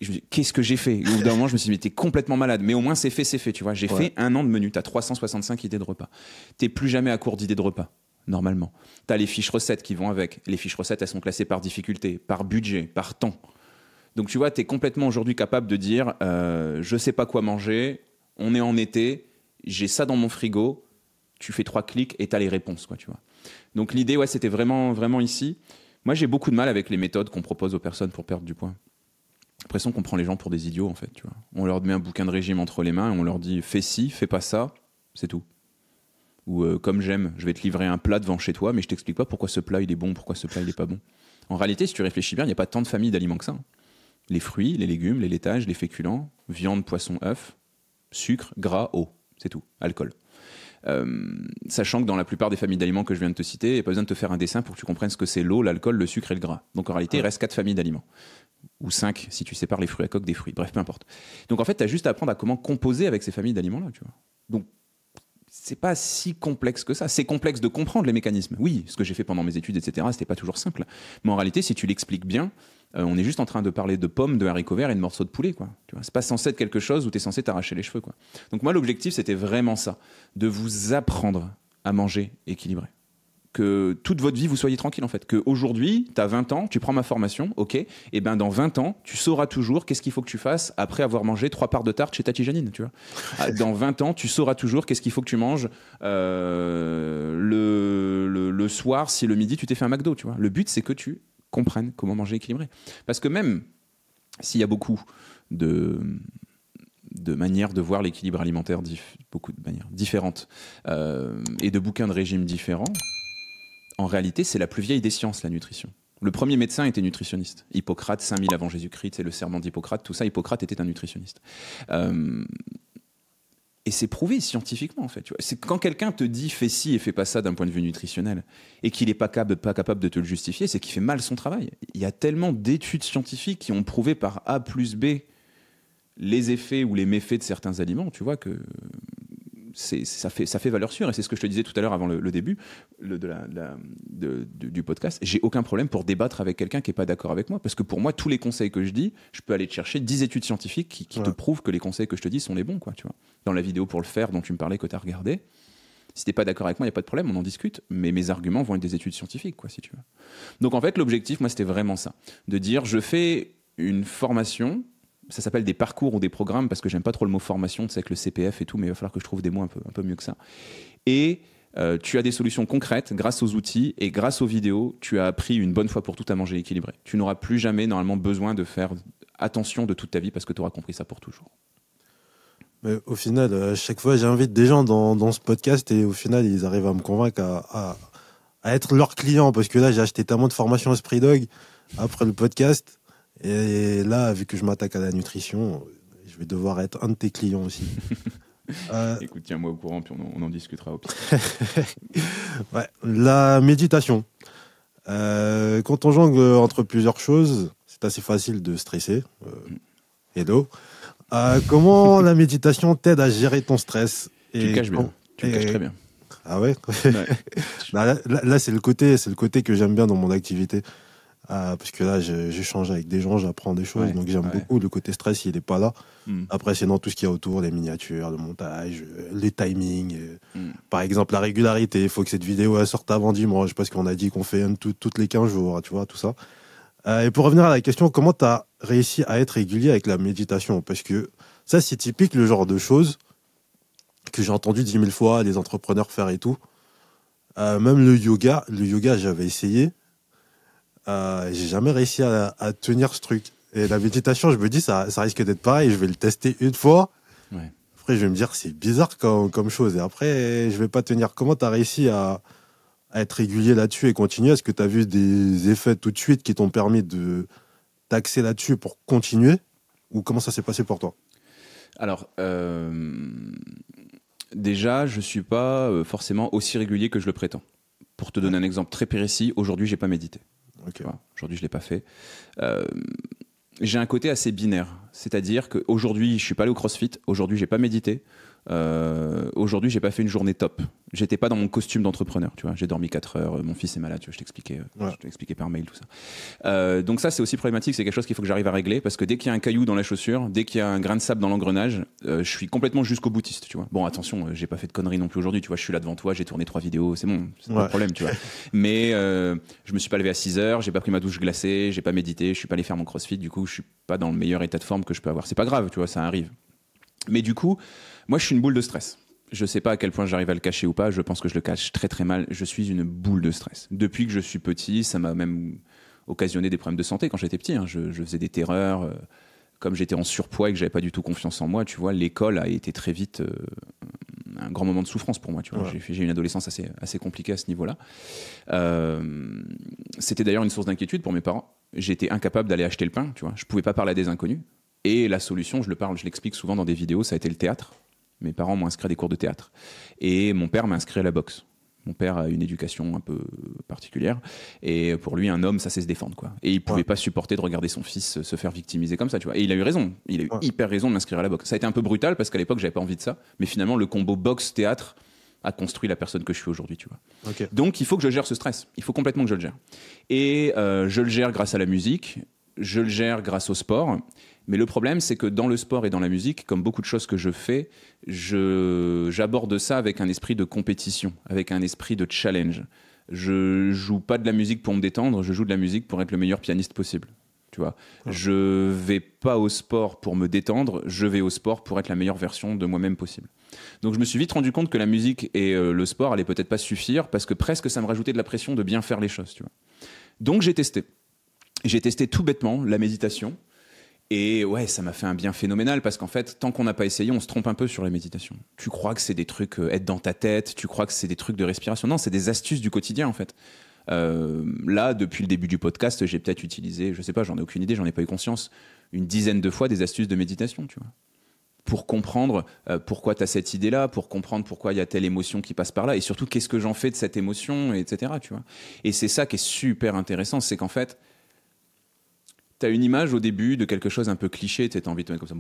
Je me dis, qu'est-ce que j'ai fait? Et au bout d'un moment, je me suis dit, mais t'es complètement malade. Mais au moins, c'est fait, tu vois. J'ai fait 1 an de menus. T'as 365 idées de repas. T'es plus jamais à court d'idées de repas, normalement. T'as les fiches recettes qui vont avec. Les fiches recettes, elles sont classées par difficulté, par budget, par temps. Donc, tu vois, t'es complètement aujourd'hui capable de dire, je sais pas quoi manger, on est en été, j'ai ça dans mon frigo, tu fais 3 clics et t'as les réponses, quoi, tu vois. Donc, l'idée, ouais, c'était vraiment, vraiment ici. Moi, j'ai beaucoup de mal avec les méthodes qu'on propose aux personnes pour perdre du poids. J'ai l'impression qu'on prend les gens pour des idiots, en fait, tu vois. On leur met un bouquin de régime entre les mains et on leur dit, fais ci, fais pas ça, c'est tout. Ou comme j'aime, je vais te livrer un plat devant chez toi, mais je t'explique pas pourquoi ce plat, il est bon, pourquoi ce plat, il est pas bon. En réalité, si tu réfléchis bien, il n'y a pas tant de familles d'aliments que ça. Les fruits, les légumes, les laitages, les féculents, viande, poisson, œufs, sucre, gras, eau. C'est tout. Alcool. Sachant que dans la plupart des familles d'aliments que je viens de te citer, il n'y a pas besoin de te faire un dessin pour que tu comprennes ce que c'est l'eau, l'alcool, le sucre et le gras. Donc en réalité, il reste 4 familles d'aliments. Ou 5 si tu sépares les fruits à coque des fruits. Bref, peu importe. Donc en fait, tu as juste à apprendre à comment composer avec ces familles d'aliments-là. Tu vois. Donc c'est pas si complexe que ça. C'est complexe de comprendre les mécanismes. Oui, ce que j'ai fait pendant mes études, etc., c'était pas toujours simple. Mais en réalité, si tu l'expliques bien, on est juste en train de parler de pommes, de haricots verts et de morceaux de poulet, quoi. Tu vois, c'est pas censé être quelque chose où tu es censé t'arracher les cheveux, quoi. Donc moi, l'objectif, c'était vraiment ça, de vous apprendre à manger équilibré. Que toute votre vie, vous soyez tranquille, en fait. Qu'aujourd'hui, tu as 20 ans, tu prends ma formation, ok, et ben dans 20 ans, tu sauras toujours qu'est-ce qu'il faut que tu fasses après avoir mangé 3 parts de tarte chez Tati Janine, tu vois. Dans 20 ans, tu sauras toujours qu'est-ce qu'il faut que tu manges le soir si le midi, tu t'es fait un McDo, tu vois. Le but, c'est que tu comprennes comment manger équilibré. Parce que même s'il y a beaucoup de manières de voir l'équilibre alimentaire, beaucoup de manières différentes, et de bouquins de régimes différents, en réalité, c'est la plus vieille des sciences, la nutrition. Le premier médecin était nutritionniste. Hippocrate, 5000 avant Jésus-Christ, c'est le serment d'Hippocrate, tout ça, Hippocrate était un nutritionniste. Et c'est prouvé scientifiquement, en fait. Tu vois. C'est quand quelqu'un te dit « fais ci et fais pas ça » d'un point de vue nutritionnel, et qu'il n'est pas capable de te le justifier, c'est qu'il fait mal son travail. Il y a tellement d'études scientifiques qui ont prouvé par A plus B les effets ou les méfaits de certains aliments, tu vois, que ça fait valeur sûre. Et c'est ce que je te disais tout à l'heure avant le début du podcast. J'ai aucun problème pour débattre avec quelqu'un qui n'est pas d'accord avec moi, parce que pour moi, tous les conseils que je dis, je peux aller te chercher 10 études scientifiques qui te prouvent que les conseils que je te dis sont les bons, quoi, tu vois. Dans la vidéo pour le faire dont tu me parlais, que tu as regardé, si tu n'es pas d'accord avec moi, il n'y a pas de problème, on en discute, mais mes arguments vont être des études scientifiques, quoi, si tu veux. Donc en fait, l'objectif, moi, c'était vraiment ça, de dire, je fais une formation. Ça s'appelle des parcours ou des programmes, parce que j'aime pas trop le mot formation, tu sais, avec le CPF et tout, mais il va falloir que je trouve des mots un peu mieux que ça. Et tu as des solutions concrètes grâce aux outils et grâce aux vidéos, tu as appris une bonne fois pour toutes à manger équilibré. Tu n'auras plus jamais normalement besoin de faire attention de toute ta vie parce que tu auras compris ça pour toujours. Mais au final, à chaque fois, j'invite des gens dans ce podcast et au final, ils arrivent à me convaincre à être leur client, parce que là, j'ai acheté tellement de formations Esprit Dog après le podcast. Et là, vu que je m'attaque à la nutrition, je vais devoir être un de tes clients aussi. Écoute, tiens-moi au courant, puis on en discutera au pire. Ouais, la méditation. Quand on jongle entre plusieurs choses, c'est assez facile de stresser. Hello. Comment la méditation t'aide à gérer ton stress? Tu le caches bien. Tu le caches très bien. Ah ouais, là, c'est le côté que j'aime bien dans mon activité. Parce que là, j'échange avec des gens, j'apprends des choses, donc j'aime beaucoup. Le côté stress, il n'est pas là. Après, c'est dans tout ce qu'il y a autour, les miniatures, le montage, les timings. Par exemple, la régularité. Il faut que cette vidéo elle sorte avant dimanche, parce qu'on a dit qu'on fait toutes les 15 jours, tu vois, tout ça. Et pour revenir à la question, comment tu as réussi à être régulier avec la méditation? Parce que ça, c'est typique le genre de choses que j'ai entendu 10 000 fois les entrepreneurs faire et tout. Même le yoga, j'avais essayé. J'ai jamais réussi à tenir ce truc. Et la méditation, je me dis, ça risque d'être pareil. Je vais le tester une fois. Ouais. Après, je vais me dire, c'est bizarre comme chose. Et après, je vais pas tenir. Comment tu as réussi à être régulier là-dessus et continuer? Est-ce que tu as vu des effets tout de suite qui t'ont permis de t'axer là-dessus pour continuer? Ou comment ça s'est passé pour toi? Alors, déjà, je suis pas forcément aussi régulier que je le prétends. Pour te donner un exemple très précis, aujourd'hui, j'ai pas médité. Okay. Voilà, aujourd'hui, je l'ai pas fait. J'ai un côté assez binaire, c'est-à-dire qu'aujourd'hui, je suis pas allé au CrossFit, aujourd'hui, j'ai pas médité. Aujourd'hui, j'ai pas fait une journée top. J'étais pas dans mon costume d'entrepreneur, tu vois. J'ai dormi 4 heures, mon fils est malade, tu vois, je t'expliquais par mail tout ça. Donc ça, c'est aussi problématique, c'est quelque chose qu'il faut que j'arrive à régler, parce que dès qu'il y a un caillou dans la chaussure, dès qu'il y a un grain de sable dans l'engrenage, je suis complètement jusqu'au boutiste, tu vois. Bon, attention, j'ai pas fait de conneries non plus aujourd'hui, tu vois, je suis là devant toi, j'ai tourné 3 vidéos, c'est bon, c'est pas de problème, tu vois. Mais je me suis pas levé à 6 heures, j'ai pas pris ma douche glacée, j'ai pas médité, je suis pas allé faire mon CrossFit, du coup, je suis pas dans le meilleur état de forme que je peux avoir. C'est pas grave, tu vois, ça arrive. Mais du coup, moi, je suis une boule de stress. Je sais pas à quel point j'arrive à le cacher ou pas. Je pense que je le cache très très mal. Je suis une boule de stress. Depuis que je suis petit, ça m'a même occasionné des problèmes de santé quand j'étais petit. Hein. Je faisais des terreurs. Comme j'étais en surpoids et que j'avais pas du tout confiance en moi, tu vois, l'école a été très vite un grand moment de souffrance pour moi. Tu vois. J'ai eu une adolescence assez compliquée à ce niveau-là. C'était d'ailleurs une source d'inquiétude pour mes parents. J'étais incapable d'aller acheter le pain. Tu vois. Je pouvais pas parler à des inconnus. Et la solution, je l'explique souvent dans des vidéos, ça a été le théâtre. Mes parents m'ont inscrit à des cours de théâtre. Et mon père m'a inscrit à la boxe. Mon père a une éducation un peu particulière. Et pour lui, un homme, ça sait se défendre, quoi. Et il pouvait pas supporter de regarder son fils se faire victimiser comme ça, tu vois. Et il a eu raison. Il a eu hyper raison de m'inscrire à la boxe. Ça a été un peu brutal parce qu'à l'époque, j'avais pas envie de ça. Mais finalement, le combo boxe-théâtre a construit la personne que je suis aujourd'hui, tu vois. Okay. Donc, il faut que je gère ce stress. Il faut complètement que je le gère. Et je le gère grâce à la musique. Je le gère grâce au sport. Mais le problème, c'est que dans le sport et dans la musique, comme beaucoup de choses que je fais, j'aborde ça avec un esprit de compétition, avec un esprit de challenge. Je joue pas de la musique pour me détendre, je joue de la musique pour être le meilleur pianiste possible. Tu vois, je vais pas au sport pour me détendre, je vais au sport pour être la meilleure version de moi-même possible. Donc je me suis vite rendu compte que la musique et le sport allaient peut-être pas suffire parce que presque ça me rajoutait de la pression de bien faire les choses. Tu vois. Donc j'ai testé. J'ai testé tout bêtement la méditation. Et ouais, ça m'a fait un bien phénoménal parce qu'en fait, tant qu'on n'a pas essayé, on se trompe un peu sur la méditation. Tu crois que c'est des trucs être dans ta tête, tu crois que c'est des trucs de respiration. Non, c'est des astuces du quotidien en fait. Là, depuis le début du podcast, j'ai peut-être utilisé, je sais pas, j'en ai aucune idée, j'en ai pas eu conscience, une dizaine de fois des astuces de méditation, tu vois. Pour comprendre pourquoi tu as cette idée-là, pour comprendre pourquoi il y a telle émotion qui passe par là, et surtout qu'est-ce que j'en fais de cette émotion, etc. Tu vois. Et c'est ça qui est super intéressant, c'est qu'en fait, t'as une image au début de quelque chose un peu cliché, t'as envie de te mettre comme ça.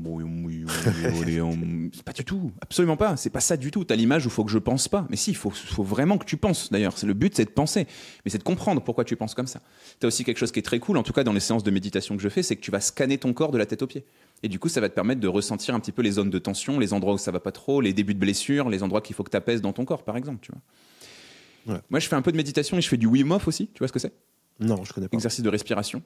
C'est pas du tout, absolument pas, c'est pas ça du tout. T'as l'image où il faut que je pense pas. Mais si, il faut vraiment que tu penses d'ailleurs. Le but, c'est de penser, mais c'est de comprendre pourquoi tu penses comme ça. T'as aussi quelque chose qui est très cool, en tout cas dans les séances de méditation que je fais, c'est que tu vas scanner ton corps de la tête aux pieds. Et du coup, ça va te permettre de ressentir un petit peu les zones de tension, les endroits où ça va pas trop, les débuts de blessure, les endroits qu'il faut que tu apaises dans ton corps, par exemple. Tu vois. Ouais. Moi, je fais un peu de méditation et je fais du Wim Hof aussi. Tu vois ce que c'est ? Non, je connais pas. Exercice de respiration.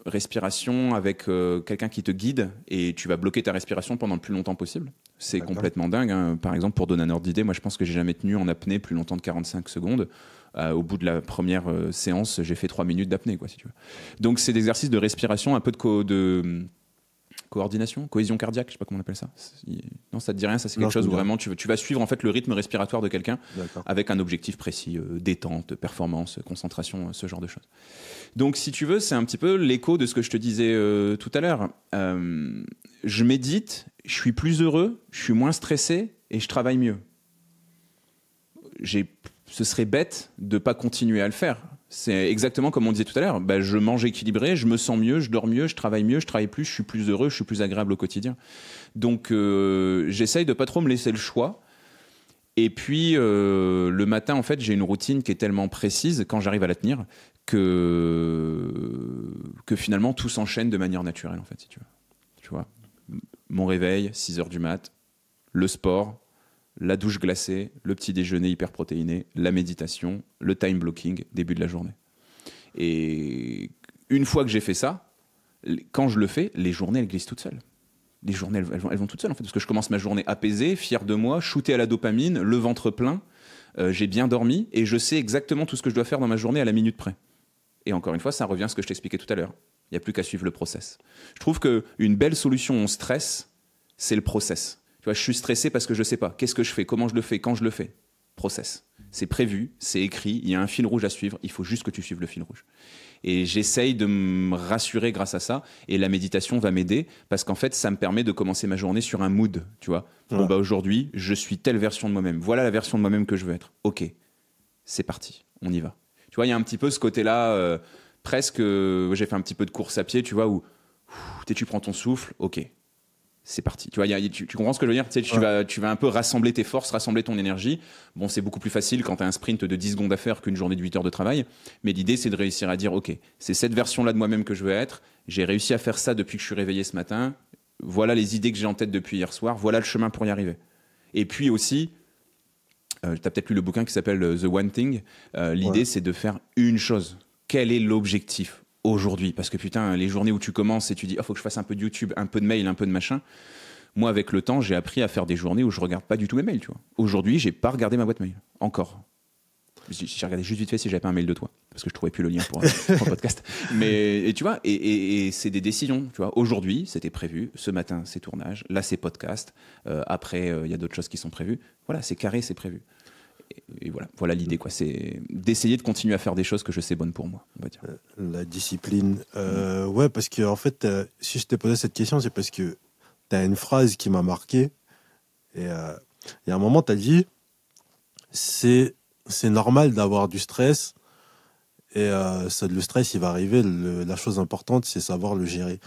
Respiration avec quelqu'un qui te guide et tu vas bloquer ta respiration pendant le plus longtemps possible. C'est complètement dingue. Hein. Par exemple, pour donner un ordre d'idée, moi je pense que j'ai jamais tenu en apnée plus longtemps de 45 secondes. Au bout de la première séance, j'ai fait 3 minutes d'apnée, quoi, si tu veux. Donc c'est des exercices de respiration, un peu de coordination, cohésion cardiaque, je sais pas comment on appelle ça. Non, ça te dit rien, ça c'est quelque chose où vraiment tu vas suivre en fait le rythme respiratoire de quelqu'un avec un objectif précis, détente, performance, concentration, ce genre de choses. Donc si tu veux, c'est un petit peu l'écho de ce que je te disais tout à l'heure. Je médite, je suis plus heureux, je suis moins stressé et je travaille mieux. Ce serait bête de pas continuer à le faire. C'est exactement comme on disait tout à l'heure. Je mange équilibré, je me sens mieux, je dors mieux, je travaille plus, je suis plus heureux, je suis plus agréable au quotidien. Donc j'essaye de pas trop me laisser le choix. Et puis le matin, en fait, j'ai une routine qui est tellement précise quand j'arrive à la tenir que finalement tout s'enchaîne de manière naturelle, en fait, si tu veux. Tu vois, mon réveil, 6h du mat, le sport, la douche glacée, le petit déjeuner hyper protéiné, la méditation, le time blocking, début de la journée. Et une fois que j'ai fait ça, quand je le fais, les journées, elles glissent toutes seules. Les journées, elles vont toutes seules, en fait, parce que je commence ma journée apaisée, fier de moi, shooté à la dopamine, le ventre plein, j'ai bien dormi, et je sais exactement tout ce que je dois faire dans ma journée à la minute près. Et encore une fois, ça revient à ce que je t'expliquais tout à l'heure. Il n'y a plus qu'à suivre le process. Je trouve qu'une belle solution au stress, c'est le process. Tu vois, je suis stressé parce que je sais pas. Qu'est-ce que je fais ? Comment je le fais ? Quand je le fais ? Process. C'est prévu, c'est écrit, il y a un fil rouge à suivre, il faut juste que tu suives le fil rouge. Et j'essaye de me rassurer grâce à ça, et la méditation va m'aider, parce qu'en fait, ça me permet de commencer ma journée sur un mood, tu vois. Ouais. Bon, aujourd'hui, je suis telle version de moi-même. Voilà la version de moi-même que je veux être. Ok, c'est parti, on y va. Tu vois, il y a un petit peu ce côté-là, presque, j'ai fait un petit peu de course à pied, tu vois, où tu prends ton souffle, ok. C'est parti. Tu vois, tu comprends ce que je veux dire ? Tu sais, tu vas un peu rassembler tes forces, rassembler ton énergie. Bon, c'est beaucoup plus facile quand tu as un sprint de 10 secondes à faire qu'une journée de 8 heures de travail. Mais l'idée, c'est de réussir à dire, OK, c'est cette version-là de moi-même que je veux être. J'ai réussi à faire ça depuis que je suis réveillé ce matin. Voilà les idées que j'ai en tête depuis hier soir. Voilà le chemin pour y arriver. Et puis aussi, tu as peut-être lu le bouquin qui s'appelle The One Thing. L'idée, c'est de faire une chose. Quel est l'objectif ? Aujourd'hui, parce que putain, les journées où tu commences et tu dis faut que je fasse un peu de YouTube, un peu de mail, un peu de machin. Moi, avec le temps, j'ai appris à faire des journées où je regarde pas du tout mes mails, tu vois. Aujourd'hui, j'ai pas regardé ma boîte mail encore. J'ai regardé juste vite fait si j'avais pas un mail de toi, parce que je trouvais plus le lien pour le podcast. Mais et tu vois, et c'est des décisions, tu vois. Aujourd'hui, c'était prévu. Ce matin, c'est tournage. Là, c'est podcast. Après, il y a d'autres choses qui sont prévues. Voilà, c'est carré, c'est prévu. Et voilà l'idée, quoi. C'est d'essayer de continuer à faire des choses que je sais bonnes pour moi, on va dire. La discipline. Ouais, parce que en fait, si je t'ai posé cette question, c'est parce que tu as une phrase qui m'a marqué. Et Il y a un moment, tu as dit, c'est normal d'avoir du stress. Et le stress, il va arriver. La chose importante, c'est savoir le gérer.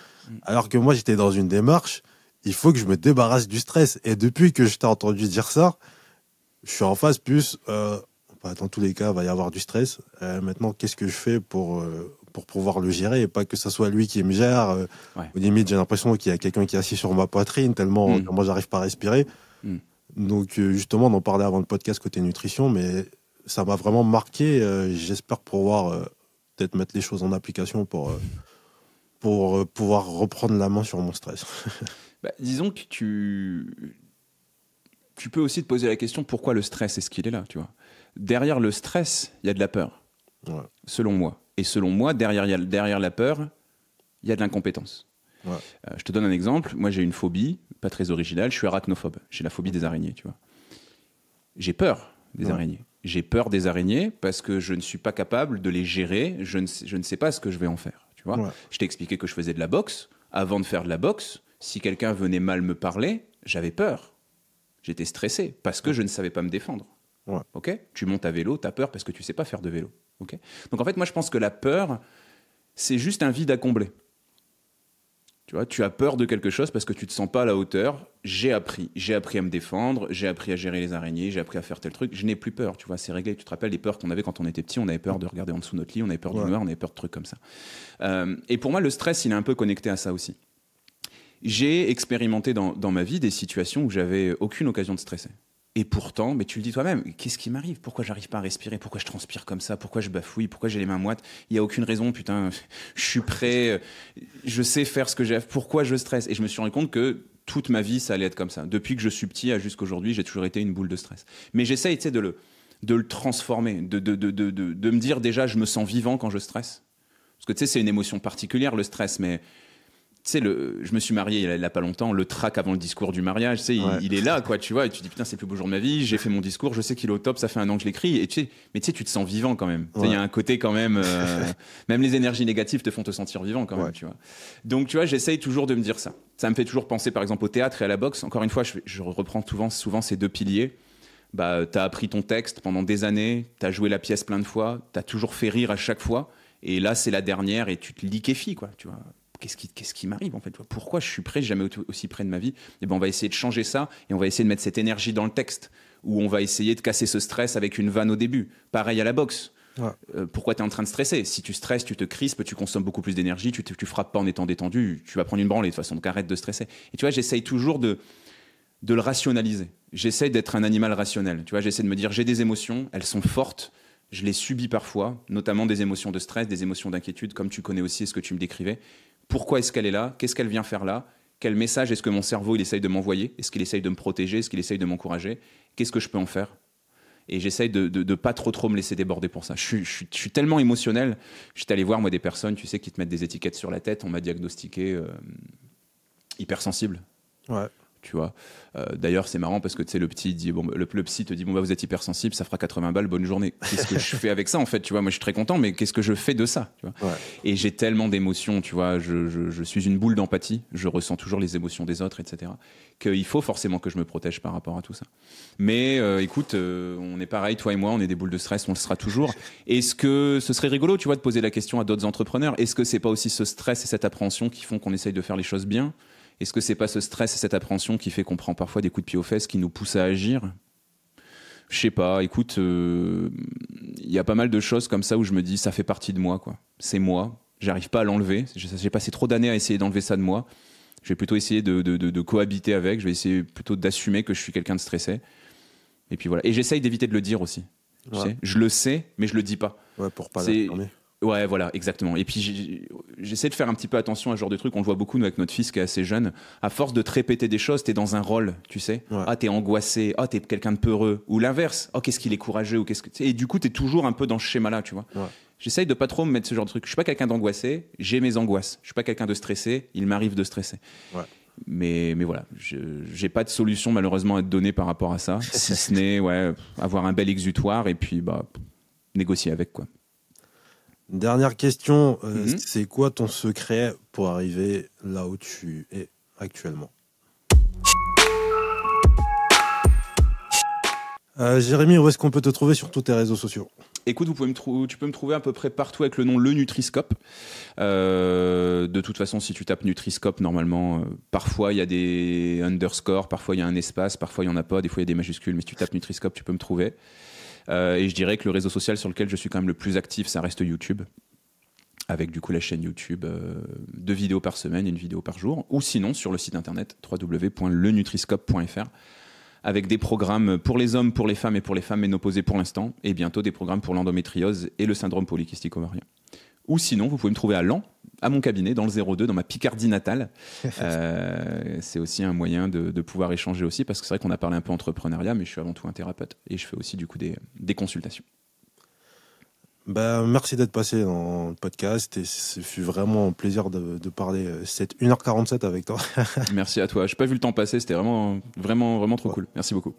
Alors que moi, j'étais dans une démarche, il faut que je me débarrasse du stress. Et depuis que je t'ai entendu dire ça, je suis en phase plus... dans tous les cas, il va y avoir du stress. Maintenant, qu'est-ce que je fais pour pouvoir le gérer et pas que ce soit lui qui me gère. Au limite, j'ai l'impression qu'il y a quelqu'un qui est assis sur ma poitrine tellement moi, j'arrive pas à respirer. Donc, justement, on en parlait avant le podcast côté nutrition, mais ça m'a vraiment marqué. J'espère pouvoir peut-être mettre les choses en application pour pouvoir reprendre la main sur mon stress. Disons que tu peux aussi te poser la question pourquoi le stress est-ce qu'il est là, tu vois. Derrière le stress, il y a de la peur, selon moi. Et selon moi, derrière la peur, il y a de l'incompétence. Je te donne un exemple. Moi, j'ai une phobie, pas très originale. Je suis arachnophobe. J'ai la phobie des araignées, tu vois. J'ai peur des araignées. J'ai peur des araignées parce que je ne suis pas capable de les gérer. Je ne sais pas ce que je vais en faire, tu vois. Je t'ai expliqué que je faisais de la boxe. Avant de faire de la boxe, si quelqu'un venait mal me parler, j'avais peur. J'étais stressé parce que je ne savais pas me défendre. Okay, tu montes à vélo, tu as peur parce que tu sais pas faire de vélo. Okay, donc en fait, moi, je pense que la peur, c'est juste un vide à combler. Tu vois, tu as peur de quelque chose parce que tu te sens pas à la hauteur. J'ai appris à me défendre, j'ai appris à gérer les araignées, j'ai appris à faire tel truc. Je n'ai plus peur, tu vois, c'est réglé. Tu te rappelles les peurs qu'on avait quand on était petit, on avait peur de regarder en dessous de notre lit, on avait peur du noir, on avait peur de trucs comme ça. Et pour moi, le stress, il est un peu connecté à ça aussi. J'ai expérimenté dans ma vie des situations où j'avais aucune occasion de stresser. Et pourtant, mais tu le dis toi-même, qu'est-ce qui m'arrive ? Pourquoi j'arrive pas à respirer ? Pourquoi je transpire comme ça ? Pourquoi je bafouille ? Pourquoi j'ai les mains moites ? Il y a aucune raison, putain, je suis prêt, je sais faire ce que j'ai. Pourquoi je stresse ? Et je me suis rendu compte que toute ma vie, ça allait être comme ça. Depuis que je suis petit jusqu'à aujourd'hui, j'ai toujours été une boule de stress. Mais j'essaye, tu sais, de le transformer, de me dire déjà, je me sens vivant quand je stresse. Parce que tu sais, c'est une émotion particulière, le stress, mais... Tu sais, je me suis marié il y a pas longtemps, le trac avant le discours du mariage, tu sais, il est là, quoi, tu vois, et tu te dis, putain, c'est le plus beau jour de ma vie, j'ai fait mon discours, je sais qu'il est au top, ça fait un an que je l'écris, et mais tu sais, tu te sens vivant quand même. Il y a un côté quand même, même les énergies négatives te font te sentir vivant quand même, tu vois. Donc, tu vois, j'essaye toujours de me dire ça. Ça me fait toujours penser, par exemple, au théâtre et à la boxe. Encore une fois, je reprends souvent ces deux piliers. T'as appris ton texte pendant des années, t'as joué la pièce plein de fois, t'as toujours fait rire à chaque fois, et là, c'est la dernière, et tu te liquéfies, quoi, tu vois. Qu'est-ce qui m'arrive en fait ? Pourquoi je suis prêt, jamais aussi près de ma vie ? Et ben on va essayer de changer ça et on va essayer de mettre cette énergie dans le texte où on va essayer de casser ce stress avec une vanne au début. Pareil à la boxe. Pourquoi tu es en train de stresser ? Si tu stresses, tu te crispes, tu consommes beaucoup plus d'énergie, tu frappes pas en étant détendu, tu vas prendre une branlée de toute façon, donc arrête de stresser. Et tu vois, j'essaye toujours de le rationaliser. J'essaye d'être un animal rationnel. Tu vois, j'essaie de me dire, j'ai des émotions, elles sont fortes, je les subis parfois, notamment des émotions de stress, des émotions d'inquiétude, comme tu connais aussi ce que tu me décrivais. Pourquoi est-ce qu'elle est là ? Qu'est-ce qu'elle vient faire là ? Quel message est-ce que mon cerveau il essaye de m'envoyer ? Est-ce qu'il essaye de me protéger ? Est-ce qu'il essaye de m'encourager ? Qu'est-ce que je peux en faire ? Et j'essaye de pas trop me laisser déborder pour ça. Je suis tellement émotionnel. J'étais allé voir, moi, des personnes, tu sais, qui te mettent des étiquettes sur la tête. On m'a diagnostiqué hypersensible. Tu vois. D'ailleurs, c'est marrant parce que tu sais, le psy te dit vous êtes hypersensible, ça fera 80 balles, bonne journée. Qu'est-ce que je fais avec ça en fait, tu vois ? Moi, je suis très content, mais qu'est-ce que je fais de ça, tu vois ? Et j'ai tellement d'émotions, tu vois. Je suis une boule d'empathie. Je ressens toujours les émotions des autres, etc. Qu'il faut forcément que je me protège par rapport à tout ça. Mais écoute, on est pareil, toi et moi, on est des boules de stress, on le sera toujours. Est-ce que ce serait rigolo, tu vois, de poser la question à d'autres entrepreneurs ? Est-ce que c'est pas aussi ce stress et cette appréhension qui font qu'on essaye de faire les choses bien ? Est-ce que c'est pas ce stress et cette appréhension qui fait qu'on prend parfois des coups de pied aux fesses qui nous poussent à agir ? Je sais pas, écoute, il y a pas mal de choses comme ça où je me dis ça fait partie de moi, quoi. C'est moi, j'arrive pas à l'enlever, j'ai passé trop d'années à essayer d'enlever ça de moi. Je vais plutôt essayer de cohabiter avec, je vais essayer plutôt d'assumer que je suis quelqu'un de stressé. Et puis voilà, et j'essaye d'éviter de le dire aussi. Tu sais, je le sais, mais je le dis pas. Pour pas l'affirmer. Ouais, voilà, exactement. Et puis, j'essaie de faire un petit peu attention à ce genre de truc. On le voit beaucoup, nous, avec notre fils qui est assez jeune. À force de te répéter des choses, t'es dans un rôle, tu sais. Ah, t'es angoissé. Ah, t'es quelqu'un de peureux. Ou l'inverse. Ah, qu'est-ce qu'il est courageux. Ou Et du coup, t'es toujours un peu dans ce schéma-là, tu vois. J'essaye de pas trop me mettre ce genre de truc. Je suis pas quelqu'un d'angoissé. J'ai mes angoisses. Je suis pas quelqu'un de stressé. Il m'arrive de stresser. Mais voilà, j'ai pas de solution, malheureusement, à te donner par rapport à ça. Si ce n'est, avoir un bel exutoire et puis, négocier avec, quoi. Dernière question, c'est quoi ton secret pour arriver là où tu es actuellement ? Jérémy, où est-ce qu'on peut te trouver sur tous tes réseaux sociaux? Écoute, tu peux me trouver à peu près partout avec le nom Le Nutriscope. De toute façon, si tu tapes Nutriscope, normalement, parfois il y a des underscores, parfois il y a un espace, parfois il n'y en a pas, des fois il y a des majuscules, mais si tu tapes Nutriscope, tu peux me trouver. Et je dirais que le réseau social sur lequel je suis quand même le plus actif, ça reste YouTube. Avec du coup la chaîne YouTube, 2 vidéos par semaine, 1 vidéo par jour. Ou sinon sur le site internet www.lenutriscope.fr, avec des programmes pour les hommes, pour les femmes et pour les femmes ménopausées pour l'instant, et bientôt des programmes pour l'endométriose et le syndrome polycystique ovarien. Ou sinon, vous pouvez me trouver à Laon, à mon cabinet, dans le 02, dans ma Picardie natale. C'est aussi un moyen de pouvoir échanger aussi, parce que c'est vrai qu'on a parlé un peu entrepreneuriat, mais je suis avant tout un thérapeute, et je fais aussi du coup des consultations. Merci d'être passé dans le podcast, et ce fut vraiment un plaisir de parler 1h47 avec toi. Merci à toi. Je n'ai pas vu le temps passer, c'était vraiment trop cool. Merci beaucoup.